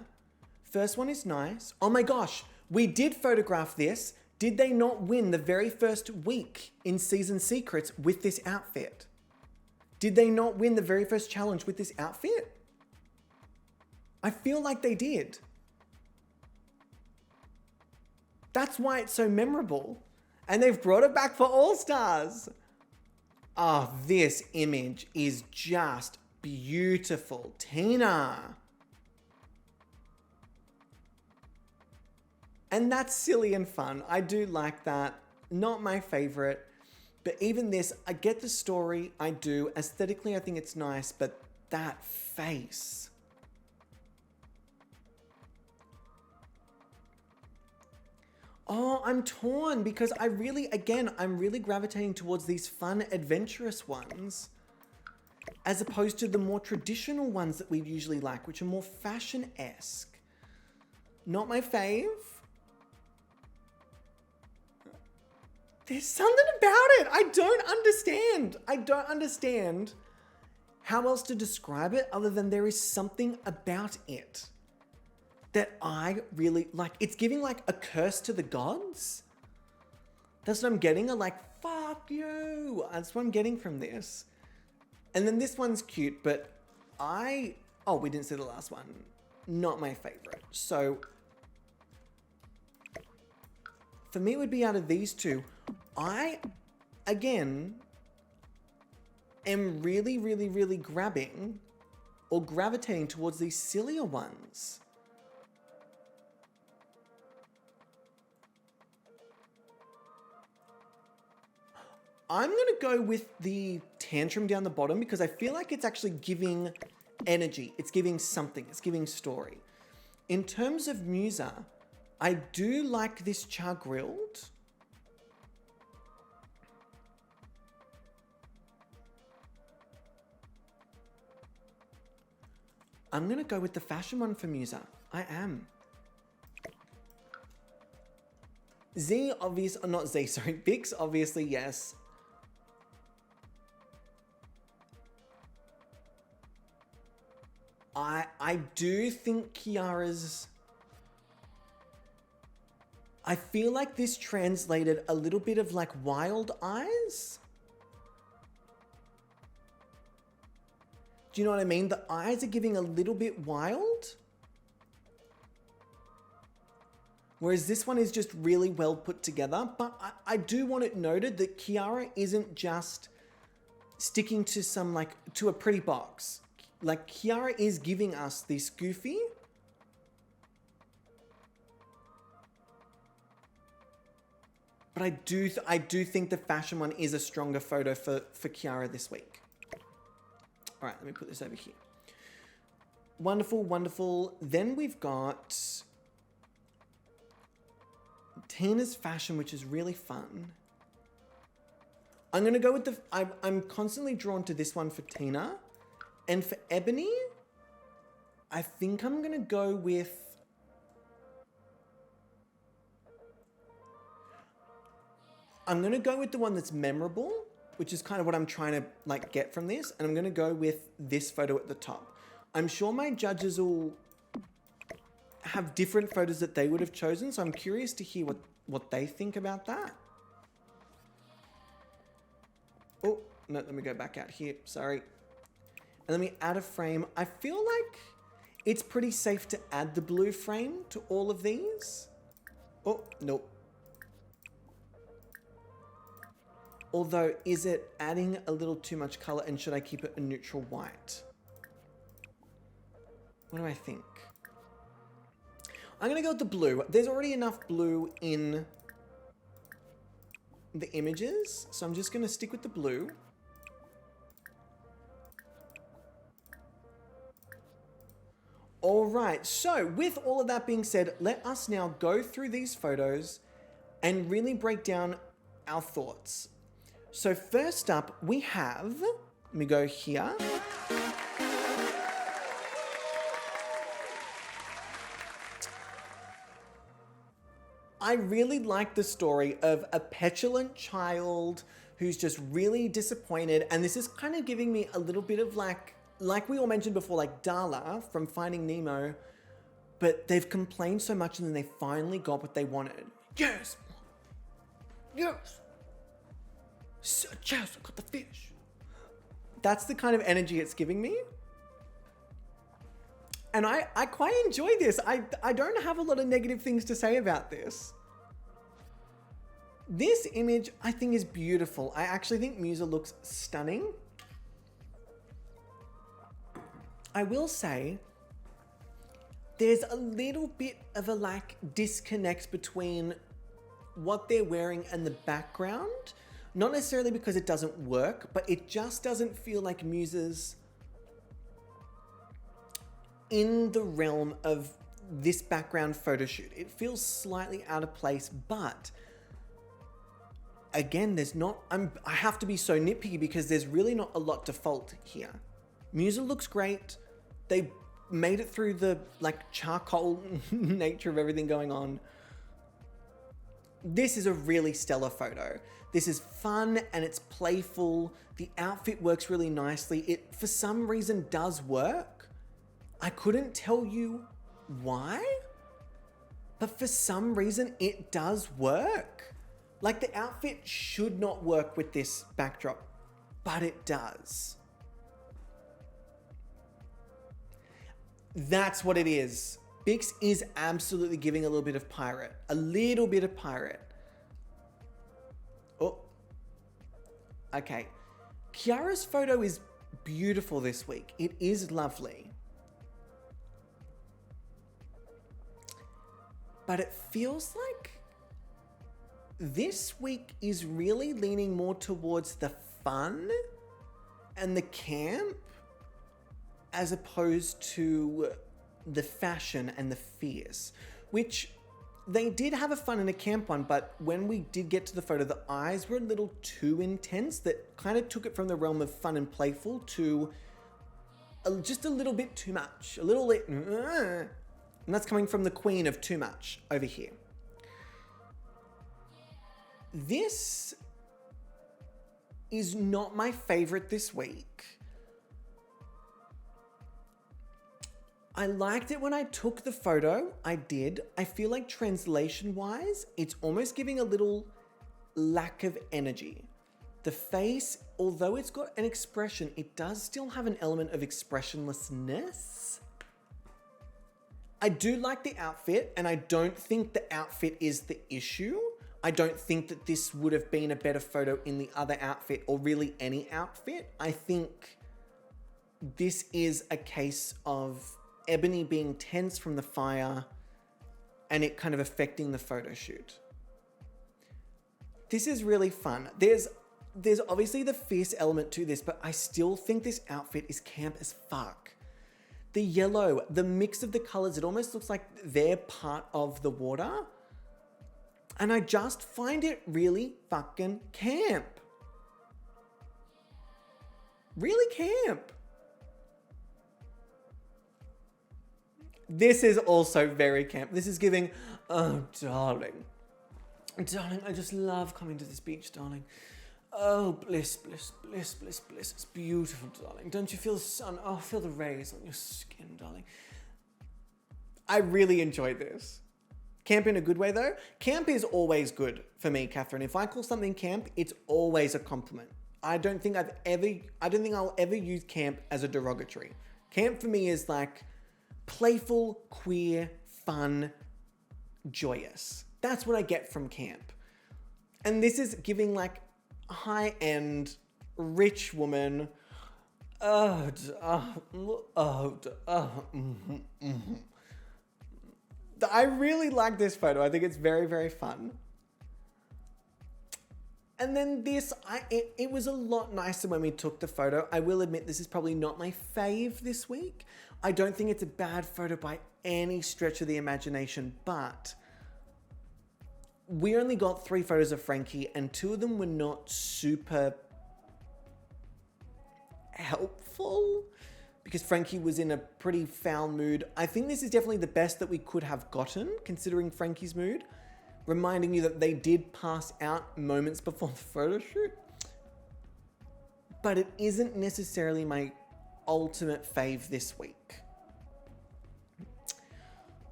First one is nice. Oh my gosh, we did photograph this. Did they not win the very first week in Season Secrets with this outfit? Did they not win the very first challenge with this outfit? I feel like they did. That's why it's so memorable. And they've brought it back for All Stars. Oh, this image is just beautiful. Tina. And that's silly and fun. I do like that. Not my favorite. But even this, I get the story. I do. Aesthetically, I think it's nice. But that face. Oh, I'm torn because I'm really gravitating towards these fun, adventurous ones as opposed to the more traditional ones that we usually like, which are more fashion-esque. Not my fave. There's something about it. I don't understand how else to describe it other than there is something about it that I really like. It's giving like a curse to the gods. That's what I'm getting. Fuck you. That's what I'm getting from this. And then this one's cute, but we didn't see the last one. Not my favorite. So for me, it would be out of these two. I, again, am really, really, really grabbing or gravitating towards these sillier ones. I'm going to go with the tantrum down the bottom because I feel like it's actually giving energy. It's giving something. It's giving story. In terms of Musa, I do like this char grilled. I'm going to go with the fashion one for Musa. I am. Bix, obviously, yes. I do think Kiara's... I feel like this translated a little bit of like wild eyes. Do you know what I mean? The eyes are giving a little bit wild. Whereas this one is just really well put together. But I do want it noted that Kiara isn't just sticking to some like, to a pretty box. Like Kiara is giving us this goofy. But I do think the fashion one is a stronger photo for Kiara this week. All right, let me put this over here. Wonderful, wonderful. Then we've got Tina's fashion, which is really fun. I'm going to go with the... I'm constantly drawn to this one for Tina. And for Ebony, I think I'm going to go with... I'm going to go with the one that's memorable, which is kind of what I'm trying to like get from this. And I'm going to go with this photo at the top. I'm sure my judges will have different photos that they would have chosen. So I'm curious to hear what they think about that. Oh, no, let me go back out here. Sorry. And let me add a frame. I feel like it's pretty safe to add the blue frame to all of these. Oh, nope. Although, is it adding a little too much color and should I keep it a neutral white? What do I think? I'm gonna go with the blue. There's already enough blue in the images, so I'm just gonna stick with the blue. All right, so with all of that being said, let us now go through these photos and really break down our thoughts. So first up, we have, let me go here. I really like the story of a petulant child who's just really disappointed. And this is kind of giving me a little bit of like we all mentioned before, like Darla from Finding Nemo, but they've complained so much and then they finally got what they wanted. Yes, yes. Yes, I got the fish. That's the kind of energy it's giving me. And I quite enjoy this. I don't have a lot of negative things to say about this. This image I think is beautiful. I actually think Musa looks stunning. I will say there's a little bit of a like disconnect between what they're wearing and the background. Not necessarily because it doesn't work, but it just doesn't feel like Musa's in the realm of this background photo shoot. It feels slightly out of place, but again, there's not, I have to be so nitpicky because there's really not a lot to fault here. Musa looks great. They made it through the like charcoal nature of everything going on. This is a really stellar photo. This is fun and it's playful. The outfit works really nicely. It, for some reason, does work. I couldn't tell you why, but for some reason, it does work. Like the outfit should not work with this backdrop, but it does. That's what it is. Bix is absolutely giving a little bit of pirate. A little bit of pirate. Oh. Okay. Kiara's photo is beautiful this week. It is lovely. But it feels like this week is really leaning more towards the fun and the camp as opposed to the fashion and the fierce, which they did have a fun and a camp one, but when we did get to the photo, the eyes were a little too intense. That kind of took it from the realm of fun and playful to just a little bit too much. A little bit, and that's coming from the queen of too much over here. This is not my favorite this week. I liked it when I took the photo. I did. I feel like translation-wise, it's almost giving a little lack of energy. The face, although it's got an expression, it does still have an element of expressionlessness. I do like the outfit, and I don't think the outfit is the issue. I don't think that this would have been a better photo in the other outfit, or really any outfit. I think this is a case of Ebony being tense from the fire and it kind of affecting the photo shoot. This is really fun. There's obviously the fierce element to this, but I still think this outfit is camp as fuck. The yellow, the mix of the colors, it almost looks like they're part of the water. And I just find it really fucking camp. Really camp. This is also very camp. This is giving, oh, darling. Darling, I just love coming to this beach, darling. Oh, bliss, bliss, bliss, bliss, bliss. It's beautiful, darling. Don't you feel the sun? Oh, feel the rays on your skin, darling. I really enjoyed this. Camp in a good way, though. Camp is always good for me, Catherine. If I call something camp, it's always a compliment. I don't think I'll ever use camp as a derogatory. Camp for me is like playful, queer, fun, joyous. That's what I get from camp. And this is giving like a high-end, rich woman. I really like this photo. I think it's very, very fun. And then this, it was a lot nicer when we took the photo. I will admit this is probably not my fave this week. I don't think it's a bad photo by any stretch of the imagination, but we only got 3 photos of Frankie and 2 of them were not super helpful because Frankie was in a pretty foul mood. I think this is definitely the best that we could have gotten considering Frankie's mood, reminding you that they did pass out moments before the photo shoot, but it isn't necessarily my ultimate fave this week.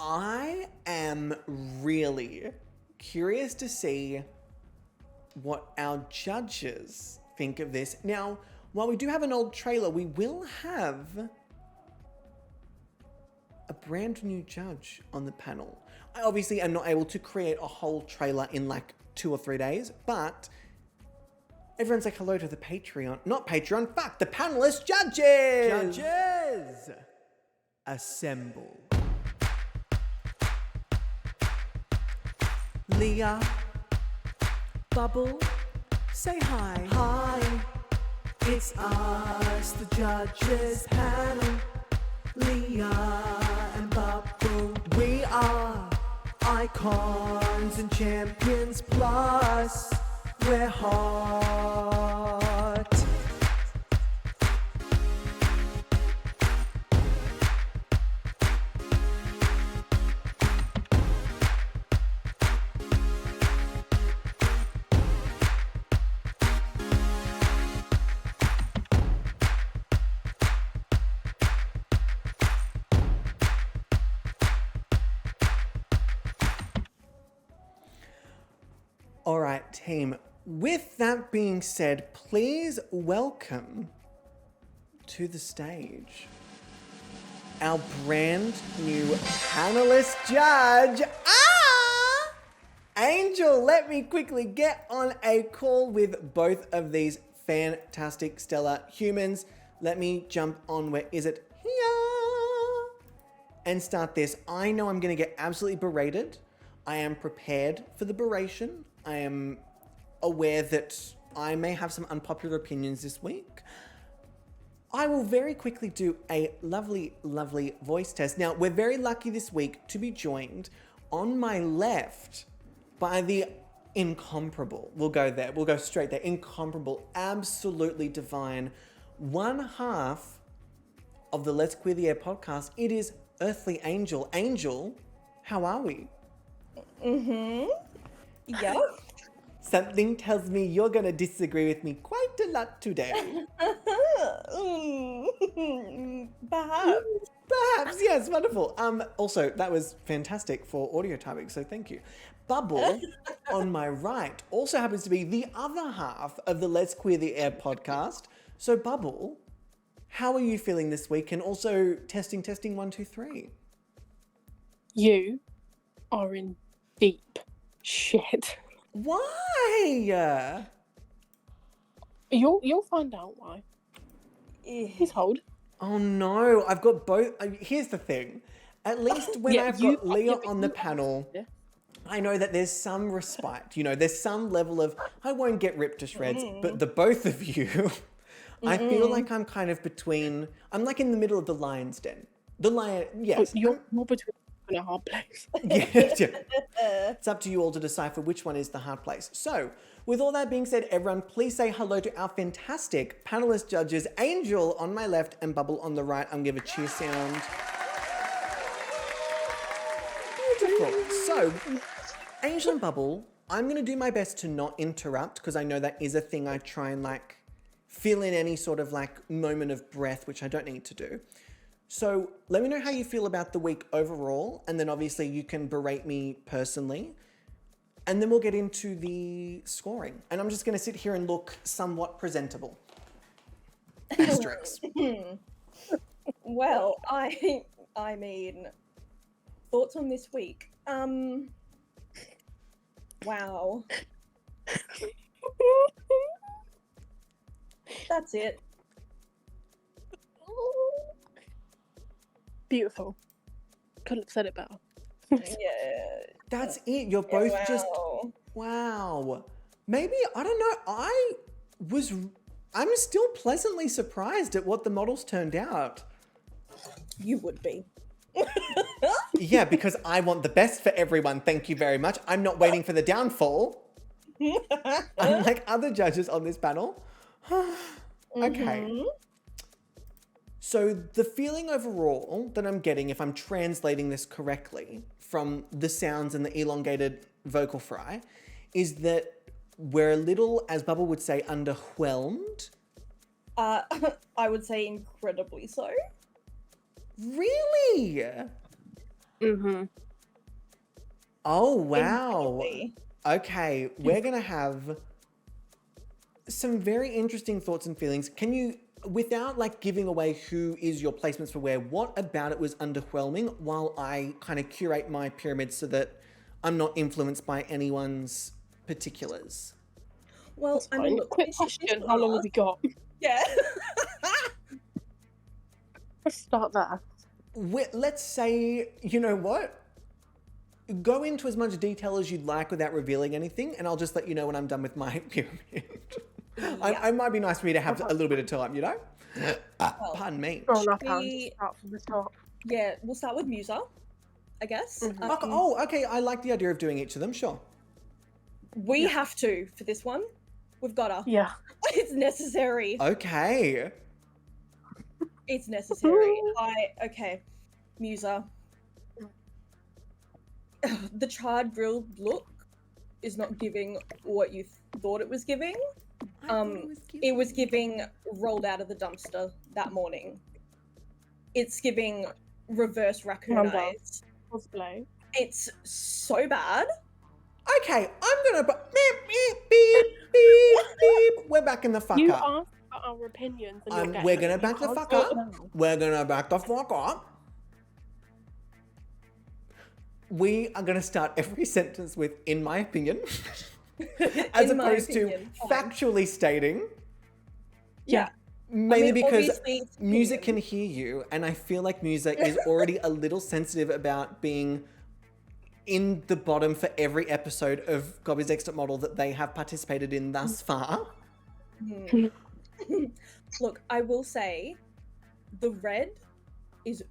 I am really curious to see what our judges think of this. Now, while we do have an old trailer, we will have a brand new judge on the panel. I obviously am not able to create a whole trailer in like 2 or 3 days, but everyone's like, hello to the Patreon. Not Patreon, fuck, the panelist judges! Judges, assemble. Leah, Bubble, say hi. Hi, it's us, the judges panel. Leah and Bubble, we are icons and champions, plus we're hot. All right, team. With that being said, please welcome to the stage our brand new panelist judge. Angel, let me quickly get on a call with both of these fantastic, stellar humans. Let me jump on. Where is it? Here. and start this. I know I'm going to get absolutely berated. I am prepared for the beration. I am aware that I may have some unpopular opinions this week. I will very quickly do a lovely, lovely voice test. Now, we're very lucky this week to be joined on my left by the incomparable. We'll go there. We'll go straight there. Incomparable, absolutely divine. One half of the Let's Queer the Air podcast. It is Earthly Angel. Angel, how are we? Yep. Something tells me you're going to disagree with me quite a lot today. Perhaps. Perhaps, yes, wonderful. Also, that was fantastic for audio timing, so thank you. Bubble, on my right, also happens to be the other half of the Let's Queer the Air podcast. So, Bubble, how are you feeling this week? And also, testing, 1, 2, 3. You are in deep shit. Why? You'll find out why. Please hold. Oh no, I've got both. Here's the thing. At least when I've got Leah on the panel, I know that there's some respite. You know, there's some level of, I won't get ripped to shreds, but the both of you, I feel like I'm kind of between, I'm like in the middle of the lion's den. The lion, yes. You're between a hard place. Yeah. It's up to you all to decipher which one is the hard place. So, with all that being said, everyone, please say hello to our fantastic panelist judges, Angel on my left and Bubble on the right. I'm going to give a cheer sound. Beautiful. So, Angel and Bubble, I'm going to do my best to not interrupt because I know that is a thing I try and like fill in any sort of like moment of breath, which I don't need to do. So let me know how you feel about the week overall, and then obviously you can berate me personally, and then we'll get into the scoring. And I'm just going to sit here and look somewhat presentable. Asterisks. Well, I mean, thoughts on this week? Wow. That's it. Beautiful. Couldn't have said it better. Yeah. That's it. You're both just, wow. Maybe, I don't know, I'm still pleasantly surprised at what the models turned out. You would be. Yeah, because I want the best for everyone. Thank you very much. I'm not waiting for the downfall. Unlike other judges on this panel. Okay. So the feeling overall that I'm getting, if I'm translating this correctly from the sounds and the elongated vocal fry, is that we're a little, as Bubble would say, underwhelmed. I would say incredibly so. Really? Oh, wow. Incredibly. Okay, we're going to have some very interesting thoughts and feelings. Can you, without like giving away who is your placements for where, what about it was underwhelming while I kind of curate my pyramid so that I'm not influenced by anyone's particulars? Well, I mean, look, Quick question, how long have we got? Yeah. Let's start there. Let's say, you know what? Go into as much detail as you'd like without revealing anything, and I'll just let you know when I'm done with my pyramid. I might be nice for me to have a little bit of time, you know? Pardon me. Throw enough hands, start from the top. Yeah, we'll start with Musa, I guess. Okay, I like the idea of doing each of them, sure. We have to for this one. We've got to. Yeah. It's necessary. Okay. It's necessary. Okay, Musa. The charred grilled look is not giving what you thought it was giving. It was giving rolled out of the dumpster that morning. It's giving reverse raccoon eyes. Cosplay. It's so bad. Okay, I'm gonna beep, beep, beep, beep, beep. We're back in the fuck You up. asked for our opinions. And We're gonna back the fuck up. We're gonna back the fuck up. We are gonna start every sentence with, in my opinion, as In my opposed opinion, to fine. factually stating. Yeah. Mainly because obviously it's Musa opinion. can hear you, and I feel like Musa is already a little sensitive about being in the bottom for every episode of Gobby's Expert Model that they have participated in thus far. Look, I will say, the red is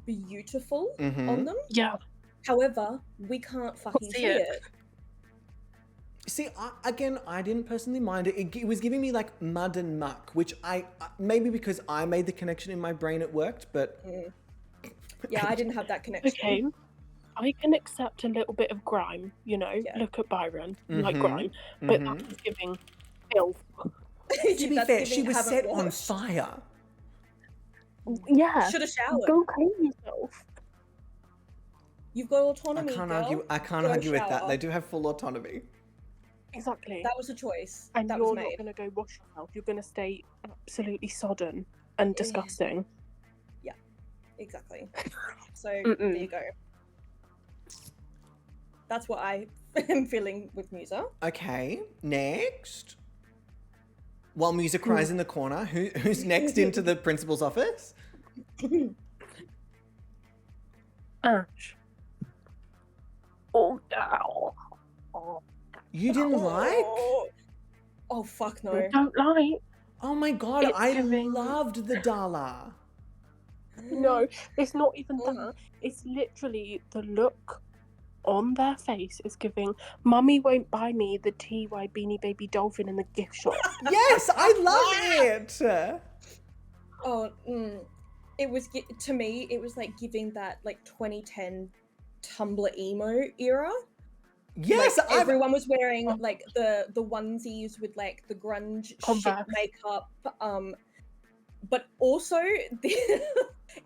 beautiful Mm-hmm. on them. Yeah. However, we can't fucking see see it. it. See, I didn't personally mind it. It was giving me like mud and muck, which maybe because I made the connection in my brain it worked, but Yeah, I didn't have that connection. Okay. I can accept a little bit of grime, you know. Yeah. Look at Byron, like Mhm. grime, but Mhm. that was giving filth. to be fair, she was set on fire. Yeah. Should have showered. Go clean yourself. You've got autonomy, I can't girl. argue. I can't Go argue with that. shower. They do have full autonomy. Exactly. That was a choice. And that you're was not made. going to go wash yourself. You're going to stay absolutely sodden and disgusting. Exactly. So there you go. That's what I am feeling with Musa. Okay, next. While Musa cries in the corner, who's next into the principal's office? Ash. Oh, no. Oh, You didn't like? Oh fuck I no. don't like. Oh my god, It's I giving- loved the Dala. No, it's not even Mm. that. It's literally the look on their face is giving, Mummy won't buy me the TY Beanie Baby Dolphin in the gift shop. Yes, I love it. Oh, it was to me. It was like giving that like 2010 Tumblr emo era. Yes, like, I've- everyone was wearing like the onesies with like the grunge shit Converse. makeup. But also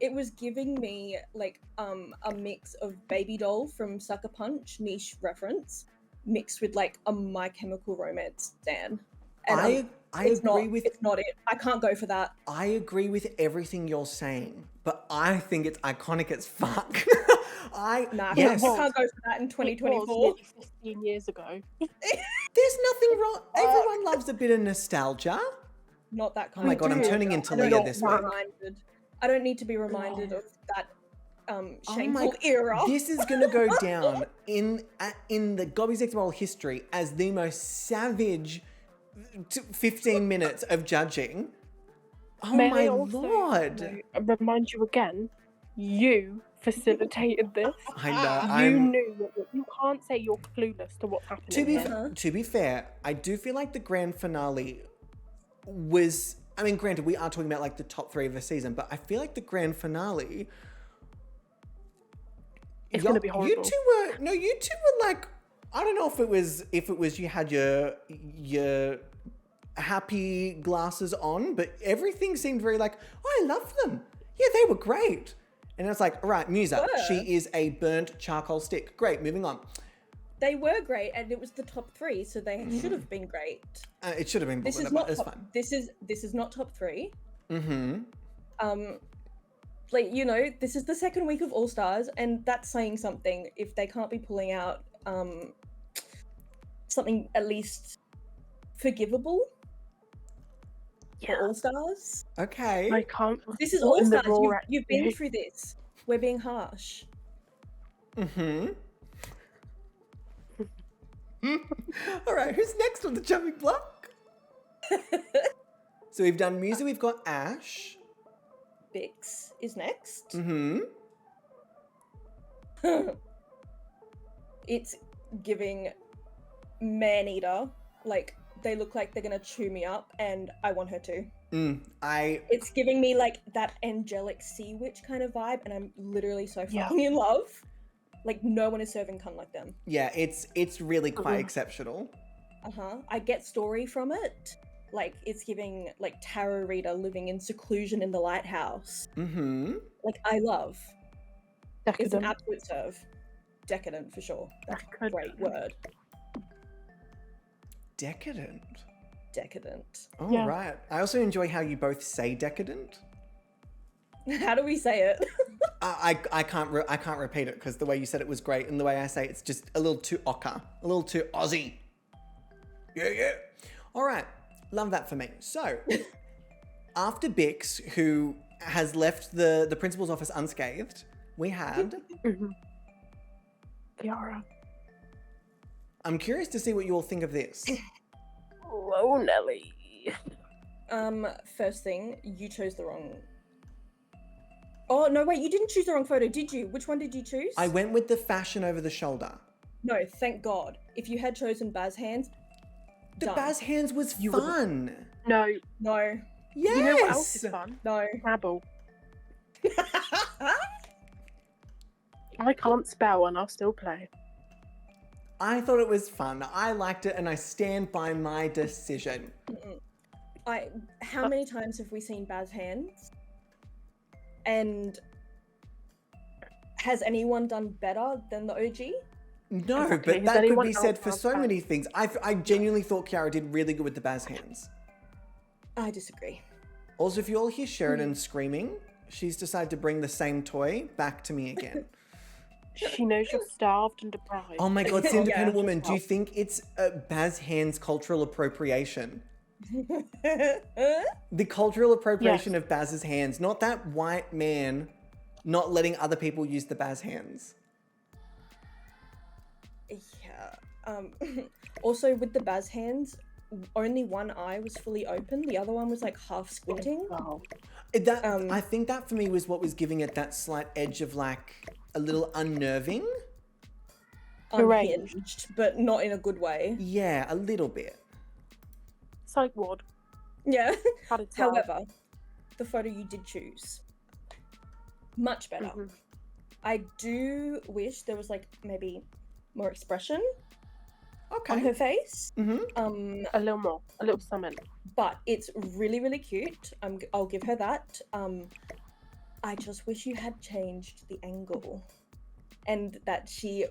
it was giving me like a mix of Baby Doll from Sucker Punch, niche reference, mixed with like a My Chemical Romance stan. And I it's agree not, with it's not it. I can't go for that. I agree with everything you're saying, but I think it's iconic as fuck. Nah, yes, I can't go for that in It 2024. was nearly 15 years ago. there's nothing wrong. Everyone loves a bit of nostalgia. Not that Oh kind my of god, I'm do. turning into I don't Leah need this to be week. reminded. I don't need to be reminded of that Oh shameful era. This is gonna go down in the Gobby's Expert Model history as the most savage 15 minutes of judging. Oh May my I also, lord! remind you again, you facilitated this. I know. You knew what you can't say you're clueless to what's happening. To be fair, I do feel like the grand finale was. I mean, granted, we are talking about like the top 3 of the season, but I feel like the grand finale. It's gonna be horrible. You two were like, I don't know if it was you had your happy glasses on, but everything seemed very like, oh, I love them. Yeah, they were great. And it's like, all right, Musa, Were. she is a burnt charcoal stick. Great, moving on. They were great, and it was the top 3, so they should have been great. It should have been. This is whatever, not it's top, fine. this is not top 3. Mm-hmm. Like, you know, this is the second week of All Stars, and that's saying something if they can't be pulling out something at least forgivable for All Stars. Okay. I can't. This is Not All in the Stars. raw You've been actually. through this. We're being harsh. Mm-hmm. All right, who's next on the jumping block? So we've done Musa, we've got Ash. Bix is next. Mm-hmm. It's giving man-eater. Like, they look like they're gonna chew me up, and I want her to. It's giving me like that angelic sea witch kind of vibe, and I'm literally so fucking in love. Like, no one is serving cunt like them. Yeah, it's really quite exceptional. I get story from it. Like, it's giving like tarot reader living in seclusion in the lighthouse. Mm-hmm. Like, I love. It's an Decadent. absolute serve. Decadent for sure. That's a great word. Decadent. Decadent. All Yeah. right. I also enjoy how you both say decadent. How do we say it? I can't repeat it because the way you said it was great, and the way I say it's just a little too ochre, a little too Aussie. Yeah. All right, love that for me. So, after Bix, who has left the principal's office unscathed, we had... Kiara. I'm curious to see what you all think of this. Hello, Nelly. First thing, you chose the wrong... Oh, no, wait, you didn't choose the wrong photo, did you? Which one did you choose? I went with the fashion over the shoulder. No, thank God. If you had chosen Baz Hands, The done. Baz Hands was fun. No. No. Yes. You know what else is fun? No. Scrabble. I can't spell and I'll still play. I thought it was fun. I liked it and I stand by my decision. How many times have we seen Baz Hands? And has anyone done better than the OG? No, Exactly. but Has that could anyone be said else for done so better? many things. I genuinely thought Kiara did really good with the Baz Hands. I disagree. Also, if you all hear Sheridan screaming, she's decided to bring the same toy back to me again. She knows you're starved and deprived. Oh my god, it's Independent Yeah. Woman. Do you think it's Baz Hands cultural appropriation? The cultural appropriation of Baz's hands, not that white man not letting other people use the Baz Hands. Yeah. Also, with the Baz Hands, only one eye was fully open. The other one was like half squinting. Wow. I think that for me was what was giving it that slight edge of like a little unnerving. Deranged. Unhinged, but not in a good way. Yeah, a little bit. Psych ward. Yeah. Had it out. However, the photo you did choose, much better. Mhm. I do wish there was like maybe more expression on Okay. her face. Mm-hmm. A little more. A little something. But it's really, really cute. I'll give her that. I just wish you had changed the angle, and that she,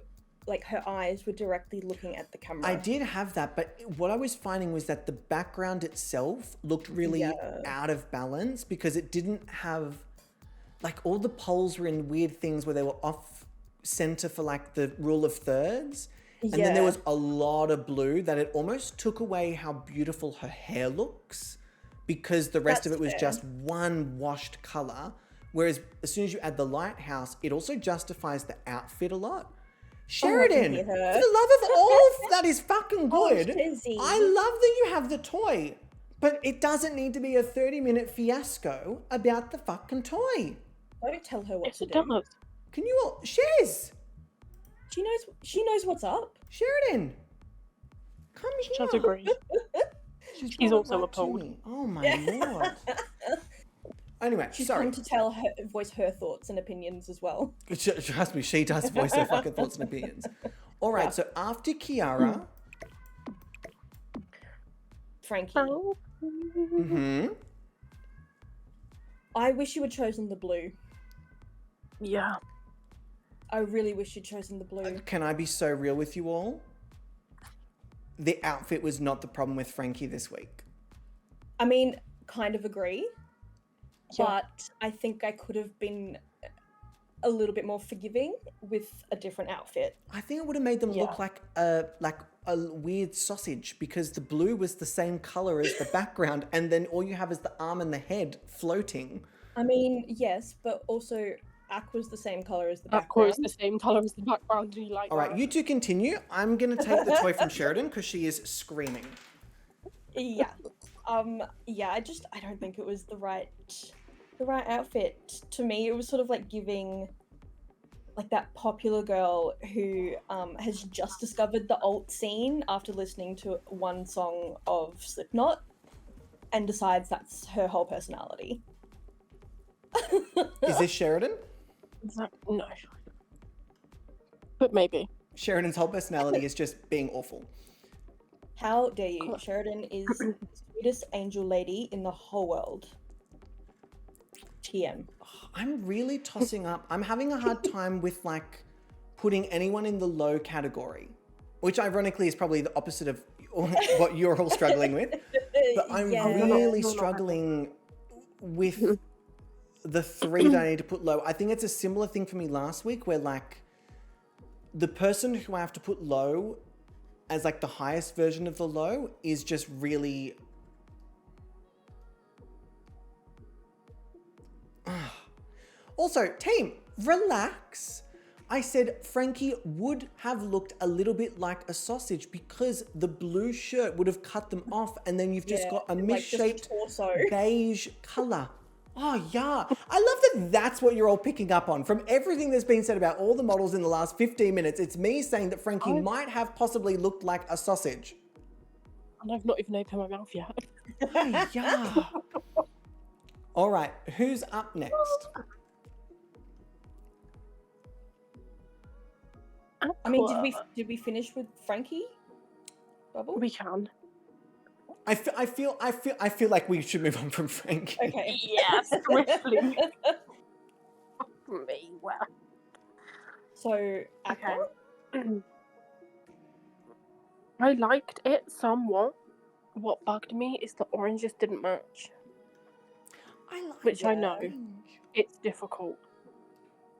like, her eyes were directly looking at the camera. I did have that, but what I was finding was that the background itself looked really out of balance because it didn't have, like, all the poles were in weird things where they were off center for like the rule of thirds. And then there was a lot of blue that it almost took away how beautiful her hair looks because the rest of it was just one washed color. Whereas as soon as you add the lighthouse, it also justifies the outfit a lot. Sheridan, hear for her. the love of all that is fucking good, Shizzy. I love that you have the toy, but it doesn't need to be a 30-minute fiasco about the fucking toy. Don't tell her what Yes, to it do. does. Can you all... Shez! She knows what's up. Sheridan! Come here. She does agree. She's She's brought it also right to appalled. me. Oh my lord. Anyway, She's sorry. come to voice her thoughts and opinions as well. Trust me, she does voice her fucking thoughts and opinions. All right, so after Kiara, Frankie, Oh. I wish you had chosen the blue. Yeah. I really wish you'd chosen the blue. Can I be so real with you all? The outfit was not the problem with Frankie this week. I mean, kind of agree, Yeah. but I think I could have been a little bit more forgiving with a different outfit. I think it would have made them look like a weird sausage because the blue was the same color as the background, and then all you have is the arm and the head floating. I mean, yes, but also Aqua's the same color as the Aqua background. is the same colour as the background. Do you like All right, that? you two continue. I'm gonna take the toy from Sheridan because she is screaming. Yeah. Yeah, I don't think it was the right outfit. To me, it was sort of like giving like that popular girl who has just discovered the alt scene after listening to one song of Slipknot and decides that's her whole personality. Is this Sheridan? No. But maybe. Sheridan's whole personality is just being awful. How dare you? Sheridan is the sweetest angel lady in the whole world. TM. I'm really tossing up. I'm having a hard time with like putting anyone in the low category, which ironically is probably the opposite of what you're all struggling with. But I'm really struggling with the three that I need to put low. I think it's a similar thing for me last week where like the person who I have to put low as like the highest version of the low is just really Also, team, relax. I said Frankie would have looked a little bit like a sausage because the blue shirt would have cut them off, and then you've just got a misshaped torso. beige color. Oh yeah, I love that that's what you're all picking up on. From everything that's been said about all the models in the last 15 minutes, it's me saying that Frankie might have possibly looked like a sausage. And I've not even opened my mouth yet. Oh yeah. All right, who's up next? I mean, did we finish with Frankie? Bubble? We can. I feel like we should move on from Frankie. Okay. Yes, swiftly. Me, well. So, Aqua? Okay. I liked it somewhat. What bugged me is the oranges didn't match. Which I know it's difficult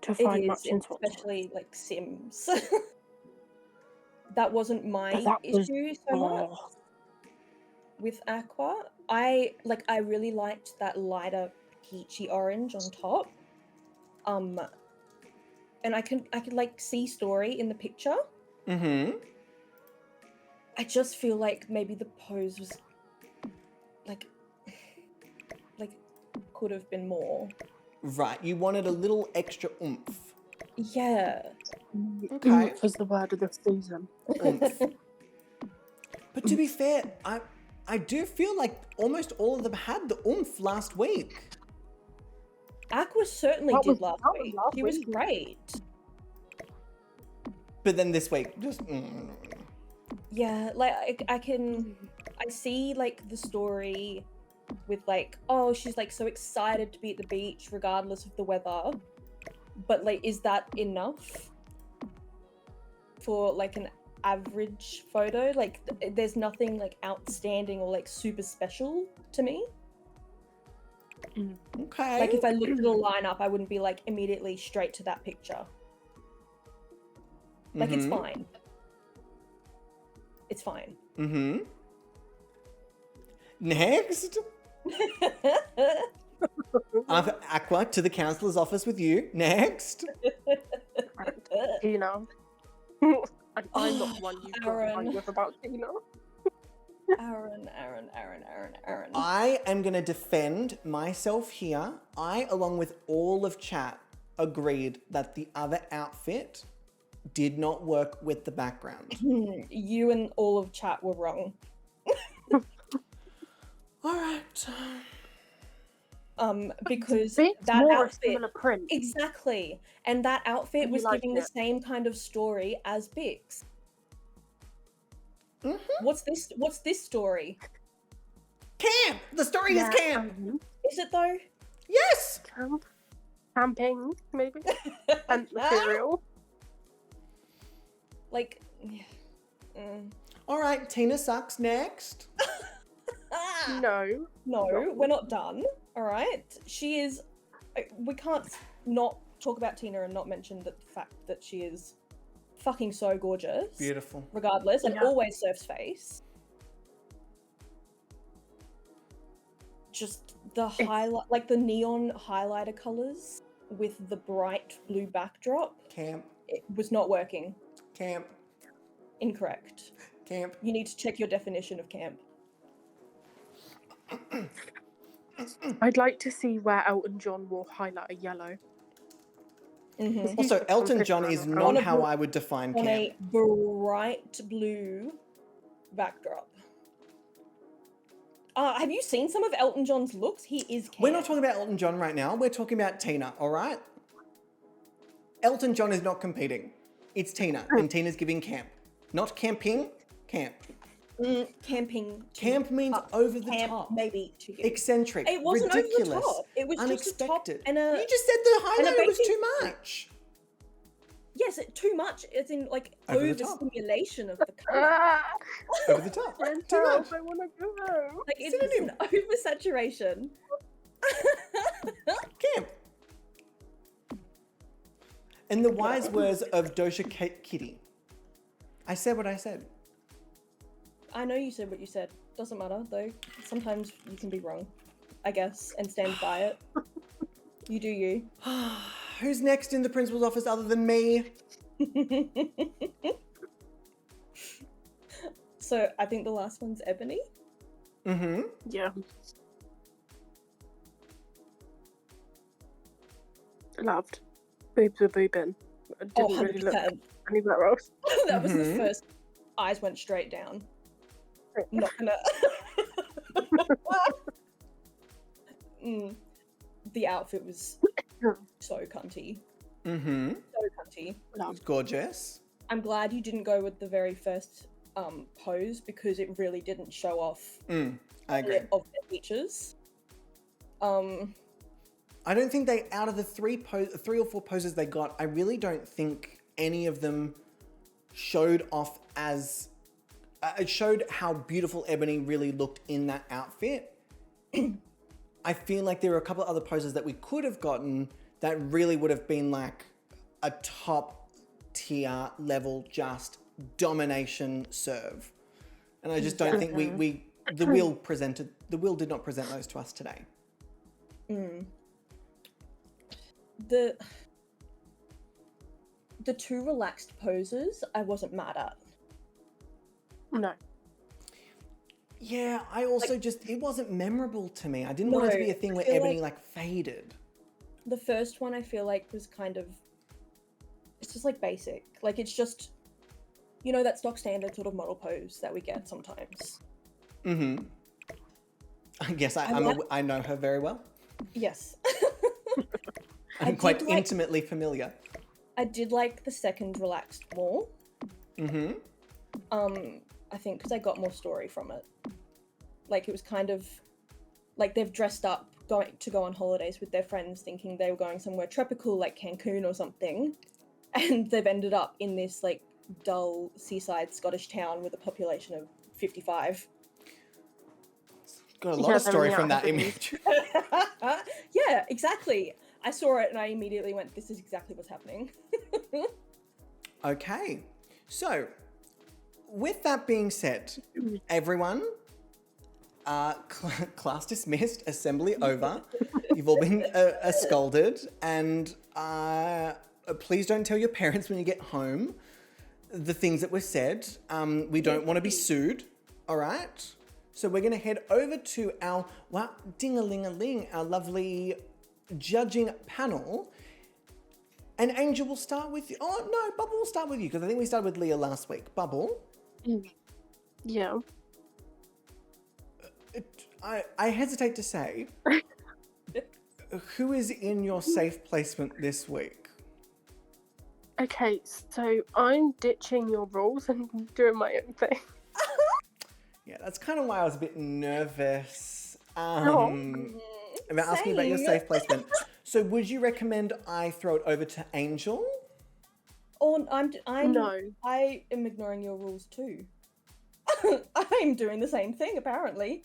to find matching swaps. Especially like Sims. That wasn't my issue so much with Aqua. I really liked that lighter peachy orange on top. And I could like see story in the picture. Mm-hmm. I just feel like maybe the pose was like could have been more. Right, you wanted a little extra oomph. Yeah. Okay. Oomph is the word of the season. Oomph. But to be fair, I do feel like almost all of them had the oomph last week. Aqua certainly That did was last week. She was great. But then this week, just... Yeah, like I see like the story with like, oh, she's like so excited to be at the beach regardless of the weather. But like, is that enough for like an average photo? Like there's nothing like outstanding or like super special to me. Okay. Like if I looked at the lineup, I wouldn't be like immediately straight to that picture. Like it's fine. It's fine. Mm-hmm. Next. Aqua to the counsellor's office with you. Next. Tina. I'm not the one you talk with about Tina. Aaron. I am going to defend myself here. I, along with all of chat, agreed that the other outfit did not work with the background. You and all of chat were wrong. All right. Because It's that more outfit, a similar print. exactly, and that outfit And you was liked giving the it. same kind of story as Bix. Mm-hmm. What's this story? Camp! The story is camp! Is it though? Yes! Camp. Camping, maybe? And material. Like, All right, Tina sucks. Next. No. No, we're not done. All right, she is. We can't not talk about Tina and not mention the fact that she is fucking so gorgeous. Beautiful. Regardless, and Yeah. always surfs face. Just the highlight, like the neon highlighter colors with the bright blue backdrop. Camp. It was not working. Camp. Incorrect. Camp. You need to check your definition of camp. I'd like to see where Elton John wore highlighter yellow. Mm-hmm. Also, Elton John is On not a how br- I would define On camp. a bright blue backdrop. Have you seen some of Elton John's looks? He is camp. We're not talking about Elton John right now. We're talking about Tina, all right? Elton John is not competing. It's Tina, and Tina's giving camp. Not camping, camp. Camping. Camp means over the Camp, top. maybe. Eccentric. It wasn't ridiculous, over the top. It was unexpected. just a top and a... You just said the highlighter was baking too much. Yes, too much. It's in like Over the top. overstimulation of the color. Ah! Over the top. Friends, Too help, much. I want to go. Like it's an oversaturation. Camp. In the wise words of Doja Kitty, I said what I said. I know you said what you said. Doesn't matter though. Sometimes you can be wrong, I guess, and stand by it. You do you. Who's next in the principal's office other than me? So I think the last one's Ebony. Mm-hmm. Yeah. Loved. Boobs were boobing. I didn't really look 100%. anywhere else. That was the Mhm. first. Eyes went straight down. Not gonna. The outfit was so cunty. Mm-hmm. So cunty. It's gorgeous. I'm glad you didn't go with the very first pose because it really didn't show off I agree. of their features. I don't think they, out of the three or four poses they got, I really don't think any of them showed off as... it showed how beautiful Ebony really looked in that outfit. I feel like there were a couple of other poses that we could have gotten that really would have been like a top tier level just domination serve. And I just don't think the wheel did not present those to us today. The two relaxed poses I wasn't mad at. No. Yeah, I also it wasn't memorable to me. I didn't want it to be a thing where Ebony like faded. The first one I feel like was kind of, it's just like basic. Like it's just, you know, that stock standard sort of model pose that we get sometimes. Mm-hmm. Yes, I know her very well. Yes. I'm quite intimately familiar. I did like the second relaxed more. Mm-hmm. I think because I got more story from it. Like it was kind of like they've dressed up going to go on holidays with their friends thinking they were going somewhere tropical like Cancun or something, and they've ended up in this like dull seaside Scottish town with a population of 55. Got a lot of story from that image. Yeah, exactly. I saw it and I immediately went, this is exactly what's happening. Okay, so with that being said, everyone, class dismissed, assembly over. You've all been scolded, and please don't tell your parents when you get home the things that were said. We don't want to be sued, all right? So we're going to head over to our, ding-a-ling-a-ling, our lovely judging panel. And Angel will start with you. Oh, no, Bubble will start with you, because I think we started with Leah last week. Bubble? Yeah. I hesitate to say, who is in your safe placement this week? Okay, so I'm ditching your rules and doing my own thing. Yeah, that's kind of why I was a bit nervous Oh. about asking about your safe placement. So would you recommend I throw it over to Angel? Or I'm No. I am ignoring your rules too. I'm doing the same thing apparently.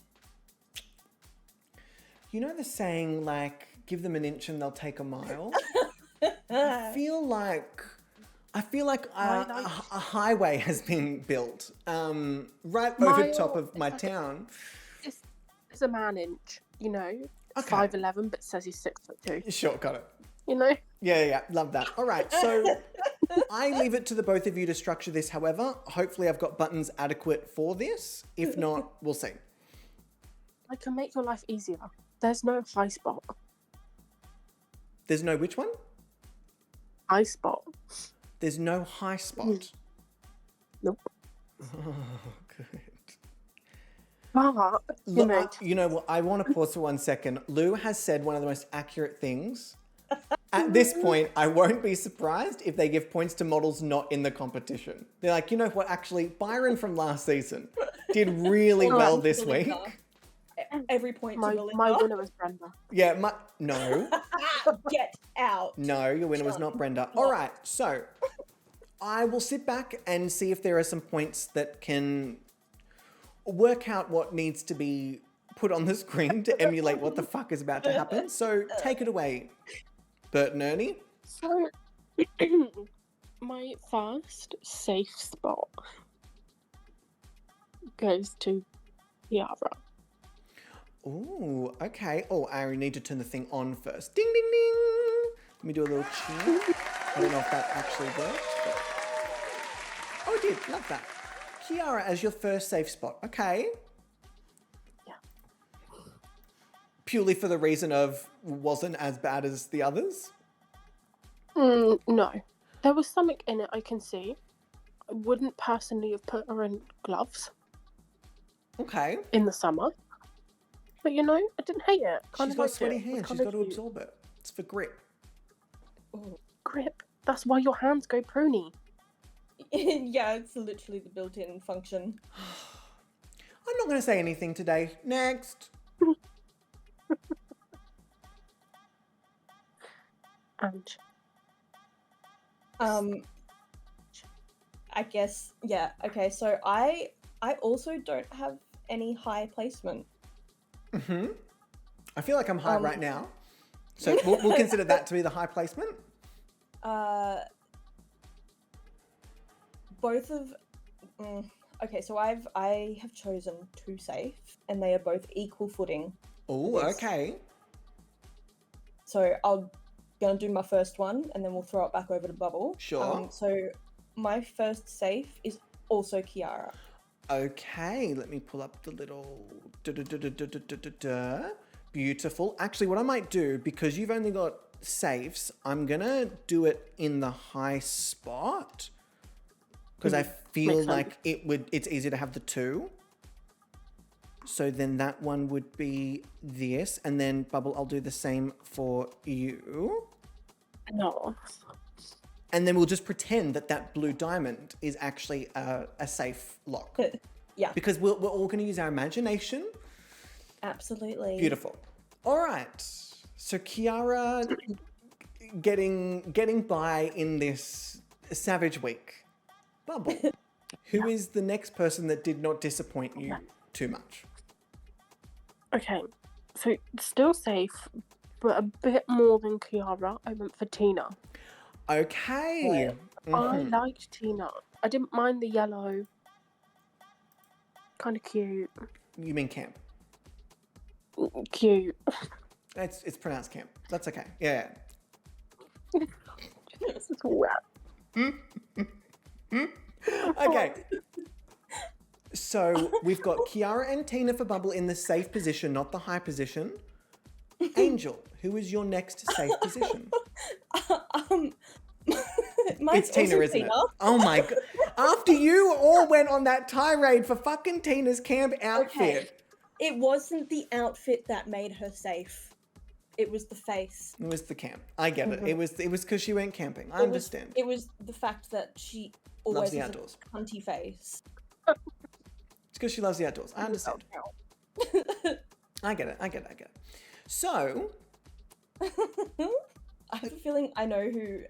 You know the saying, like, give them an inch and they'll take a mile? I feel like a highway has been built right over top of my town. It's a man inch, you know. Okay. 5'11", but says he's 6'2". Sure, got it. You know. Yeah, love that. All right, so I leave it to the both of you to structure this. However, hopefully I've got buttons adequate for this. If not, we'll see. I can make your life easier. There's no high spot. There's no which one? High spot. There's no high spot. Nope. Oh, good. But, You know what? I want to pause for 1 second. Lou has said one of the most accurate things. At this point, I won't be surprised if they give points to models not in the competition. They're like, you know what? Actually, Byron from last season did really well this week. Every point to Belinda. my winner was Brenda. Yeah, no. Get out. No, your winner was not Brenda. All right, so I will sit back and see if there are some points that can work out what needs to be put on the screen to emulate what the fuck is about to happen. So take it away, Bert and Ernie. So, my first safe spot goes to Tiara. Ooh, okay. Oh, I need to turn the thing on first. Ding, ding, ding. Let me do a little cheer. I don't know if that actually worked, but... Oh, it did. Love that. Kiara as your first safe spot. Okay. Yeah. Purely for the reason of wasn't as bad as the others? No. There was something in it I can see. I wouldn't personally have put her in gloves Okay. in the summer. But you know, I didn't hate it. She's got sweaty hands. She's got to absorb it. It's for grip. Grip. That's why your hands go pruny. Yeah, it's literally the built-in function. I'm not going to say anything today. Next. And I guess, yeah, okay, so I also don't have any high placement. I feel like I'm high right now. So we'll consider that to be the high placement. Both of... okay, so I have chosen 2 safe, and they are both equal footing. Oh, okay. So I'll gonna do my first one, and then we'll throw it back over to Bubble. Sure. So my first safe is also Kiara. Okay, let me pull up the little... Beautiful. Actually, what I might do, because you've only got safes, I'm going to do it in the high spot. Because I feel like it's easier to have the 2. So then that one would be this. And then, Bubble, I'll do the same for you. no. And then we'll just pretend that that blue diamond is actually a safe lock. Yeah. Because we're all going to use our imagination. Absolutely. Beautiful. All right. So Kiara getting by in this savage week. Bubble, who is the next person that did not disappoint you too much? Okay, so still safe, but a bit more than Kiara. I went for Tina. Okay. I liked Tina. I didn't mind the yellow. Kind of cute. You mean camp? Cute. It's pronounced camp. That's okay. Yeah. This is wet. Okay. So we've got Kiara and Tina for Bubble in the safe position, not the high position. Angel, who is your next safe position? Mine's It's Tina, also isn't Tina. it? Oh my god. After you all went on that tirade for fucking Tina's camp outfit. Okay. It wasn't the outfit that made her safe. It was the face. It was the camp. I get it. It was because she went camping. I It understand. it was the fact that she Loves always the has outdoors. a cunty face. It's because she loves the outdoors. I understand. I get it. So, I have a feeling I know who.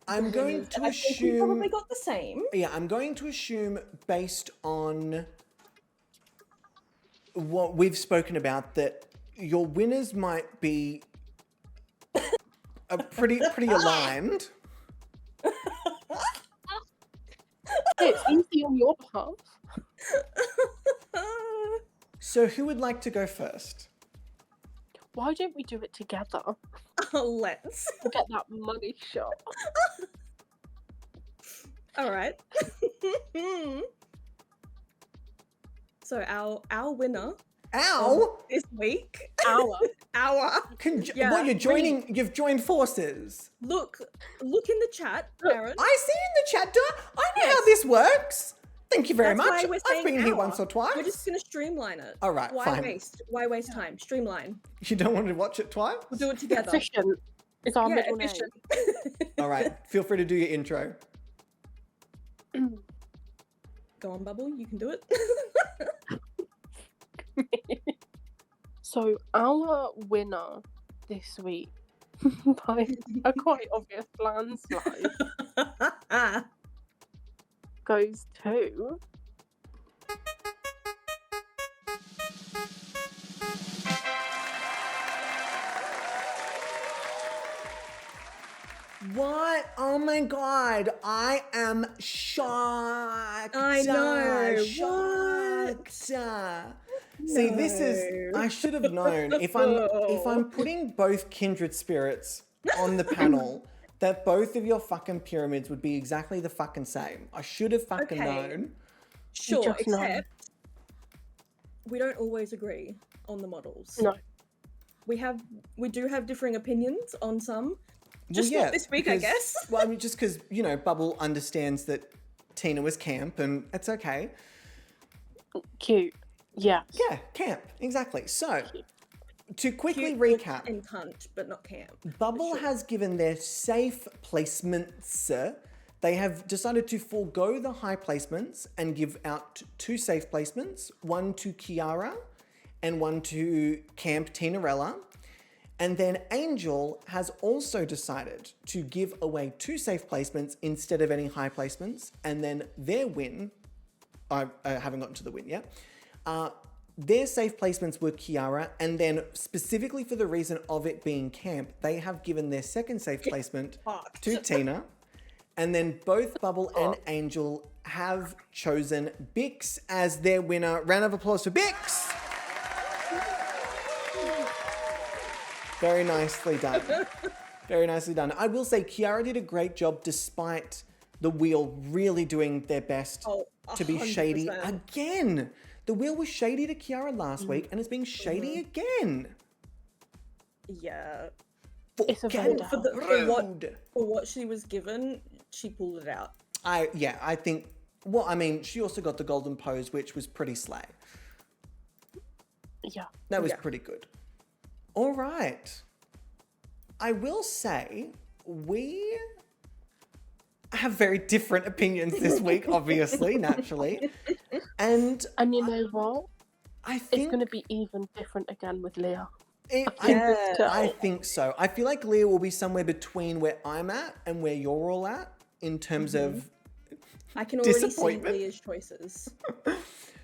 I'm going to I think we assume. probably got the same. Yeah, I'm going to assume based on what we've spoken about that your winners might be pretty aligned. It's easy on your behalf. So who would like to go first? Why don't we do it together? Let's. We'll get that money shot. All right. So our winner Ow! this week. Our. Yeah, What, you're joining? You've joined forces. Look in the chat, Aaron. I see in the chat. I know how Yes. this works. Thank you very That's why much. we're I've saying been here hour. once or twice. We're just gonna streamline it. All right, Why fine. waste? Why waste time? Streamline. You don't want to watch it twice? We'll do it together. Efficient is our Yeah, middle efficient. All right. Feel free to do your intro. name. Go on, Bubble. You can do it. So our winner this week, by a quite obvious landslide, goes to What? Oh my god. I am shocked. I know. Shocked. See, this is, I should have known if I'm putting both kindred spirits on the panel, that both of your fucking pyramids would be exactly the fucking same. I should have fucking known. Sure, just know. except we don't always agree on the models. No. We do have differing opinions on some. Just Well, not this week, I guess. Well, I mean, just because, you know, Bubble understands that Tina was camp and it's okay. Cute. Yeah. Yeah, camp, exactly. So, to quickly Cute recap, and cunt, but not camp. Bubble has given their safe placements. They have decided to forego the high placements and give out 2 safe placements, one to Kiara and one to Camp Tinarella. And then Angel has also decided to give away 2 safe placements instead of any high placements. And then their win, I haven't gotten to the win yet. Their safe placements were Kiara, and then specifically for the reason of it being camp, they have given their second safe placement to Tina. And then both Bubble and Angel have chosen Bix as their winner. Round of applause for Bix! Very nicely done. Very nicely done. I will say Kiara did a great job despite the wheel really doing their best to be 100%. shady again. The wheel was shady to Kiara last week and it's being shady again. Yeah. It's a Fucking vendor. For what she was given, she pulled it out. I think, well, I mean, she also got the golden pose, which was pretty slay. Yeah. That was pretty good. All right. I will say we have very different opinions this week, obviously, naturally. And you know what? I think It's going to be even different again with Leah. I think so. I feel like Leah will be somewhere between where I'm at and where you're all at in terms of I can already see disappointment. Leah's choices.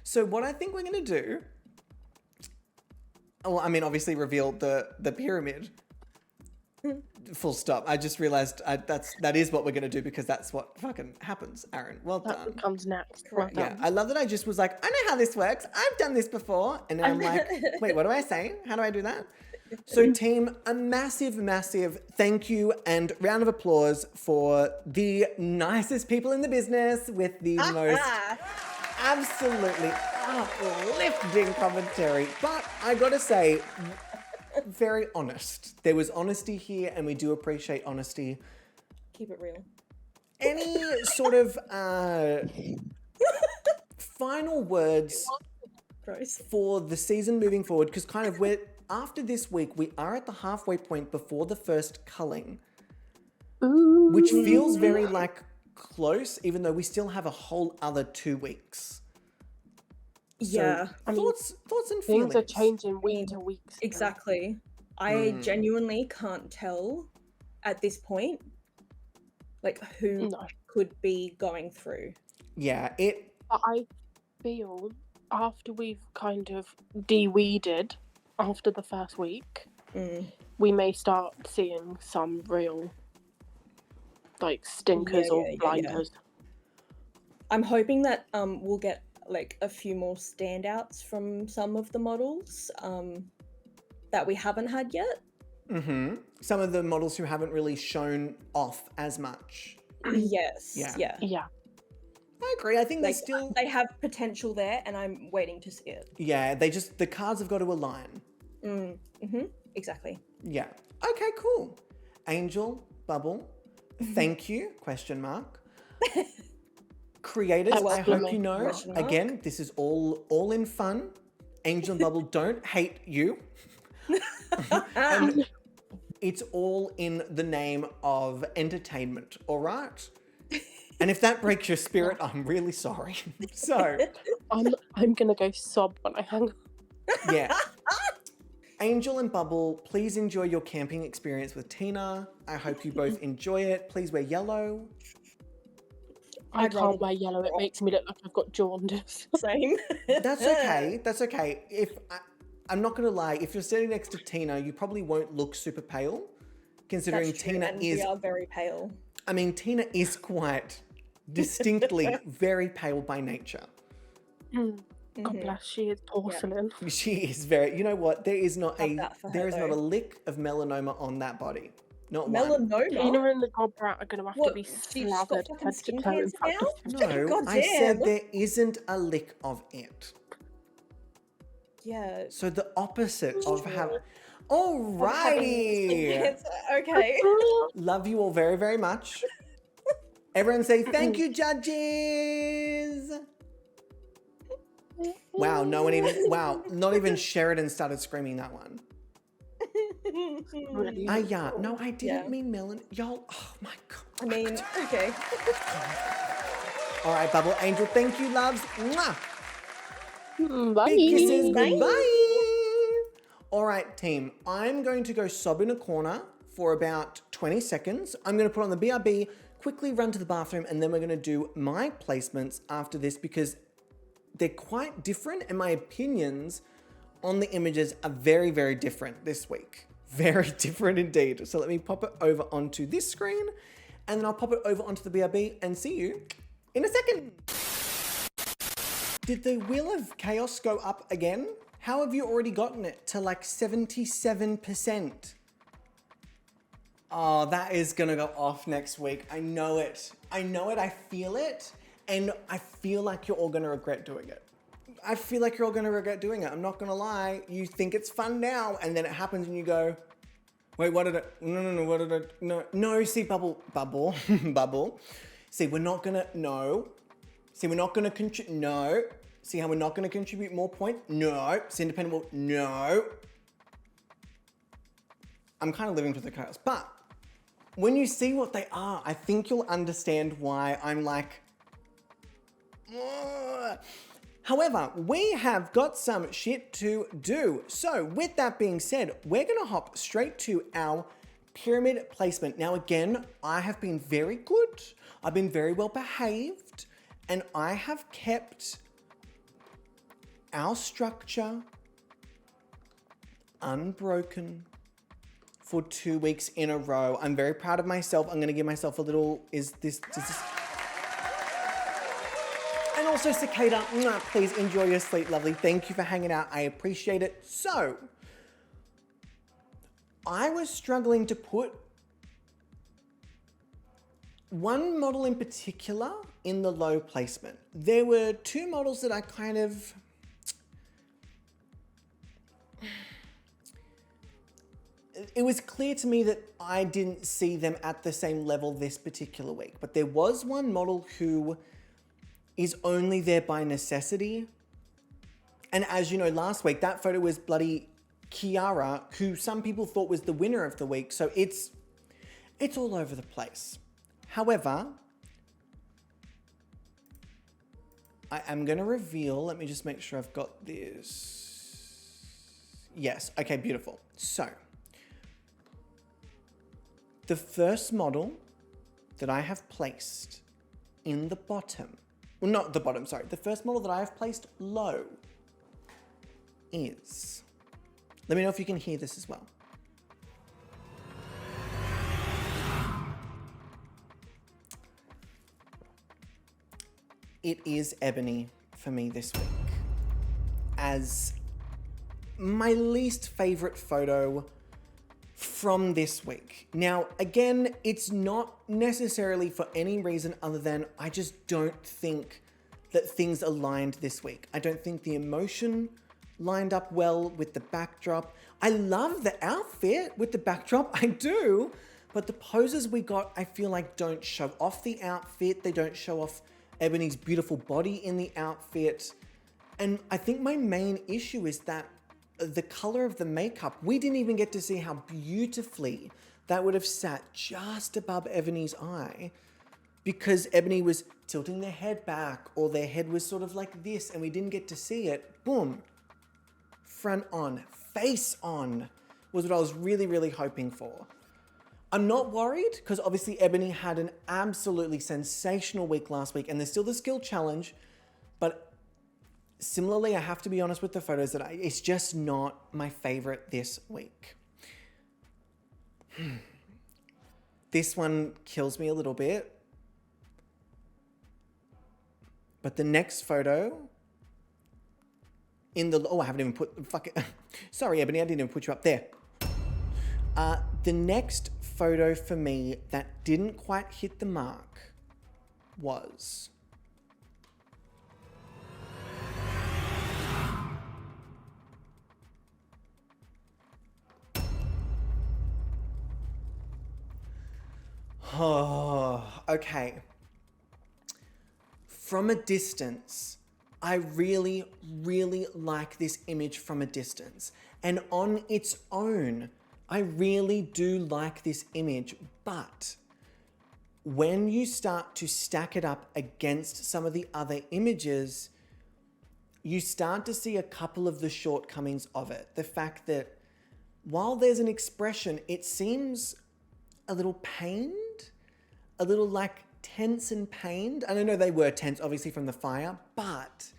So what I think we're going to do, well, I mean, obviously reveal the pyramid. Full stop. I just realized that is what we're going to do because that's what fucking happens, Aaron. Well That done. comes next. Well Yeah, done. I love that I just was like, I know how this works. I've done this before. And then I'm like, wait, what do I say? How do I do that? So team, a massive, massive thank you and round of applause for the nicest people in the business with the most absolutely uplifting commentary. But I gotta say, very honest. There was honesty here and we do appreciate honesty. Keep it real. Any sort of final words Gross. for the season moving forward? Because kind of after this week, we are at the halfway point before the first culling, which feels very like close, even though we still have a whole other 2 weeks. Yeah. So, thoughts and feelings. Things are changing week to week. still. Exactly. I genuinely can't tell at this point, like, who No. could be going through. Yeah, But I feel after we've kind of de-weeded after the first week, we may start seeing some real, like, stinkers or blinders. I'm hoping that we'll get like a few more standouts from some of the models that we haven't had yet. some of the models who haven't really shown off as much. Yes. Yeah. Yeah. I agree. I think Like, they have potential there, and I'm waiting to see it. Yeah, the cards have got to align. Exactly. Yeah. Okay, cool. Angel, Bubble, thank you, question mark. Creators, I hope you know, Question mark. again, this is all in fun. Angel and Bubble don't hate you. And it's all in the name of entertainment, all right? And if that breaks your spirit, I'm really sorry. So, I'm gonna go sob when I hang up. yeah. Angel and Bubble, please enjoy your camping experience with Tina. I hope you both enjoy it. Please wear yellow. I can't wear yellow. It makes me look like I've got jaundice. Same. That's okay. That's okay. I'm not gonna lie, if you're sitting next to Tina, you probably won't look super pale, considering That's true, Tina and is. we are very pale. I mean, Tina is quite distinctly very pale by nature. God bless, she is porcelain. She is very. You know what? There is not Love that for her, there is not a though. lick of melanoma on that body. Not one. Melanoma? Tina and the Gob Rat are going to have to be She's got slathered fucking head to skin toe in cancer front now? of No, God I said damn. there isn't a lick of it. Yeah. So the opposite of having. Of having skin Alrighty. cancer. Okay. Love you all very, very much. Everyone say thank you, judges. Wow, no one even. Wow, not even Sheridan started screaming that one. Really? Yeah, no, I didn't Yeah. mean Melon. Y'all, oh my god. I mean, okay. All right, Bubble Angel, thank you, loves. Mwah. Bye. Big kisses, Bye. goodbye. All right, team, I'm going to go sob in a corner for about 20 seconds. I'm going to put on the BRB, quickly run to the bathroom, and then we're going to do my placements after this because they're quite different and my opinions on the images are very, very different this week. Very different indeed. So let me pop it over onto this screen and then I'll pop it over onto the BRB and see you in a second. Did the Wheel of Chaos go up again? How have you already gotten it to like 77%? Oh, that is gonna go off next week. I know it. I know it, I feel it. And I feel like you're all gonna regret doing it. I feel like you're all gonna regret doing it. I'm not gonna lie. You think it's fun now, and then it happens and you go, wait, what did it, no, what did it, no, see, bubble. See, we're not gonna, no. See, we're not gonna contribute, no. See how we're not gonna contribute more points? No. See, independent will, no. I'm kind of living for the chaos, but when you see what they are, I think you'll understand why I'm like, ugh. However, we have got some shit to do. So with that being said, we're gonna hop straight to our pyramid placement. Now again, I have been very good. I've been very well behaved and I have kept our structure unbroken for 2 weeks in a row. I'm very proud of myself. I'm gonna give myself a little, is this... And also Cicada, please enjoy your sleep, lovely. Thank you for hanging out, I appreciate it. So, I was struggling to put one model in particular in the low placement. There were two models that I kind of, it was clear to me that I didn't see them at the same level this particular week, but there was one model who is only there by necessity. And as you know, last week, that photo was bloody Kiara, who some people thought was the winner of the week. So it's all over the place. However, I am gonna reveal, let me just make sure I've got this. Yes, okay, beautiful. So, the first model that I have placed in the bottom, well, not the bottom, sorry. The first model that I have placed low is, let me know if you can hear this as well. It is Ebony for me this week as my least favorite photo from this week. Now, again, it's not necessarily for any reason other than I just don't think that things aligned this week. I don't think the emotion lined up well with the backdrop. I love the outfit with the backdrop, I do, but the poses we got, I feel like don't show off the outfit. They don't show off Ebony's beautiful body in the outfit. And I think my main issue is that the color of the makeup, we didn't even get to see how beautifully that would have sat just above Ebony's eye because Ebony was tilting their head back or their head was sort of like this and we didn't get to see it. Boom. Front on, face on was what I was really, really hoping for. I'm not worried because obviously Ebony had an absolutely sensational week last week and there's still the skill challenge, but similarly, I have to be honest with the photos that it's just not my favorite this week. This one kills me a little bit. But the next photo in the, oh, I haven't even put, fuck it. Sorry, Ebony, I didn't even put you up there. The next photo for me that didn't quite hit the mark was... Oh, okay. From a distance, I really, really like this image from a distance. And on its own, I really do like this image. But when you start to stack it up against some of the other images, you start to see a couple of the shortcomings of it. The fact that while there's an expression, it seems a little pained, a little like tense and pained. And I know they were tense, obviously, from the fire, but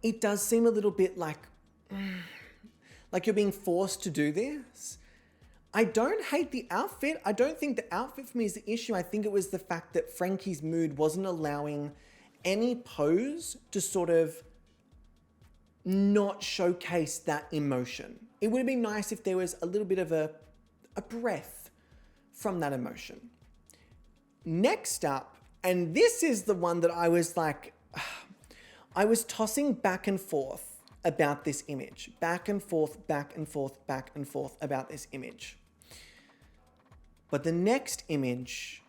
it does seem a little bit like you're being forced to do this. I don't hate the outfit. I don't think the outfit for me is the issue. I think it was the fact that Frankie's mood wasn't allowing any pose to sort of not showcase that emotion. It would have been nice if there was a little bit of a breath from that emotion. Next up, and this is the one that I was like, I was tossing back and forth about this image. Back and forth, back and forth, back and forth about this image. But the next image,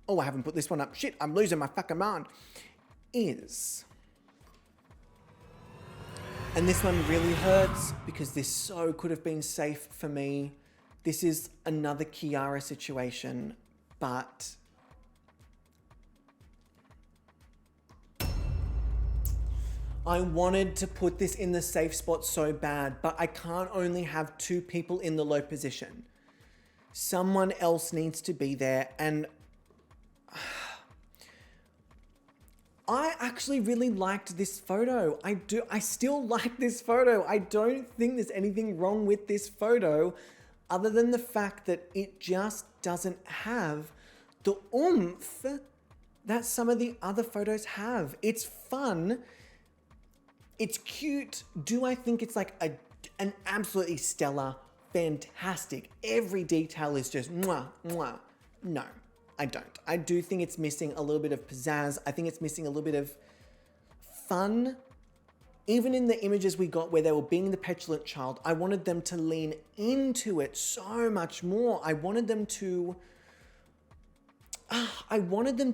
oh, I haven't put this one up. Shit, I'm losing my fucking mind. Is, and this one really hurts because this so could have been safe for me. This is another Kiara situation, but I wanted to put this in the safe spot so bad, but I can't only have two people in the low position. Someone else needs to be there, and I actually really liked this photo. I still like this photo. I don't think there's anything wrong with this photo other than the fact that it just doesn't have the oomph that some of the other photos have. It's fun. It's cute. Do I think it's like an absolutely stellar, fantastic, every detail is just mwah, mwah? No, I don't. I do think it's missing a little bit of pizzazz. I think it's missing a little bit of fun. Even in the images we got where they were being the petulant child, I wanted them to lean into it so much more. I wanted them to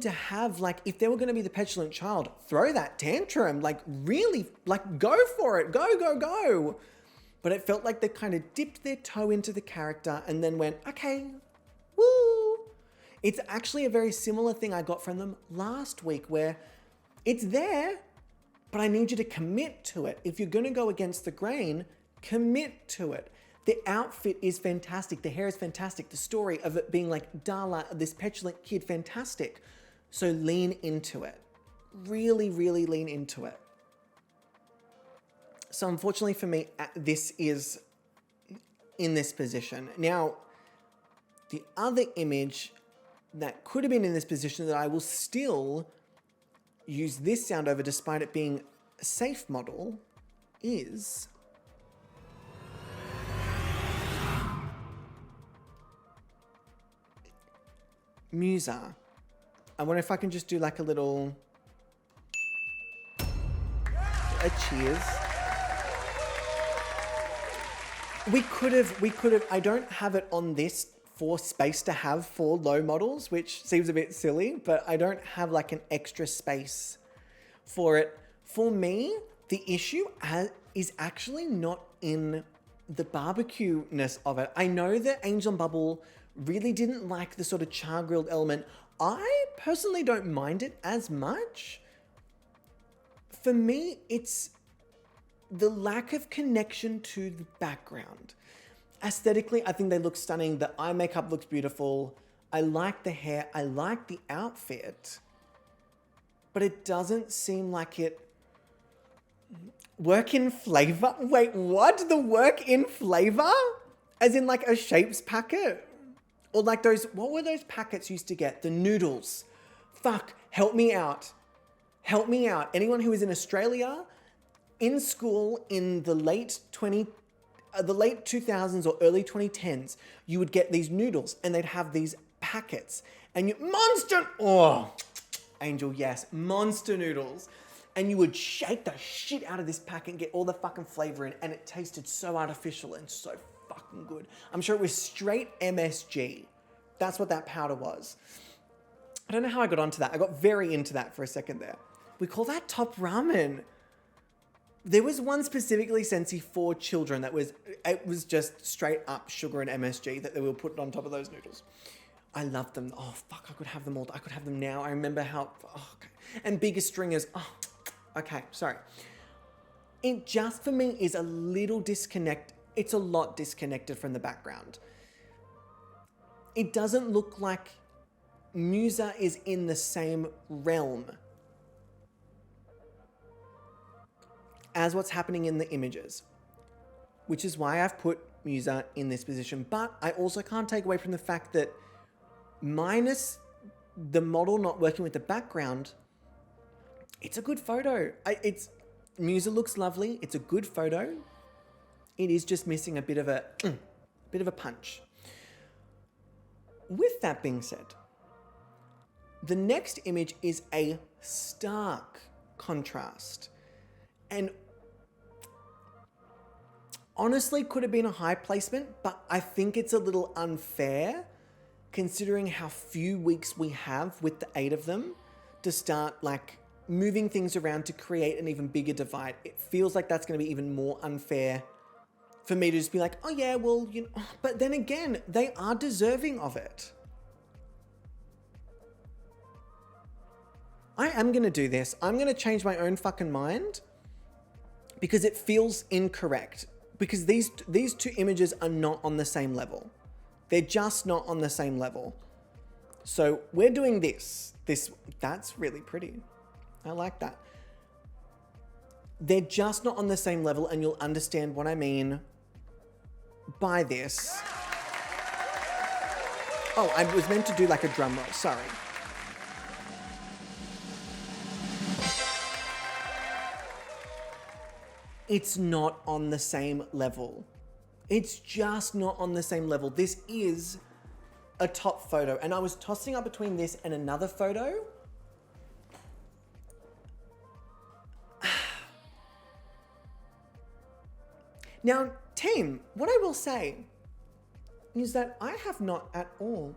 have, like, if they were going to be the petulant child, throw that tantrum, like really, like go for it, go, go, go. But it felt like they kind of dipped their toe into the character and then went, okay, woo. It's actually a very similar thing I got from them last week where it's there, but I need you to commit to it. If you're going to go against the grain, commit to it. The outfit is fantastic. The hair is fantastic. The story of it being like Darla, this petulant kid, fantastic. So lean into it. Really, really lean into it. So unfortunately for me, this is in this position. Now, the other image that could have been in this position that I will still use this sound over despite it being a safe model is Musa. I wonder if I can just do like a little cheers. We could have, I don't have it on this for space to have 4 low models, which seems a bit silly, but I don't have like an extra space for it. For me, the issue is actually not in the barbecue-ness of it. I know that Angel and Bubble really didn't like the sort of char-grilled element. I personally don't mind it as much. For me, it's the lack of connection to the background. Aesthetically, I think they look stunning. The eye makeup looks beautiful. I like the hair. I like the outfit. But it doesn't seem like it work in flavor. Wait, what? The work in flavor? As in like a shapes packet? Or like those, what were those packets you used to get? The noodles. Fuck, help me out. Help me out. Anyone who is in Australia, in school in the late 2000s or early 2010s, you would get these noodles and they'd have these packets and Angel, yes, monster noodles. And you would shake the shit out of this packet and get all the fucking flavor in, and it tasted so artificial and so fucking good. I'm sure it was straight MSG. That's what that powder was. I don't know how I got onto that. I got very into that for a second there. We call that top ramen. There was one specifically, Sensi, for children it was just straight up sugar and MSG that they were putting on top of those noodles. I loved them. Oh, fuck, I could have them all. I could have them now. I remember how, okay. And bigger stringers. Oh, okay, sorry. It just, for me, is a little disconnect. It's a lot disconnected from the background. It doesn't look like Musa is in the same realm as what's happening in the images, which is why I've put Musa in this position. But I also can't take away from the fact that minus the model not working with the background, it's a good photo. Musa looks lovely. It's a good photo. It is just missing a bit of a punch. With that being said, the next image is a stark contrast. And honestly, could have been a high placement, but I think it's a little unfair considering how few weeks we have with the 8 of them to start like moving things around to create an even bigger divide. It feels like that's going to be even more unfair for me to just be like, oh yeah, well, you know, but then again, they are deserving of it. I am going to do this. I'm going to change my own fucking mind because it feels incorrect. Because these two images are not on the same level. They're just not on the same level. So we're doing this. That's really pretty. I like that. They're just not on the same level, and you'll understand what I mean by this. Oh, I was meant to do like a drum roll, sorry. It's not on the same level. It's just not on the same level. This is a top photo, and I was tossing up between this and another photo. Now, team, what I will say is that I have not at all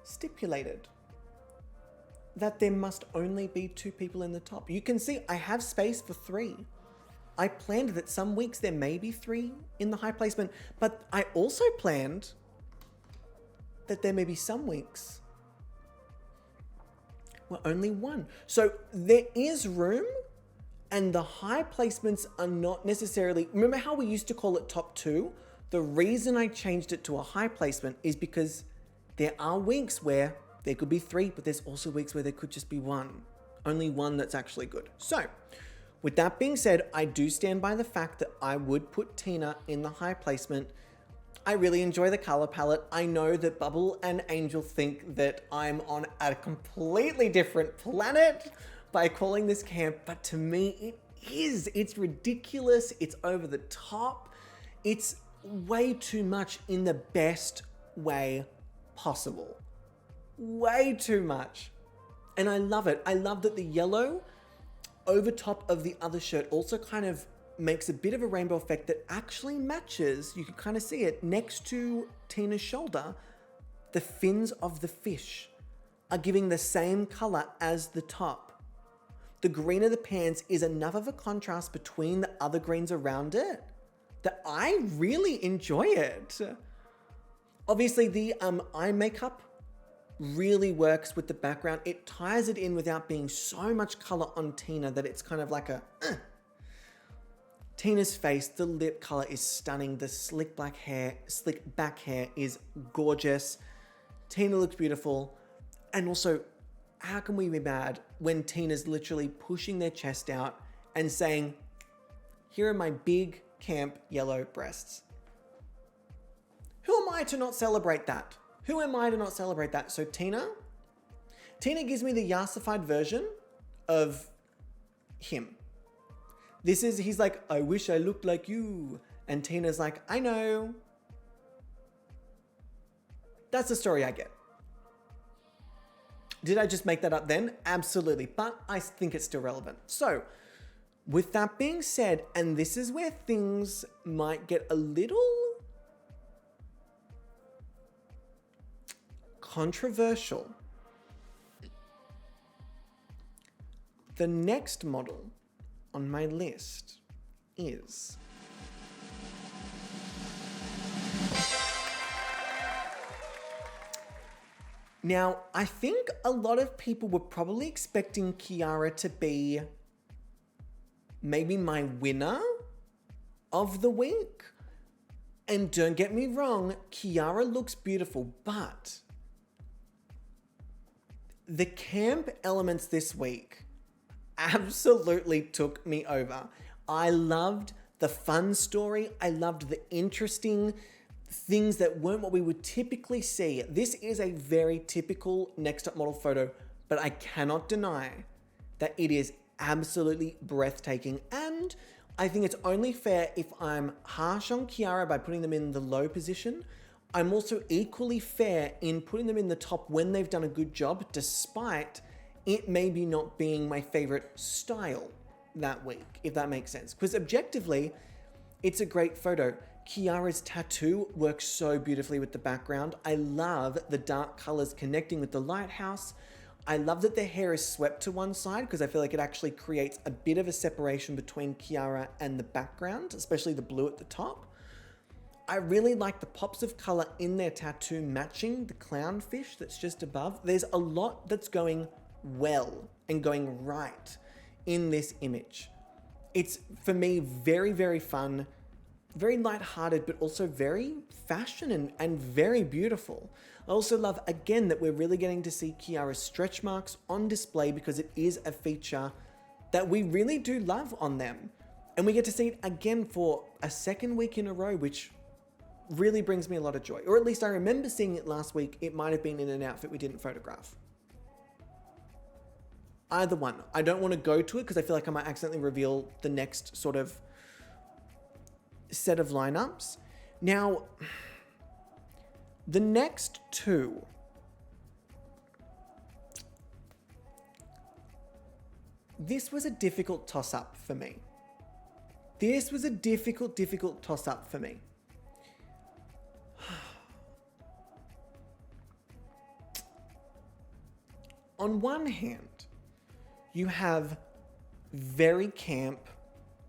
stipulated that there must only be 2 people in the top. You can see I have space for 3. I planned that some weeks there may be 3 in the high placement, but I also planned that there may be some weeks where only 1. So there is room, and the high placements are not necessarily, remember how we used to call it top 2? The reason I changed it to a high placement is because there are weeks where there could be 3, but there's also weeks where there could just be 1. Only 1 that's actually good. So, with that being said, I do stand by the fact that I would put Tina in the high placement. I really enjoy the color palette. I know that Bubble and Angel think that I'm on a completely different planet by calling this camp, but to me it is. It's ridiculous. It's over the top. It's way too much in the best way possible. Way too much. And I love it. I love that the yellow over top of the other shirt also kind of makes a bit of a rainbow effect that actually matches, you can kind of see it, next to Tina's shoulder. The fins of the fish are giving the same color as the top. The green of the pants is enough of a contrast between the other greens around it that I really enjoy it. Obviously the eye makeup really works with the background. It ties it in without being so much color on Tina that it's kind of like a Tina's face, the lip color is stunning. The slick back hair is gorgeous. Tina looks beautiful. And also, how can we be mad when Tina's literally pushing their chest out and saying, here are my big camp yellow breasts. Who am I to not celebrate that? Who am I to not celebrate that? So Tina gives me the yassified version of him. He's like, I wish I looked like you. And Tina's like, I know. That's the story I get. Did I just make that up then? Absolutely. But I think it's still relevant. So, with that being said, and this is where things might get a little controversial. The next model on my list is now, I think a lot of people were probably expecting Kiara to be maybe my winner of the week. And don't get me wrong, Kiara looks beautiful, but the camp elements this week absolutely took me over. I loved the fun story. I loved the interesting things that weren't what we would typically see. This is a very typical next up model photo, but I cannot deny that it is absolutely breathtaking. And I think it's only fair if I'm harsh on Kiara by putting them in the low position. I'm also equally fair in putting them in the top when they've done a good job, despite it maybe not being my favorite style that week, if that makes sense. Because objectively, it's a great photo. Kiara's tattoo works so beautifully with the background. I love the dark colors connecting with the lighthouse. I love that the hair is swept to one side because I feel like it actually creates a bit of a separation between Kiara and the background, especially the blue at the top. I really like the pops of color in their tattoo matching the clownfish that's just above. There's a lot that's going well and going right in this image. It's, for me, very, very fun, very lighthearted, but also very fashion and very beautiful. I also love, again, that we're really getting to see Kiara's stretch marks on display because it is a feature that we really do love on them. And we get to see it again for a second week in a row, which really brings me a lot of joy. Or at least I remember seeing it last week. It might have been in an outfit we didn't photograph. Either one. I don't want to go to it because I feel like I might accidentally reveal the next sort of set of lineups. Now, the next two, this was a difficult toss-up for me. This was a difficult toss-up for me. On one hand, you have very camp,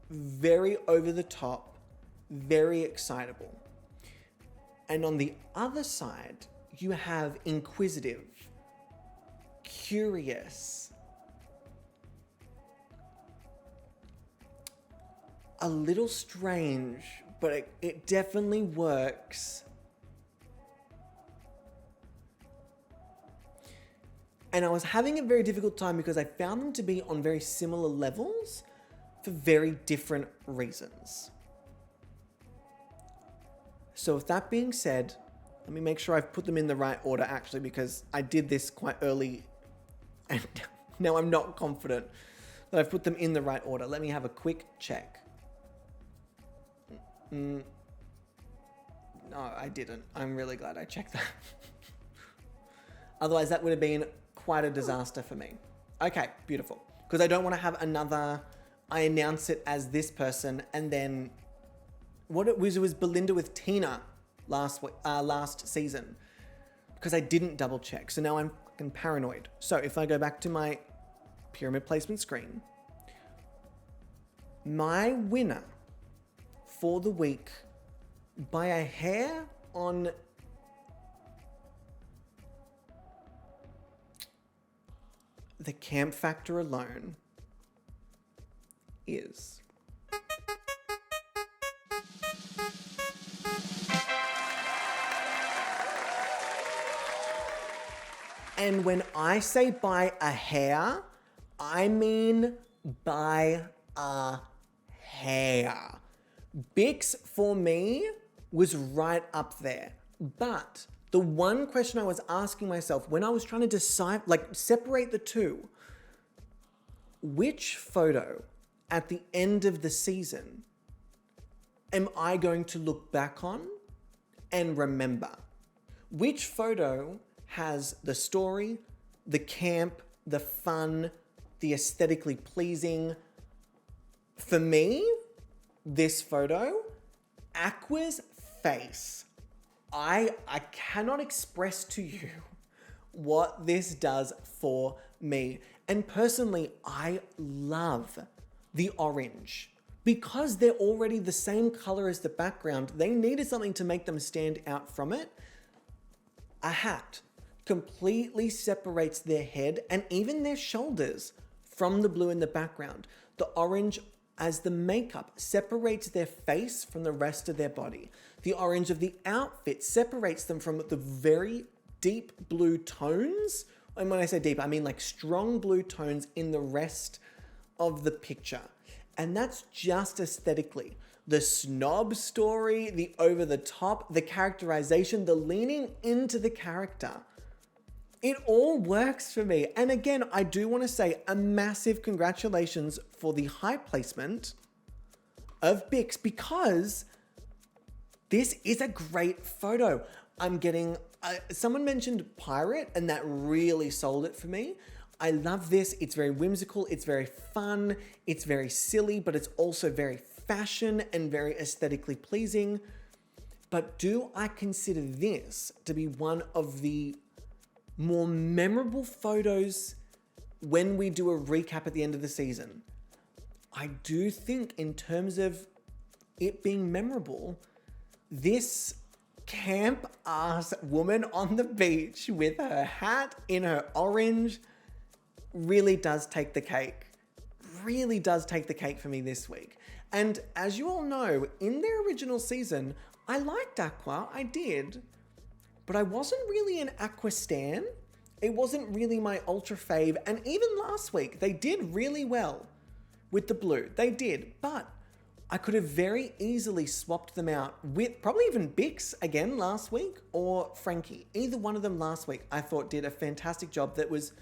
very over the top, very excitable. And on the other side, you have inquisitive, curious, a little strange, but it definitely works. And I was having a very difficult time because I found them to be on very similar levels for very different reasons. So with that being said, let me make sure I've put them in the right order actually, because I did this quite early and now I'm not confident that I've put them in the right order. Let me have a quick check. No, I didn't. I'm really glad I checked that. Otherwise that would have been quite a disaster for me. Okay, beautiful. Because I don't want to have another, I announce it as this person and then what it was Belinda with Tina last season because I didn't double check. So now I'm fucking paranoid. So if I go back to my pyramid placement screen, my winner for the week by a hair on the camp factor alone is and when I say by a hair, I mean by a hair. Bix for me was right up there, but the one question I was asking myself when I was trying to decide, like separate the two, which photo at the end of the season am I going to look back on and remember? Which photo has the story, the camp, the fun, the aesthetically pleasing? For me, this photo, Aqua's face. I cannot express to you what this does for me. And personally, I love the orange. Because they're already the same color as the background, they needed something to make them stand out from it. A hat completely separates their head and even their shoulders from the blue in the background. The orange as the makeup separates their face from the rest of their body. The orange of the outfit separates them from the very deep blue tones. And when I say deep, I mean like strong blue tones in the rest of the picture. And that's just aesthetically. The snob story, the over the top, the characterization, the leaning into the character. It all works for me. And again, I do want to say a massive congratulations for the high placement of Bix, because this is a great photo. I'm getting, someone mentioned pirate and that really sold it for me. I love this. It's very whimsical. It's very fun. It's very silly, but it's also very fashion and very aesthetically pleasing. But do I consider this to be one of the more memorable photos when we do a recap at the end of the season? I do think in terms of it being memorable, this camp ass woman on the beach with her hat in her orange really does take the cake. Really does take the cake for me this week. And as you all know, in their original season, I liked Aqua, I did. But I wasn't really an Aqua stan. It wasn't really my ultra fave. And even last week, they did really well with the blue. They did. But I could have very easily swapped them out with probably even Bix again last week or Frankie. Either one of them last week I thought did a fantastic job that was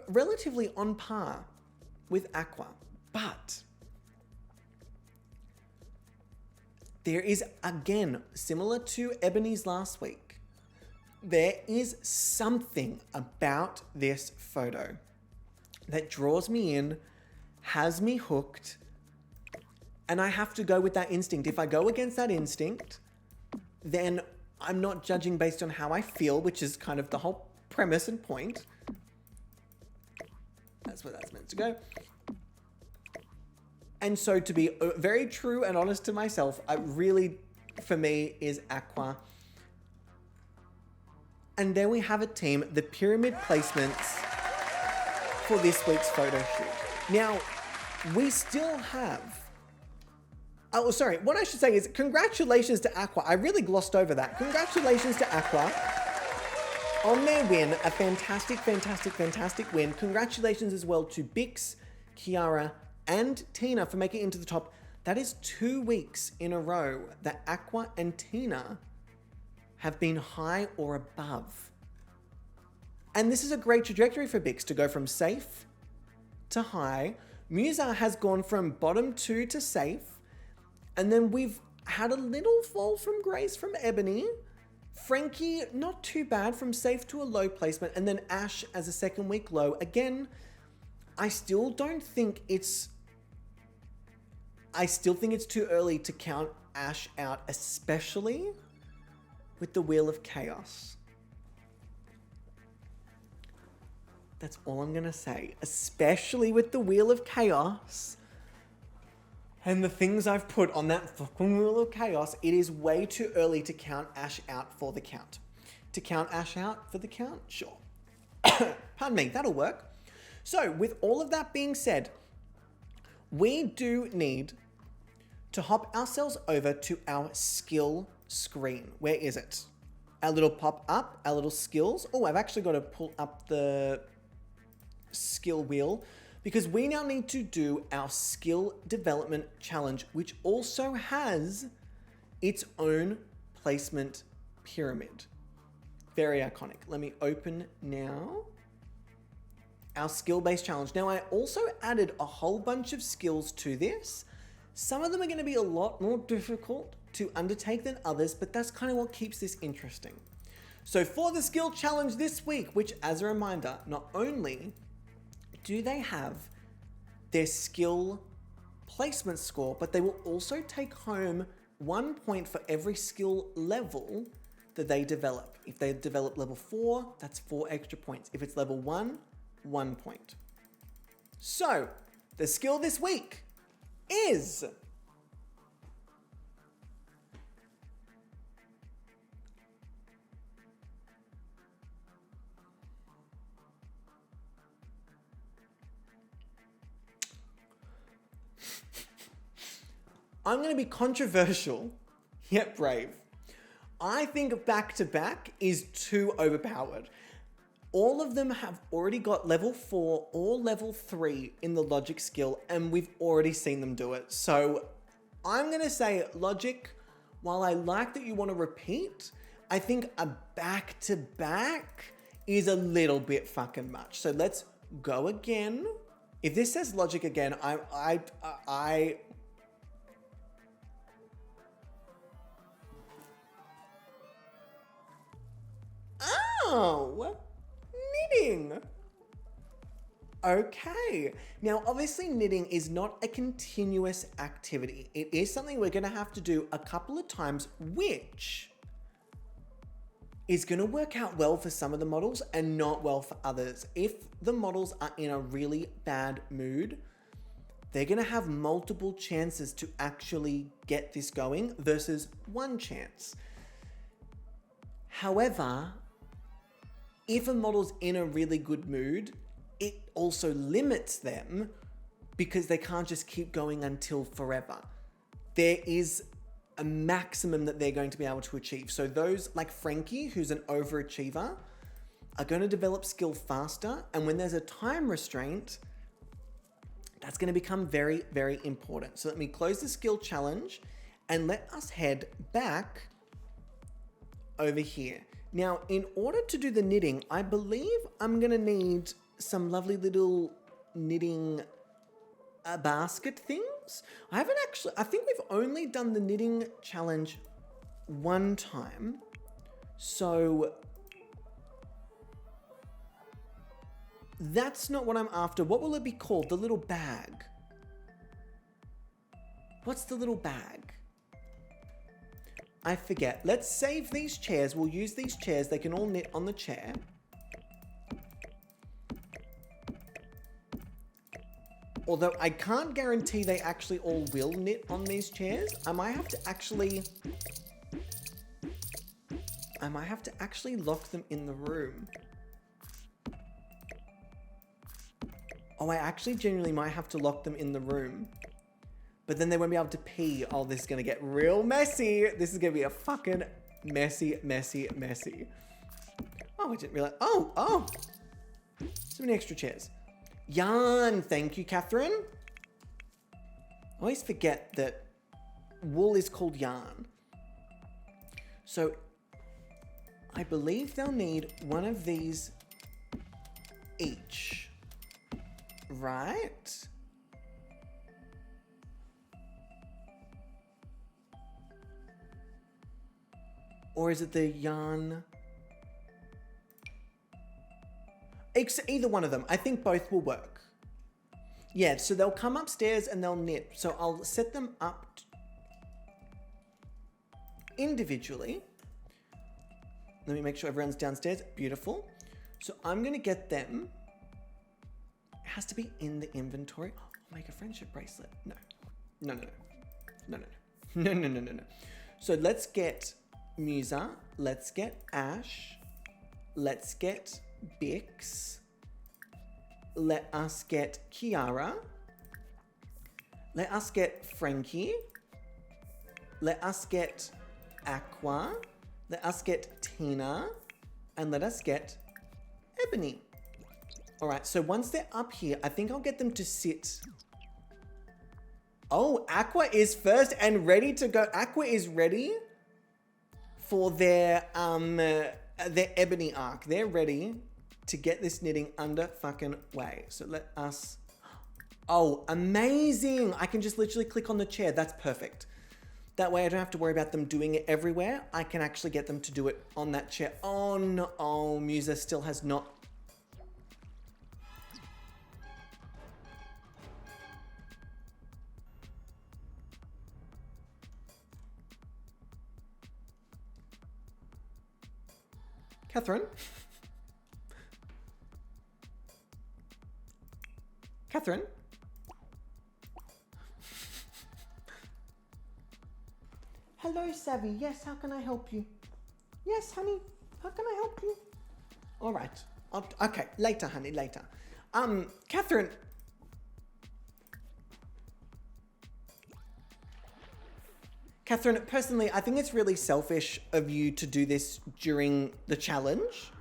relatively on par with Aqua. But there is, again, similar to Ebony's last week, there is something about this photo that draws me in, has me hooked, and I have to go with that instinct. If I go against that instinct, then I'm not judging based on how I feel, which is kind of the whole premise and point. That's where that's meant to go. And so to be very true and honest to myself, I really, for me, is Aqua. And there we have a team, the pyramid placements for this week's photo shoot. Now, we still have... Oh, sorry, what I should say is congratulations to Aqua. I really glossed over that. Congratulations to Aqua on their win. A fantastic, fantastic, fantastic win. Congratulations as well to Bix, Kiara, and Tina for making it into the top. That is 2 weeks in a row that Aqua and Tina have been high or above. And this is a great trajectory for Bix to go from safe to high. Musa has gone from bottom 2 to safe. And then we've had a little fall from grace from Ebony. Frankie, not too bad, from safe to a low placement. And then Ash as a second week low. Again, I still think it's too early to count Ash out, especially with the Wheel of Chaos. That's all I'm gonna say. Especially with the Wheel of Chaos and the things I've put on that fucking Wheel of Chaos, it is way too early to count Ash out for the count. To count Ash out for the count? Sure. Pardon me, that'll work. So, with all of that being said, we do need to hop ourselves over to our skill screen. Where is it? Our little pop-up, our little skills. Oh, I've actually got to pull up the skill wheel because we now need to do our skill development challenge, which also has its own placement pyramid. Very iconic. Let me open now. our skill-based challenge. Now, I also added a whole bunch of skills to this. Some of them are going to be a lot more difficult to undertake than others, but that's kind of what keeps this interesting. So for the skill challenge this week, which as a reminder, not only do they have their skill placement score, but they will also take home 1 point for every skill level that they develop. If they develop level 4, that's 4 extra points. If it's level 1, 1 point. So the skill this week is I'm going to be controversial, yet brave. I think back-to-back is too overpowered. All of them have already got level 4 or level 3 in the logic skill, and we've already seen them do it. So I'm going to say logic, while I like that you want to repeat, I think a back-to-back is a little bit fucking much. So let's go again. If this says logic again, Oh, knitting. Okay. Now, obviously knitting is not a continuous activity. It is something we're going to have to do a couple of times, which is going to work out well for some of the models and not well for others. If the models are in a really bad mood, they're going to have multiple chances to actually get this going versus one chance. However, if a model's in a really good mood, it also limits them because they can't just keep going until forever. There is a maximum that they're going to be able to achieve. So those like Frankie, who's an overachiever, are going to develop skill faster. And when there's a time restraint, that's going to become very, very important. So let me close the skill challenge and let us head back over here. Now, in order to do the knitting, I believe I'm going to need some lovely little knitting basket things. I think we've only done the knitting challenge one time. So that's not what I'm after. What will it be called? The little bag. What's the little bag? I forget. Let's save these chairs. We'll use these chairs. They can all knit on the chair. Although I can't guarantee they actually all will knit on these chairs. I might have to actually lock them in the room. Oh, I actually genuinely might have to lock them in the room. But then they won't be able to pee. Oh, this is going to get real messy. This is going to be a fucking messy. Oh, I didn't realize. Oh. So many extra chairs. Yarn. Thank you, Catherine. I always forget that wool is called yarn. So I believe they'll need one of these each. Right? Or is it the yarn? Either one of them. I think both will work. Yeah, so they'll come upstairs and they'll knit. So I'll set them up individually. Let me make sure everyone's downstairs. Beautiful. So I'm going to get them. It has to be in the inventory. Oh, I'll make a friendship bracelet. No. So let's get Musa, let's get Ash, let's get Bix, let us get Kiara, let us get Frankie, let us get Aqua, let us get Tina, and let us get Ebony. All right, so once they're up here, I think I'll get them to sit. Oh, Aqua is first and ready to go. Aqua is ready for their Ebony arc. They're ready to get this knitting under fucking way. So let us... Oh, amazing. I can just literally click on the chair. That's perfect. That way I don't have to worry about them doing it everywhere. I can actually get them to do it on that chair. Oh no, oh, Musa still has not... Catherine? Catherine? Hello, Savvy. Yes, how can I help you? Yes, honey. How can I help you? All right. Okay, later, honey, later. Catherine. Catherine, personally, I think it's really selfish of you to do this during the challenge.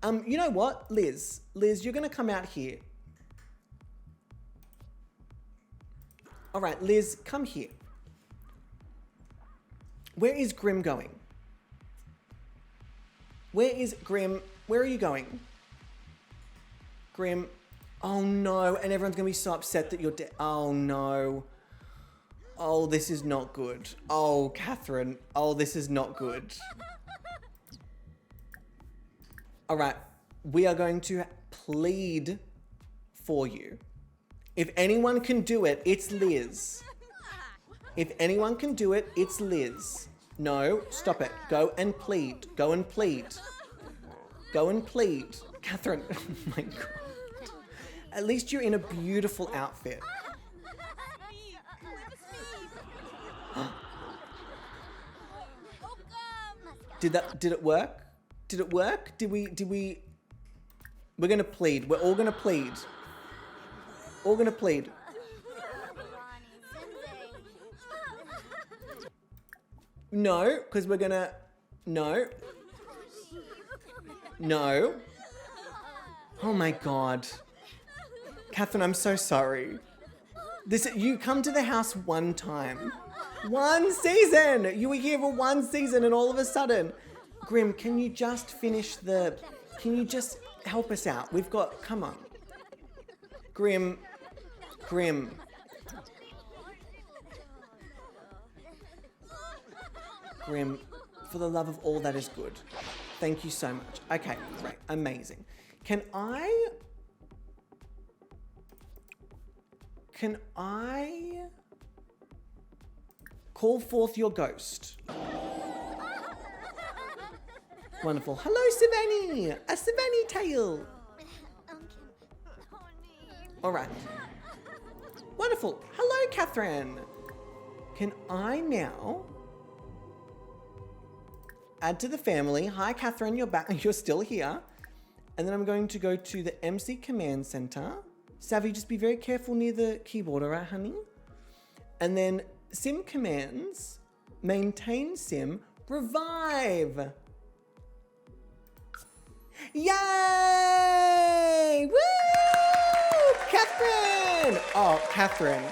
You know what? Liz, you're going to come out here. All right, Liz, come here. Where is Grim going? Where is Grim? Where are you going? Grim. Oh no, and everyone's going to be so upset that you're dead. Oh no. Oh, this is not good. Oh, Catherine. Oh, this is not good. All right, we are going to plead for you. If anyone can do it, it's Liz. If anyone can do it, it's Liz. No, stop it. Go and plead. Go and plead. Go and plead. Catherine, oh my God. At least you're in a beautiful outfit. Did it work? Did it work? We're gonna plead. We're all gonna plead. All gonna plead. No, because we're gonna... No. No. Oh my God. Catherine, I'm so sorry. You come to the house one time. One season! You were here for one season and all of a sudden... Grim, can you just finish the... Can you just help us out? We've got... Come on. Grim. Grim, for the love of all that is good. Thank you so much. Okay, great. Amazing. Can I call forth your ghost? Wonderful. Hello, Savannah. A Savannah tail. All right. Wonderful. Hello, Catherine. Can I now add to the family? Hi, Catherine. You're back. You're still here. And then I'm going to go to the MC Command Center. Savvy, just be very careful near the keyboard, all right, honey? And then sim commands, maintain sim, revive. Yay! Woo! Catherine! Oh, Catherine,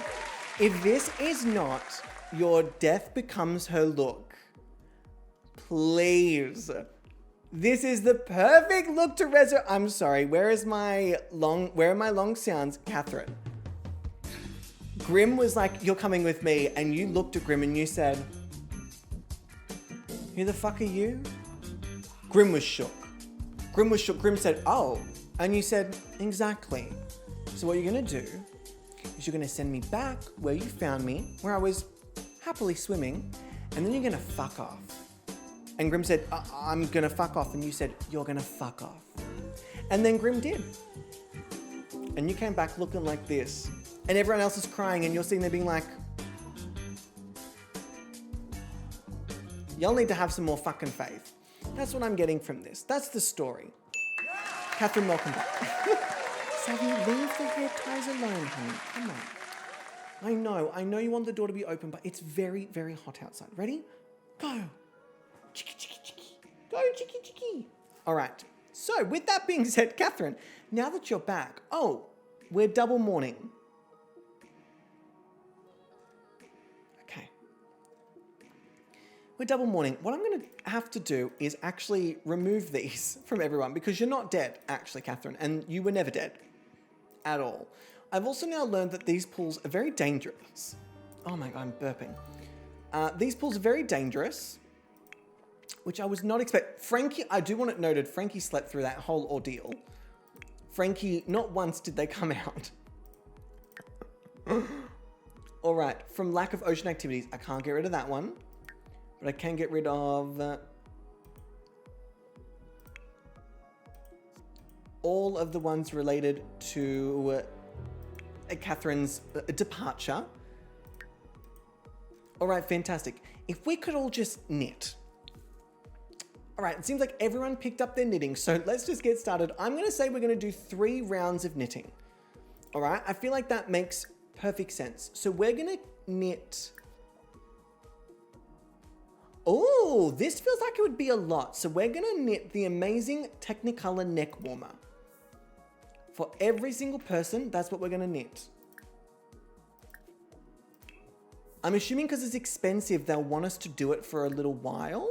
if this is not your death becomes her look, please. This is the perfect look to resurrect. I'm sorry, where are my long sounds? Catherine. Grim was like, you're coming with me, and you looked at Grim and you said, who the fuck are you? Grim was shook. Grim was shook. Grim said, oh. And you said, exactly. So what you're gonna do is you're gonna send me back where you found me, where I was happily swimming, and then you're gonna fuck off. And Grim said, I'm gonna fuck off. And you said, you're gonna fuck off. And then Grim did. And you came back looking like this. And everyone else is crying and you're sitting there being like, y'all need to have some more fucking faith. That's what I'm getting from this. That's the story. Catherine, welcome back. Savvy, leave the hair ties alone, honey. Come on. I know you want the door to be open, but it's very, very hot outside. Ready? Go. Chicky, chicky, chicky. Go, chicky, chicky. All right. So with that being said, Catherine, now that you're back, we're double mourning. Okay. We're double mourning. What I'm going to have to do is actually remove these from everyone because you're not dead, actually, Catherine, and you were never dead at all. I've also now learned that these pools are very dangerous. Oh my God, I'm burping. These pools are very dangerous, which I was not expecting. Frankie, I do want it noted, Frankie slept through that whole ordeal. Frankie, not once did they come out. All right, from lack of ocean activities, I can't get rid of that one, but I can get rid of all of the ones related to Catherine's departure. All right, fantastic. If we could all just knit. All right, it seems like everyone picked up their knitting, so let's just get started. I'm gonna say we're gonna do 3 rounds of knitting. All right, I feel like that makes perfect sense. So we're gonna knit. Oh, this feels like it would be a lot. So we're gonna knit the amazing Technicolor neck warmer. For every single person, that's what we're gonna knit. I'm assuming because it's expensive, they'll want us to do it for a little while.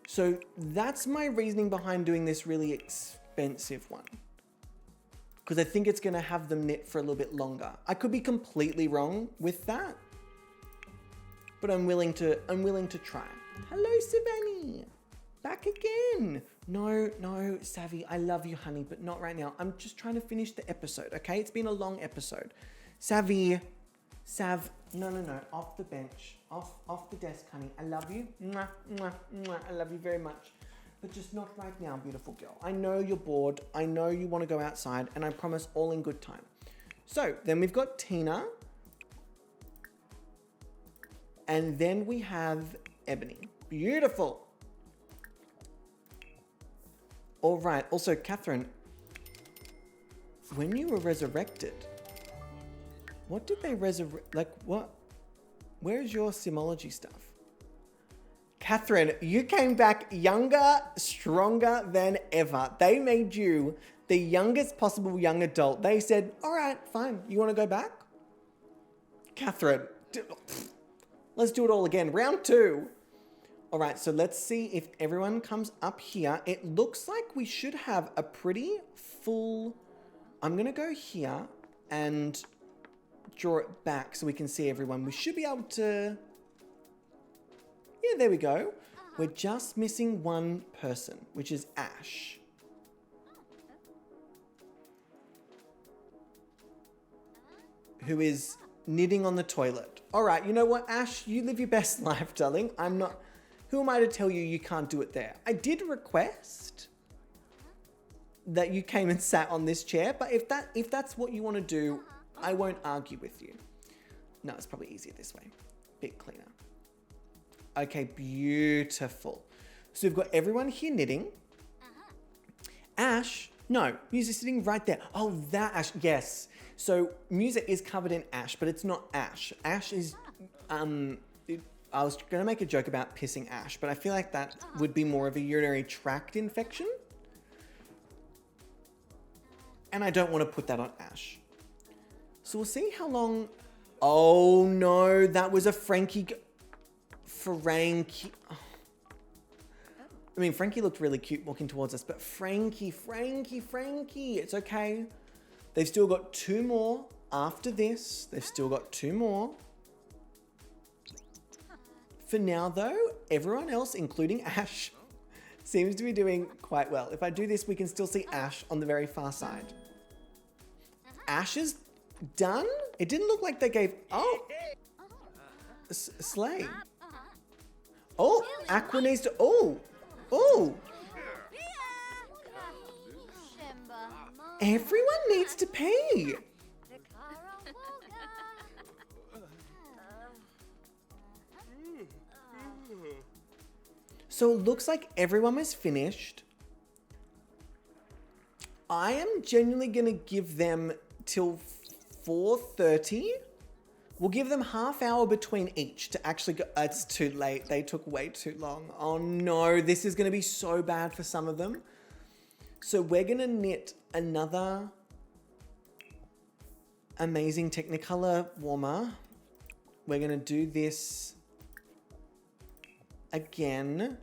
So that's my reasoning behind doing this really expensive one. Because I think it's gonna have them knit for a little bit longer. I could be completely wrong with that, but I'm willing to try. Hello, Savannah. Back again. No, Savvy, I love you, honey, but not right now. I'm just trying to finish the episode, okay? It's been a long episode. Savvy, Sav, no, off the bench, off the desk, honey. I love you. Mwah, mwah, mwah. I love you very much. But just not right now, beautiful girl. I know you're bored. I know you want to go outside, and I promise all in good time. So then we've got Tina. And then we have Ebony. Beautiful. All right. Also, Catherine, when you were resurrected, what did they resurrect? Like what? Where's your simology stuff? Catherine, you came back younger, stronger than ever. They made you the youngest possible young adult. They said, all right, fine. You want to go back? Catherine, let's do it all again. Round 2. All right, so let's see if everyone comes up here. It looks like we should have a pretty full... I'm going to go here and draw it back so we can see everyone. We should be able to... Yeah, there we go. We're just missing one person, which is Ash. Who is knitting on the toilet. All right, you know what, Ash? You live your best life, darling. I'm not... Who am I to tell you can't do it there? I did request that you came and sat on this chair, but if that's what you want to do, I won't argue with you. No, it's probably easier this way. Bit cleaner. Okay, beautiful. So we've got everyone here knitting. Ash, no, Muse's sitting right there. Oh, that Ash, yes. So Muse is covered in ash, but it's not ash. Ash is, I was going to make a joke about pissing ash, but I feel like that would be more of a urinary tract infection. And I don't want to put that on Ash. So we'll see how long... Oh no, that was a Frankie... Frankie... Oh. I mean, Frankie looked really cute walking towards us, but Frankie, it's okay. They've still got 2 more after this. They've still got 2 more. For now though, everyone else, including Ash, seems to be doing quite well. If I do this, we can still see Ash on the very far side. Ash is done? It didn't look like they gave... Oh! Slay. Oh! Aqua needs to... Oh! Oh! Everyone needs to pay! So it looks like everyone is finished. I am genuinely going to give them till 4:30. We'll give them half hour between each to actually go. It's too late. They took way too long. Oh no, this is going to be so bad for some of them. So we're going to knit another amazing Technicolor warmer. We're going to do this again.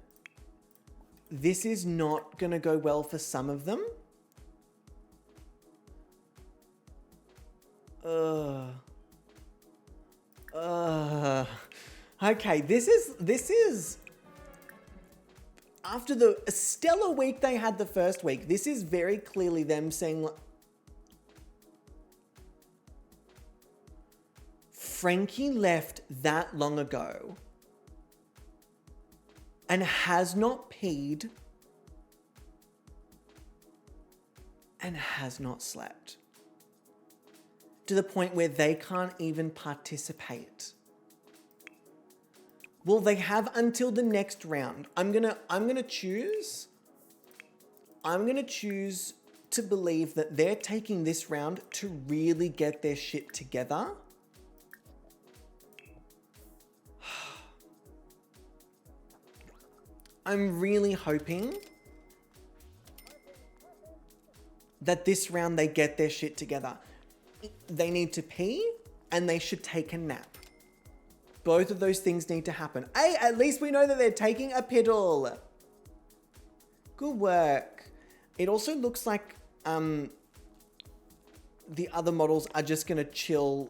This is not going to go well for some of them. Okay, this is after the stellar week they had the first week. This is very clearly them saying, Frankie left that long ago and has not peed and has not slept, to the point where they can't even participate. Well, they have until the next round. I'm gonna choose to believe that they're taking this round to really get their shit together. I'm really hoping that this round they get their shit together. They need to pee and they should take a nap. Both of those things need to happen. Hey, at least we know that they're taking a piddle. Good work. It also looks like the other models are just gonna chill.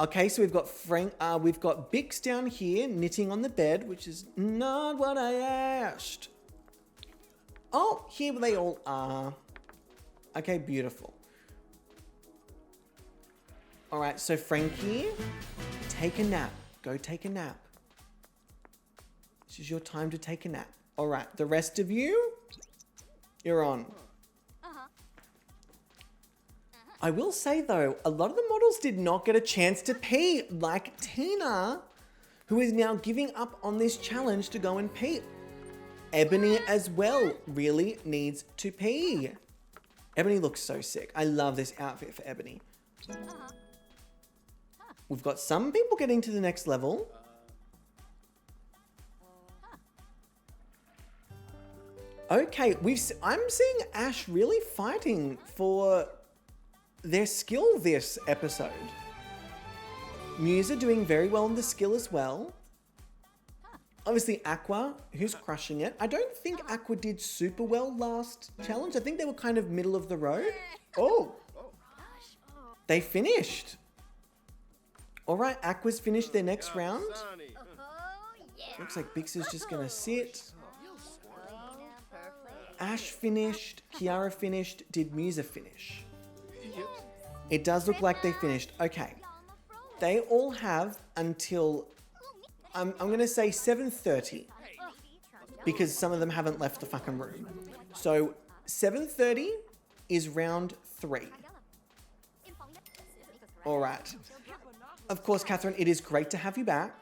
Okay, so we've got we've got Bix down here knitting on the bed, which is not what I asked. Oh, here they all are. Okay, beautiful. All right, so Frankie, take a nap. Go take a nap. This is your time to take a nap. All right, the rest of you, you're on. I will say though, a lot of the models did not get a chance to pee, like Tina, who is now giving up on this challenge to go and pee. Ebony as well really needs to pee. Ebony looks so sick. I love this outfit for Ebony. We've got some people getting to the next level. Okay, I'm seeing Ash really fighting for their skill this episode. Musa doing very well in the skill as well. Obviously Aqua, who's crushing it. I don't think Aqua did super well last challenge. I think they were kind of middle of the road. Oh, they finished. All right, Aqua's finished their next round. Looks like Bix is just gonna sit. Ash finished, Kiara finished, did Musa finish? It does look like they finished. Okay. They all have until, I'm going to say 7:30. Because some of them haven't left the fucking room. So 7:30 is round 3. All right. Of course, Catherine, it is great to have you back.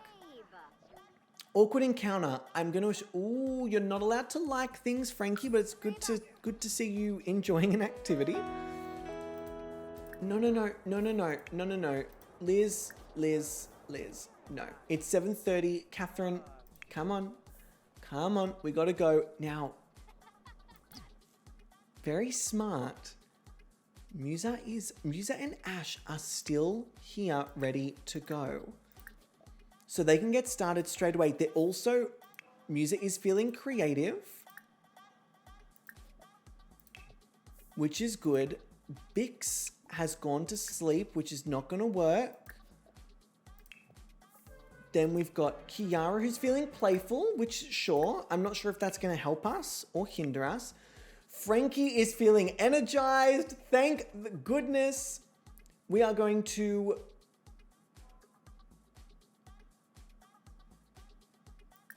Awkward encounter. I'm going to, ooh, you're not allowed to like things, Frankie, but it's good to see you enjoying an activity. No. Liz. No. It's 7:30. Catherine, come on. We got to go. Now, very smart. Musa and Ash are still here ready to go. So they can get started straight away. They're also, Musa is feeling creative, which is good. Bix has gone to sleep, which is not going to work. Then we've got Kiara, who's feeling playful, which sure, I'm not sure if that's going to help us or hinder us. Frankie is feeling energized. Thank goodness. We are going to,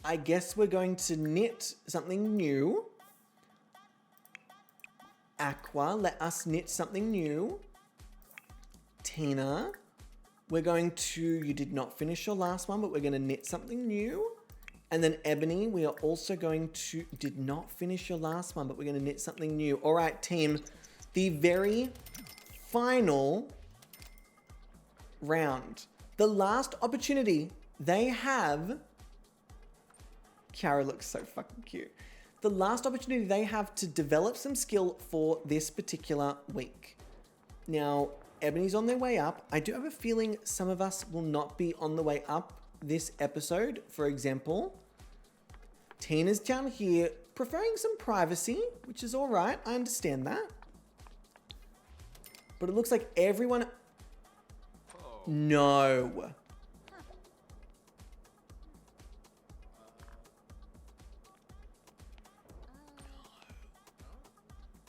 I guess we're going to knit something new. Aqua, let us knit something new. Tina, we're going to, you did not finish your last one, but we're going to knit something new. And then Ebony, we are also going to, did not finish your last one, but we're going to knit something new. All right, team, the very final round. The last opportunity they have, Kiara looks so fucking cute. The last opportunity they have to develop some skill for this particular week. Now, Ebony's on their way up. I do have a feeling some of us will not be on the way up this episode. For example, Tina's down here preferring some privacy, which is all right. I understand that. But it looks like everyone... No.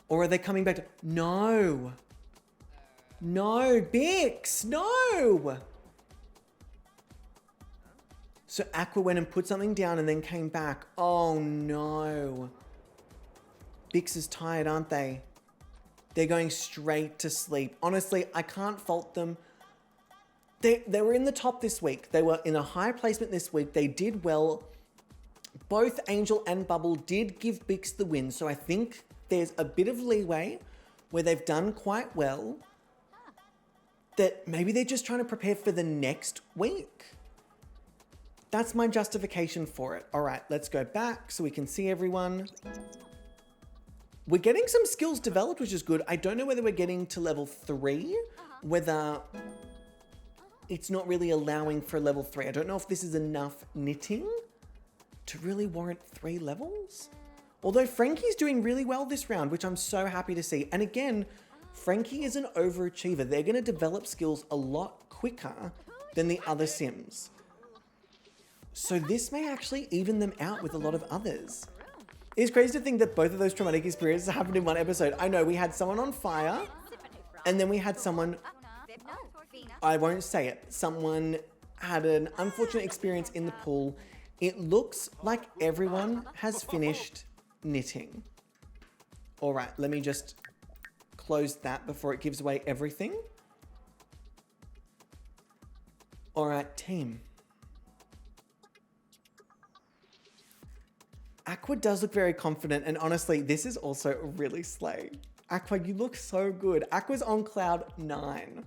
Or are they coming back to... No. No, Bix, no. So Aqua went and put something down and then came back. Oh no. Bix is tired, aren't they? They're going straight to sleep. Honestly, I can't fault them. They were in the top this week. They were in a high placement this week. They did well. Both Angel and Bubble did give Bix the win. So I think there's a bit of leeway where they've done quite well. That maybe they're just trying to prepare for the next week. That's my justification for it. All right, let's go back so we can see everyone. We're getting some skills developed, which is good. I don't know whether we're getting to level 3, whether it's not really allowing for level 3. I don't know if this is enough knitting to really warrant 3 levels. Although Frankie's doing really well this round, which I'm so happy to see. And again, Frankie is an overachiever. They're going to develop skills a lot quicker than the other Sims. So this may actually even them out with a lot of others. It's crazy to think that both of those traumatic experiences happened in one episode. I know, we had someone on fire, and then we had someone, I won't say it, someone had an unfortunate experience in the pool. It looks like everyone has finished knitting. All right, let me just close that before it gives away everything. All right, team. Aqua does look very confident, and honestly, this is also really slay. Aqua, you look so good. Aqua's on cloud 9.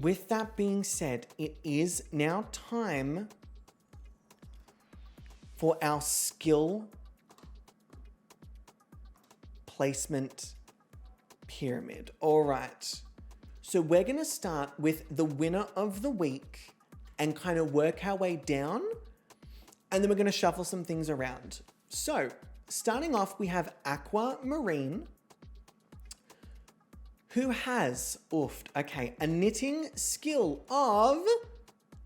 With that being said, it is now time for our skill placement pyramid. All right. So we're going to start with the winner of the week and kind of work our way down. And then we're going to shuffle some things around. So, starting off, we have Aqua Marine, who has, a knitting skill of,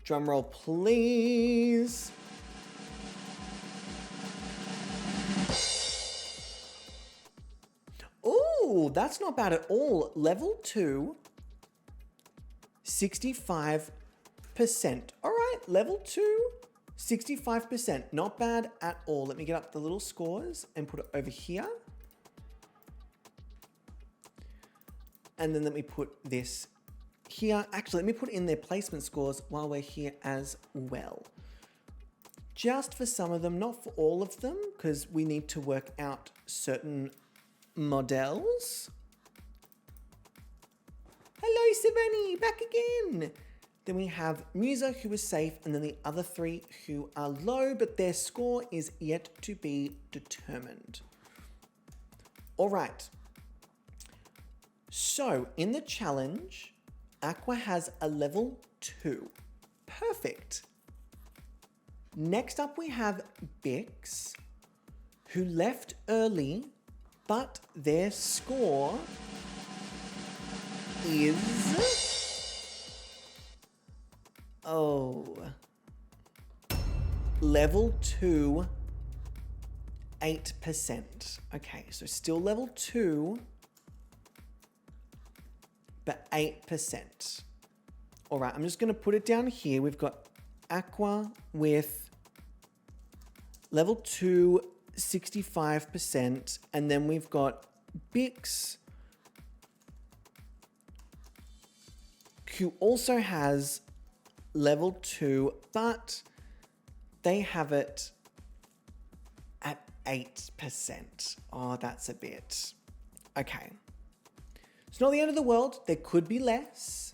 drumroll please, ooh, that's not bad at all. Level 2, 65%. All right, level 2. 65%, not bad at all. Let me get up the little scores and put it over here. And then let me put this here. Actually, let me put in their placement scores while we're here as well. Just for some of them, not for all of them, because we need to work out certain models. Hello, Savani, back again. Then we have Musa, who is safe, and then the other 3 who are low, but their score is yet to be determined. All right. So, in the challenge, Aqua has a level 2. Perfect. Next up, we have Bix, who left early, but their score is... level 2, 8%. Okay, so still level 2, but 8%. All right, I'm just going to put it down here. We've got Aqua with level 2, 65%, and then we've got Bix, who also has level 2, but they have it at 8%. Oh, that's a bit. Okay. It's not the end of the world. There could be less.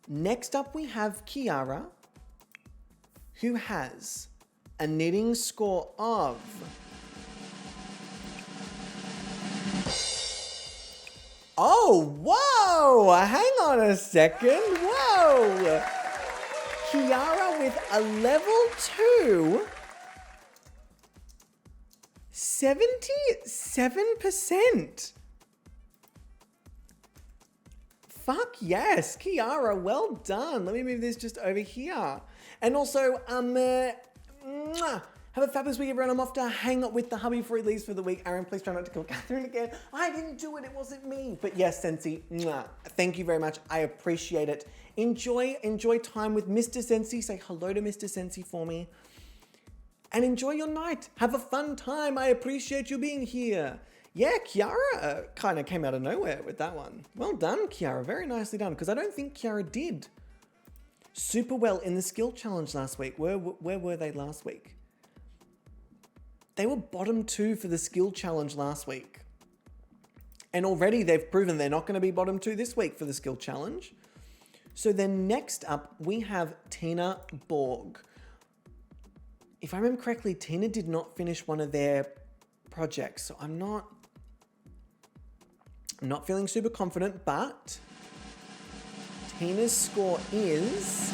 Next up, we have Kiara, who has a knitting score of Oh, whoa! Hang on a second. Whoa! Kiara with a level 2. 77%. Fuck yes, Kiara, well done. Let me move this just over here. And also, have a fabulous week, everyone. I'm off to hang out with the hubby before he leaves for the week. Aaron, please try not to kill Catherine again. I didn't do it, it wasn't me. But yes, Sensi, thank you very much. I appreciate it. Enjoy time with Mr. Sensi. Say hello to Mr. Sensi for me. And enjoy your night. Have a fun time. I appreciate you being here. Yeah, Kiara kind of came out of nowhere with that one. Well done, Kiara. Very nicely done. Because I don't think Kiara did super well in the skill challenge last week. Where were they last week? They were bottom 2 for the skill challenge last week. And already they've proven they're not going to be bottom 2 this week for the skill challenge. So then next up, we have Tina Borg. If I remember correctly, Tina did not finish one of their projects. So I'm not feeling super confident, but Tina's score is...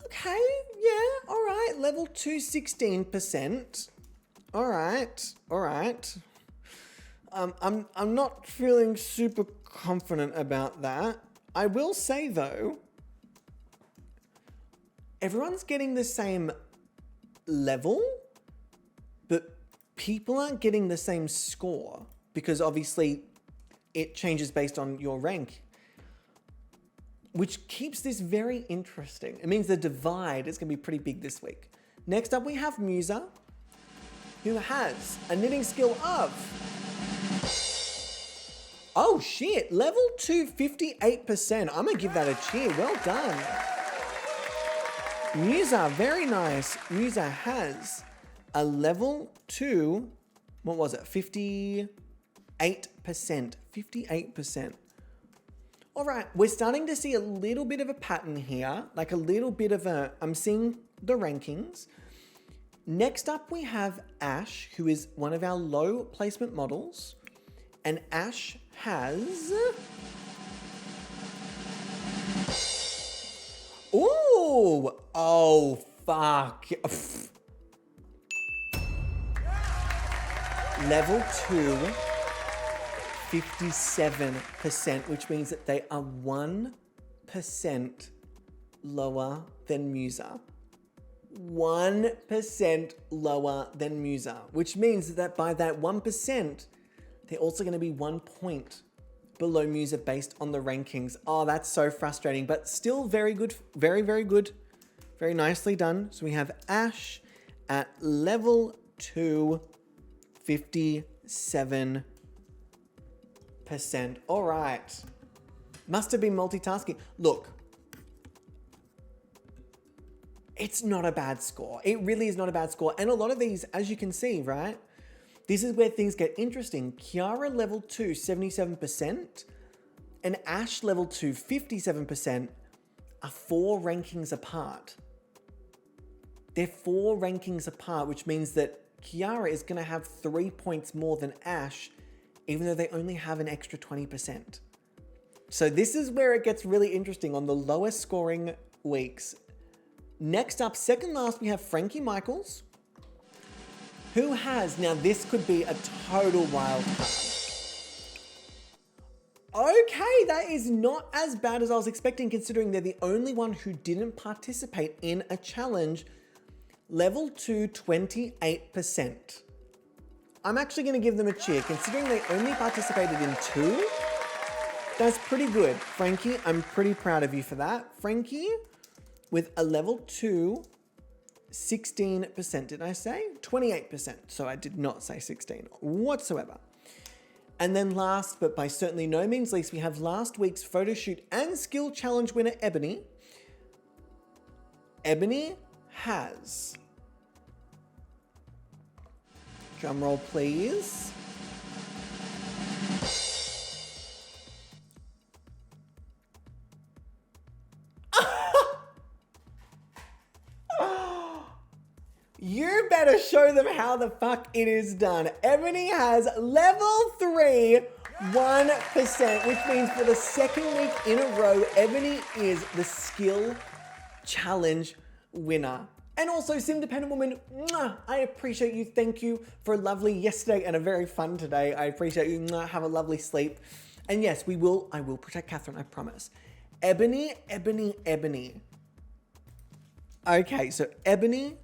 Okay, yeah, all right. Level 2, 16%. All right. I'm not feeling super confident about that. I will say though, everyone's getting the same level, but people aren't getting the same score because obviously it changes based on your rank, which keeps this very interesting. It means the divide is going to be pretty big this week. Next up, we have Musa, who has a knitting skill of... Oh shit, level 2, 58%. I'm going to give that a cheer. Well done. Musa, very nice. Musa has a level 2, what was it? 58%. 58%. All right, we're starting to see a little bit of a pattern here, like a little bit of a, I'm seeing the rankings. Next up, we have Ash, who is one of our low placement models. And Ash has... Ooh! Oh, fuck. Level 2, 57%, which means that they are 1% lower than Musa. 1% lower than Musa, which means that by that 1%, they're also going to be 1 point below Musa based on the rankings. Oh, that's so frustrating, but still very good. Very, very good. Very nicely done. So we have Ash at level 2, 57%. All right. Must have been multitasking. Look, it's not a bad score. It really is not a bad score. And a lot of these, as you can see, right? This is where things get interesting. Kiara level 2, 77%, and Ash level 2, 57% are 4 rankings apart. They're 4 rankings apart, which means that Kiara is going to have 3 points more than Ash, even though they only have an extra 20%. So this is where it gets really interesting on the lowest scoring weeks. Next up, second last, we have Frankie Michaels, who has, now this could be a total wild card. Okay, that is not as bad as I was expecting, considering they're the only one who didn't participate in a challenge. Level 2, 28%. I'm actually going to give them a cheer, considering they only participated in 2. That's pretty good. Frankie, I'm pretty proud of you for that. Frankie, with a level 2, 16%, did I say? 28%. So I did not say 16 whatsoever. And then last, but by certainly no means least, we have last week's photo shoot and skill challenge winner, Ebony. Ebony has, drum roll please, you better show them how the fuck it is done. Ebony has level 3, 1%, which means for the second week in a row, Ebony is the skill challenge winner. And also, Sim Dependent Woman, mwah, I appreciate you. Thank you for a lovely yesterday and a very fun today. I appreciate you. Mwah, have a lovely sleep. And yes, I will protect Catherine, I promise. Ebony, Ebony, Ebony. Okay, so Ebony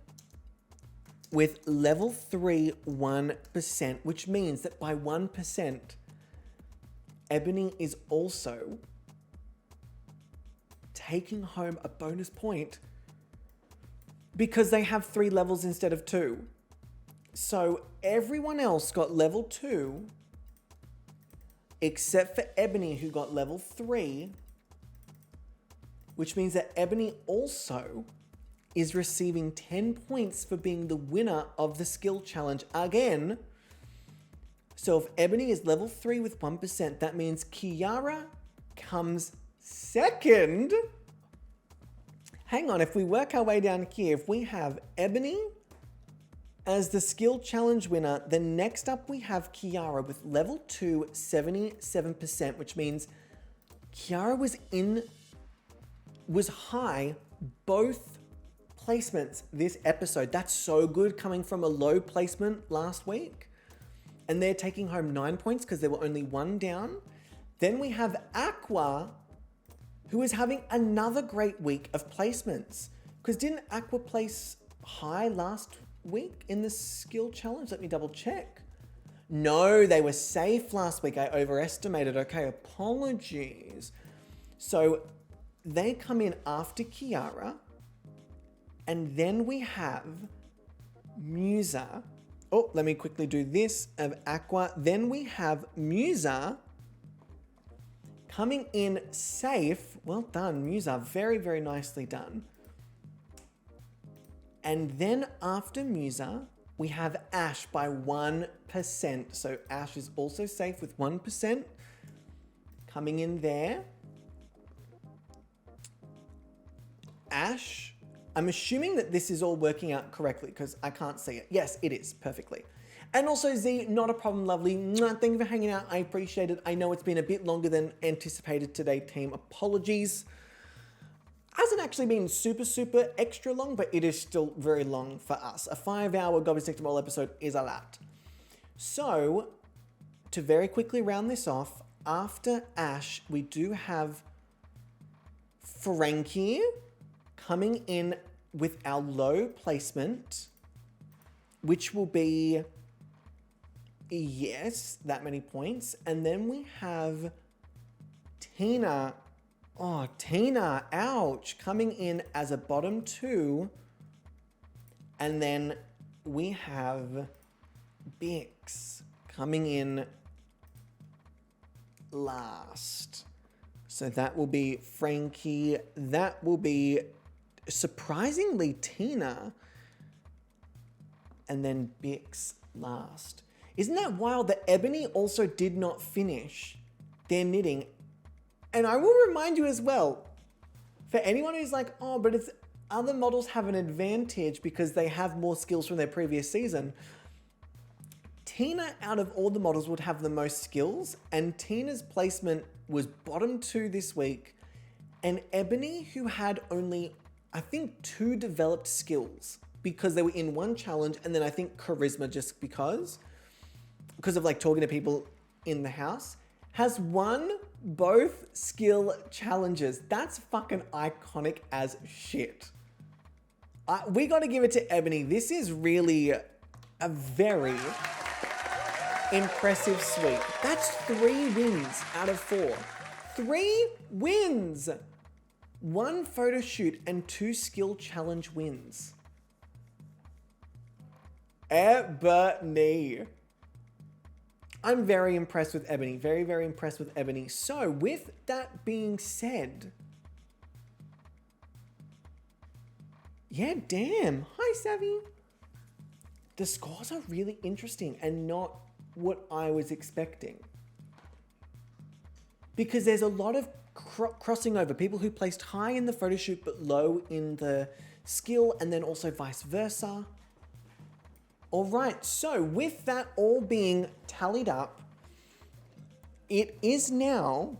with level 3, 1%, which means that by 1%, Ebony is also taking home a bonus point because they have 3 levels instead of 2. So everyone else got level 2 except for Ebony, who got level 3, which means that Ebony also is receiving 10 points for being the winner of the skill challenge again. So if Ebony is level 3 with 1%, that means Kiara comes second. Hang on, if we work our way down here, if we have Ebony as the skill challenge winner, then next up we have Kiara with level 2, 77%, which means Kiara was high both placements this episode. That's so good, coming from a low placement last week. And they're taking home 9 points because they were only 1 down. Then we have Aqua, who is having another great week of placements. Because didn't Aqua place high last week in the skill challenge? Let me double check. No, they were safe last week. I overestimated. Okay, apologies. So they come in after Kiara. And then we have Musa. Oh, let me quickly do this of Aqua. Then we have Musa coming in safe. Well done, Musa. Very, very nicely done. And then after Musa, we have Ash by 1%. So Ash is also safe with 1%. Coming in there. Ash, I'm assuming that this is all working out correctly because I can't see it. Yes, it is perfectly. And also Z, not a problem, lovely. Mwah, thank you for hanging out. I appreciate it. I know it's been a bit longer than anticipated today, team. Apologies. Hasn't actually been super, super extra long, but it is still very long for us. A 5-hour Gobby's Next Tomorrow episode is a lot. So, to very quickly round this off, after Ash, we do have Frankie coming in with our low placement, which will be, yes, that many points. And then we have Tina. Oh, Tina, ouch, coming in as a bottom 2. And then we have Bix coming in last. So that will be Frankie. That will be surprisingly Tina. And then Bix last. Isn't that wild that Ebony also did not finish their knitting? And I will remind you as well, for anyone who's like, oh, but it's other models have an advantage because they have more skills from their previous season. Tina, out of all the models, would have the most skills, and Tina's placement was bottom 2 this week. And Ebony, who had only, I think, 2 developed skills because they were in one challenge, and then I think charisma just because of like talking to people in the house, has won both skill challenges. That's fucking iconic as shit. We got to give it to Ebony. This is really a very impressive sweep. That's 3 wins out of 4. 3 wins. 1 photo shoot and 2 skill challenge wins. Ebony. I'm very impressed with Ebony. Very, very impressed with Ebony. So, with that being said, yeah, damn. Hi, Savvy. The scores are really interesting and not what I was expecting. Because there's a lot of crossing over. People who placed high in the photo shoot but low in the skill, and then also vice versa. All right, so with that all being tallied up, it is now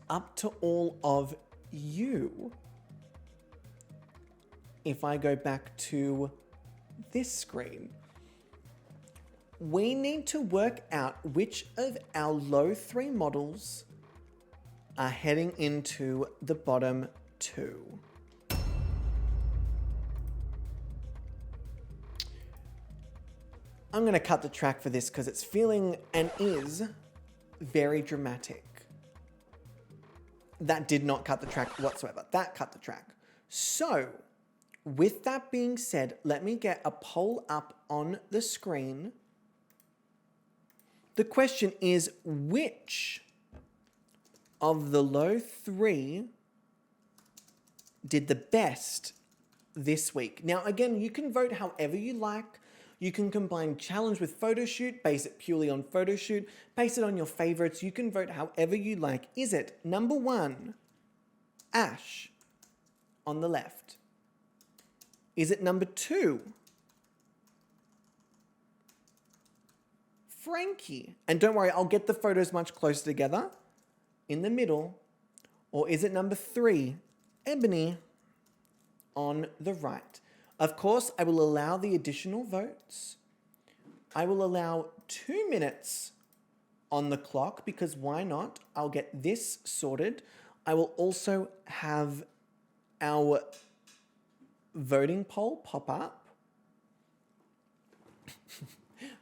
up to all of you. If I go back to this screen, we need to work out which of our low 3 models are heading into the bottom 2. I'm going to cut the track for this because it's feeling and is very dramatic. That did not cut the track whatsoever. That cut the track. So, with that being said, let me get a poll up on the screen. The question is, which of the low 3 did the best this week? Now, again, you can vote however you like. You can combine challenge with photo shoot, base it purely on photo shoot, base it on your favorites. You can vote however you like. Is it number 1, Ash on the left? Is it number 2, Frankie? And don't worry, I'll get the photos much closer together in the middle. Or is it number 3, Ebony on the right? Of course, I will allow the additional votes. I will allow 2 minutes on the clock because why not? I'll get this sorted. I will also have our voting poll pop up.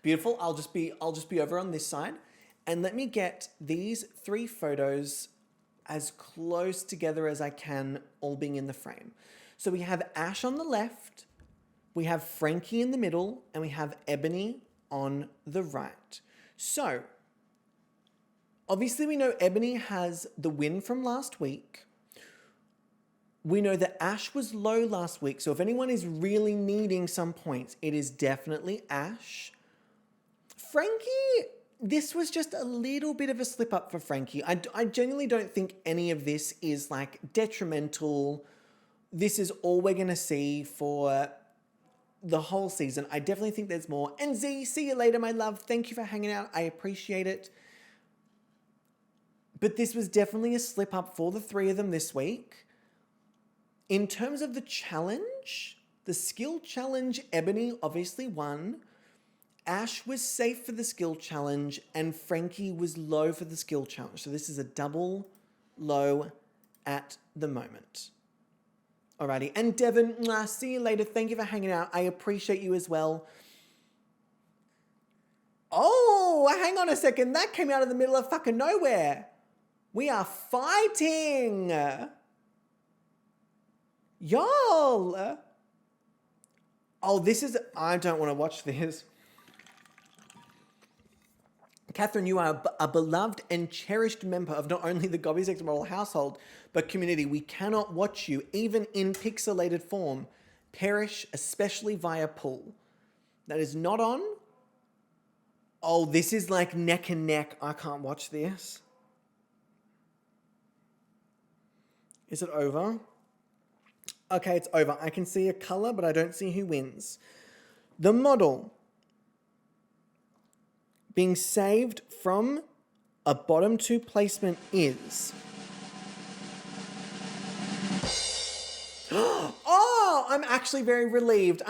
Beautiful. I'll just be over on this side. And let me get these 3 photos as close together as I can, all being in the frame. So we have Ash on the left, we have Frankie in the middle, and we have Ebony on the right. So, obviously we know Ebony has the win from last week. We know that Ash was low last week, so if anyone is really needing some points, it is definitely Ash. Frankie, this was just a little bit of a slip up for Frankie. I genuinely don't think any of this is like detrimental. This is all we're going to see for the whole season. I definitely think there's more. And Z, see you later, my love. Thank you for hanging out. I appreciate it. But this was definitely a slip up for the 3 of them this week. In terms of the challenge, the skill challenge, Ebony obviously won. Ash was safe for the skill challenge and Frankie was low for the skill challenge. So this is a double low at the moment. Alrighty, and Devin, see you later. Thank you for hanging out. I appreciate you as well. Oh, hang on a second. That came out of the middle of fucking nowhere. We are fighting. Y'all. Oh, this is... I don't want to watch this. Catherine, you are a beloved and cherished member of not only the GobbysGayming Moral household, but community. We cannot watch you, even in pixelated form, perish, especially via pull. That is not on. Oh, this is like neck and neck. I can't watch this. Is it over? Okay, it's over. I can see a color, but I don't see who wins. The model being saved from a bottom 2 placement is... Oh, I'm actually very relieved.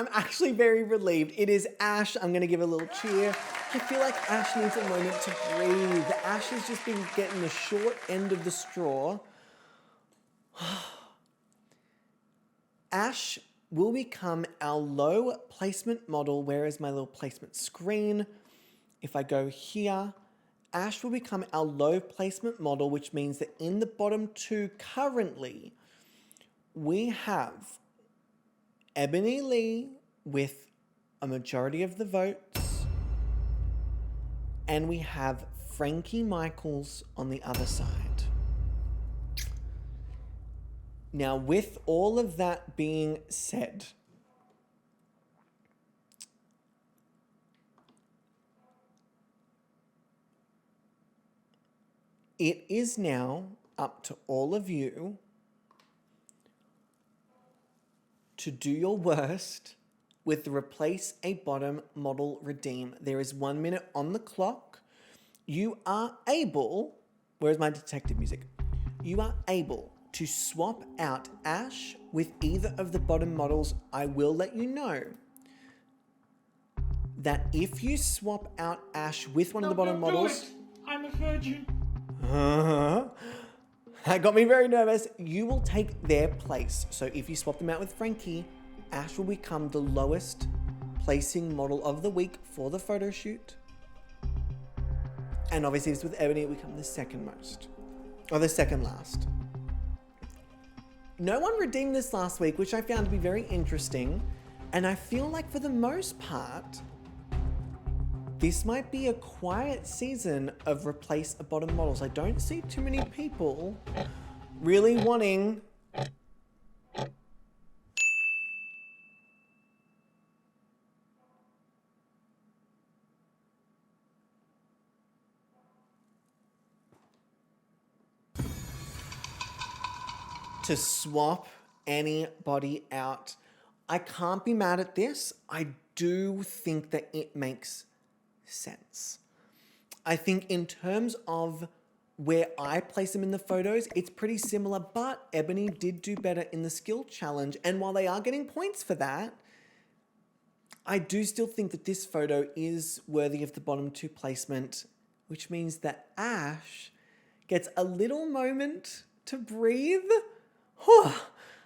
It is Ash. I'm going to give a little cheer. I feel like Ash needs a moment to breathe. Ash has just been getting the short end of the straw. Ash will become our low placement model. Where is my little placement screen? If I go here, Ash will become our low placement model, which means that in the bottom 2 currently, we have Ebony Lee with a majority of the votes, and we have Frankie Michaels on the other side. Now, with all of that being said, it is now up to all of you to do your worst with the replace a bottom model redeem. There is 1 minute on the clock. You are able, where's my detective music? You are able to swap out Ash with either of the bottom models. I will let you know that if you swap out Ash with one of the bottom models... I'm a virgin. That got me very nervous. You will take their place. So if you swap them out with Frankie, Ash will become the lowest placing model of the week for the photo shoot. And obviously, if it's with Ebony, it will become the second most. Or the second last. No one redeemed this last week, which I found to be very interesting. And I feel like for the most part, this might be a quiet season of replace a bottom models. I don't see too many people really wanting to swap anybody out. I can't be mad at this. I do think that it makes sense. I think in terms of where I place them in the photos, it's pretty similar, but Ebony did do better in the skill challenge. And while they are getting points for that, I do still think that this photo is worthy of the bottom 2 placement, which means that Ash gets a little moment to breathe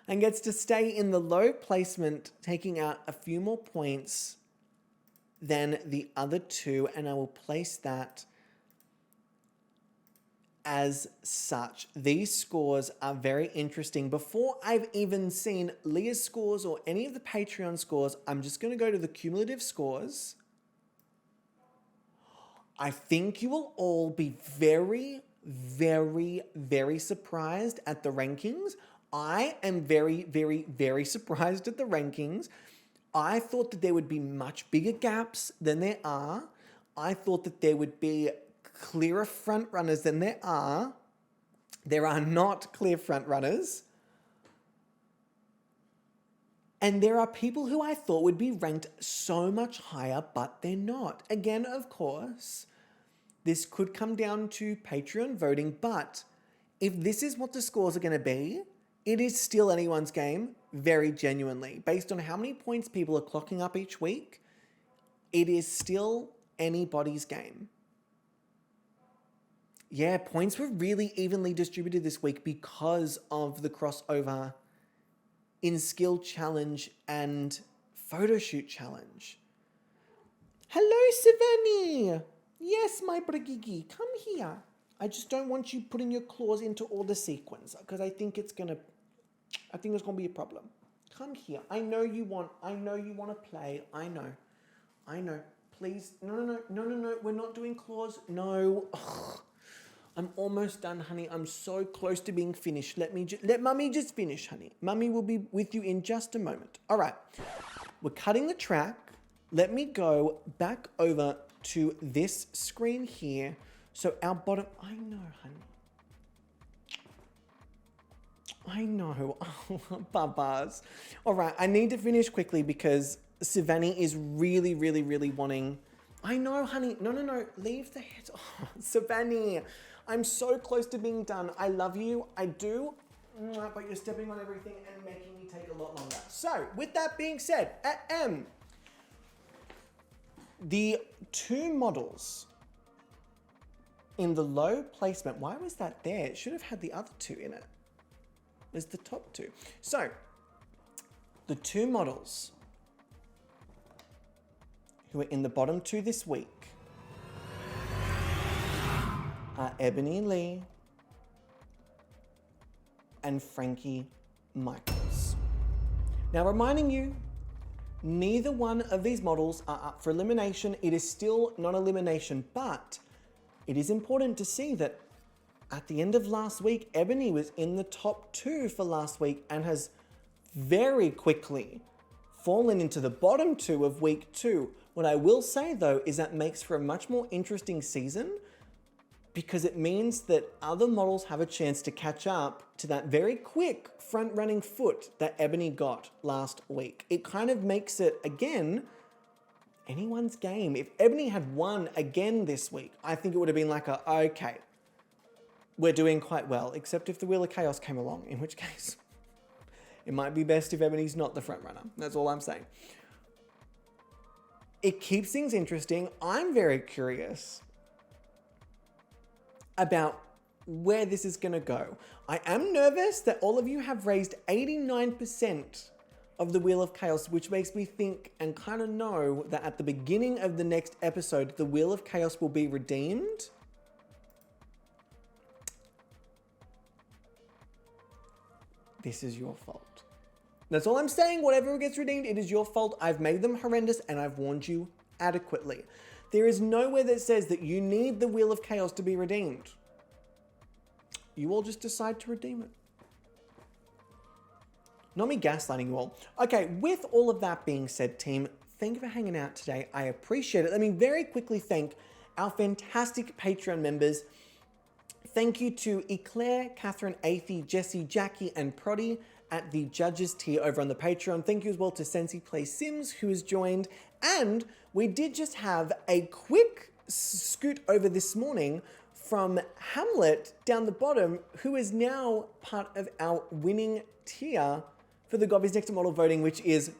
and gets to stay in the low placement, taking out a few more points than the other 2, and I will place that as such. These scores are very interesting. Before I've even seen Leah's scores or any of the Patreon scores, I'm just going to go to the cumulative scores. I think you will all be very, very, very surprised at the rankings. I am very, very, very surprised at the rankings. I thought that there would be much bigger gaps than there are. I thought that there would be clearer front runners than there are. There are not clear front runners. And there are people who I thought would be ranked so much higher, but they're not. Again, of course, this could come down to Patreon voting, but if this is what the scores are going to be, it is still anyone's game, very genuinely. Based on how many points people are clocking up each week, it is still anybody's game. Yeah, points were really evenly distributed this week because of the crossover in skill challenge and photo shoot challenge. Hello, Savani. Yes, my brigigi, come here. I just don't want you putting your claws into all the sequins because I think it's gonna be a problem. Come here. I know you want to play. I know. Please. No. We're not doing claws. No. Ugh. I'm almost done, honey. I'm so close to being finished. Let Mummy just finish, honey. Mummy will be with you in just a moment. All right. We're cutting the track. Let me go back over to this screen here. So our bottom... I know, honey. I know. Babas. All right. I need to finish quickly because Savani is really, really, really wanting... I know, honey. No. Leave the head. Oh, Savani. I'm so close to being done. I love you. I do. But you're stepping on everything and making me take a lot longer. So, with that being said, the 2 models in the low placement. Why was that there? It should have had the other 2 in it. There's the top 2. So, the 2 models who are in the bottom 2 this week are Ebony Lee and Frankie Michaels. Now, reminding you, neither one of these models are up for elimination. It is still not elimination, but it is important to see that at the end of last week, Ebony was in the top 2 for last week and has very quickly fallen into the bottom 2 of week 2. What I will say though is that makes for a much more interesting season because it means that other models have a chance to catch up to that very quick front-running foot that Ebony got last week. It kind of makes it, again, anyone's game. If Ebony had won again this week, I think it would have been like okay, we're doing quite well, except if the Wheel of Chaos came along, in which case it might be best if Ebony's not the front runner. That's all I'm saying. It keeps things interesting. I'm very curious about where this is going to go. I am nervous that all of you have raised 89% of the Wheel of Chaos, which makes me think and kind of know that at the beginning of the next episode, the Wheel of Chaos will be redeemed. This is your fault. That's all I'm saying. Whatever gets redeemed, it is your fault. I've made them horrendous and I've warned you adequately. There is nowhere that says that you need the Wheel of Chaos to be redeemed. You all just decide to redeem it. Not me gaslighting you all. Okay, with all of that being said, team, thank you for hanging out today. I appreciate it. Let me very quickly thank our fantastic Patreon members. Thank you to Eclair, Catherine, Athie, Jesse, Jackie, and Proddy at the judges tier over on the Patreon. Thank you as well to Sensi Plays Sims, who has joined. And we did just have a quick scoot over this morning from Hamlet down the bottom, who is now part of our winning tier for the Gobby's Next Model voting, which is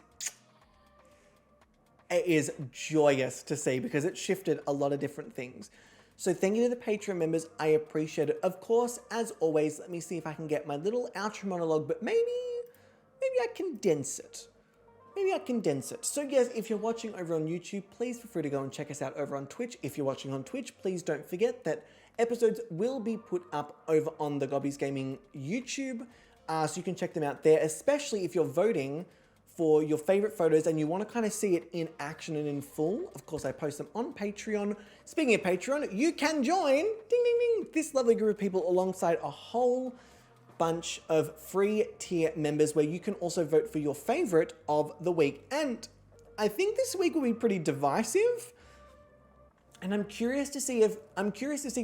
joyous to see because it shifted a lot of different things. So thank you to the Patreon members. I appreciate it. Of course, as always, let me see if I can get my little outro monologue, but maybe I condense it. Maybe I condense it. So yes, if you're watching over on YouTube, please feel free to go and check us out over on Twitch. If you're watching on Twitch, please don't forget that episodes will be put up over on the GobbysGayming YouTube, so you can check them out there, especially if you're voting for your favorite photos and you want to kind of see it in action and in full. Of course, I post them on Patreon. Speaking of Patreon, you can join, ding, ding, ding, this lovely group of people alongside a whole bunch of free tier members where you can also vote for your favorite of the week. And I think this week will be pretty divisive. And I'm curious to see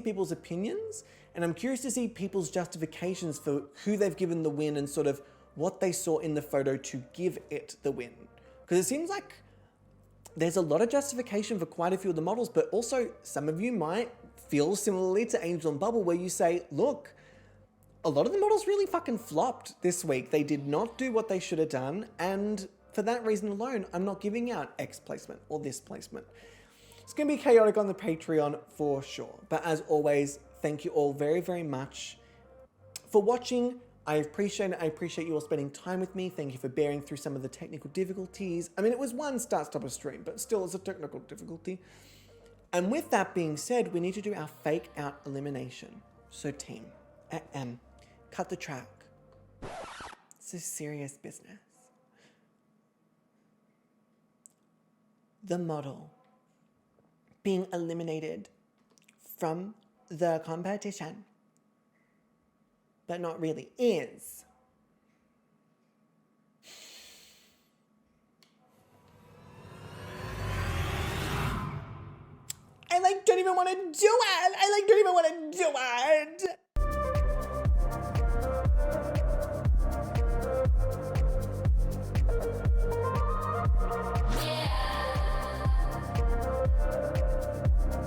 people's opinions, and I'm curious to see people's justifications for who they've given the win and sort of what they saw in the photo to give it the win. Because it seems like there's a lot of justification for quite a few of the models, but also some of you might feel similarly to Angel and Bubble, where you say, look, a lot of the models really fucking flopped this week. They did not do what they should have done, and for that reason alone, I'm not giving out X placement or this placement. It's going to be chaotic on the Patreon for sure. But as always, thank you all very, very much for watching. I appreciate it. I appreciate you all spending time with me. Thank you for bearing through some of the technical difficulties. I mean, it was one start-stop stream, but still it's a technical difficulty. And with that being said, we need to do our fake out elimination. So team, cut the track. It's a serious business. The model being eliminated from the competition, but not really is I don't even want to do it.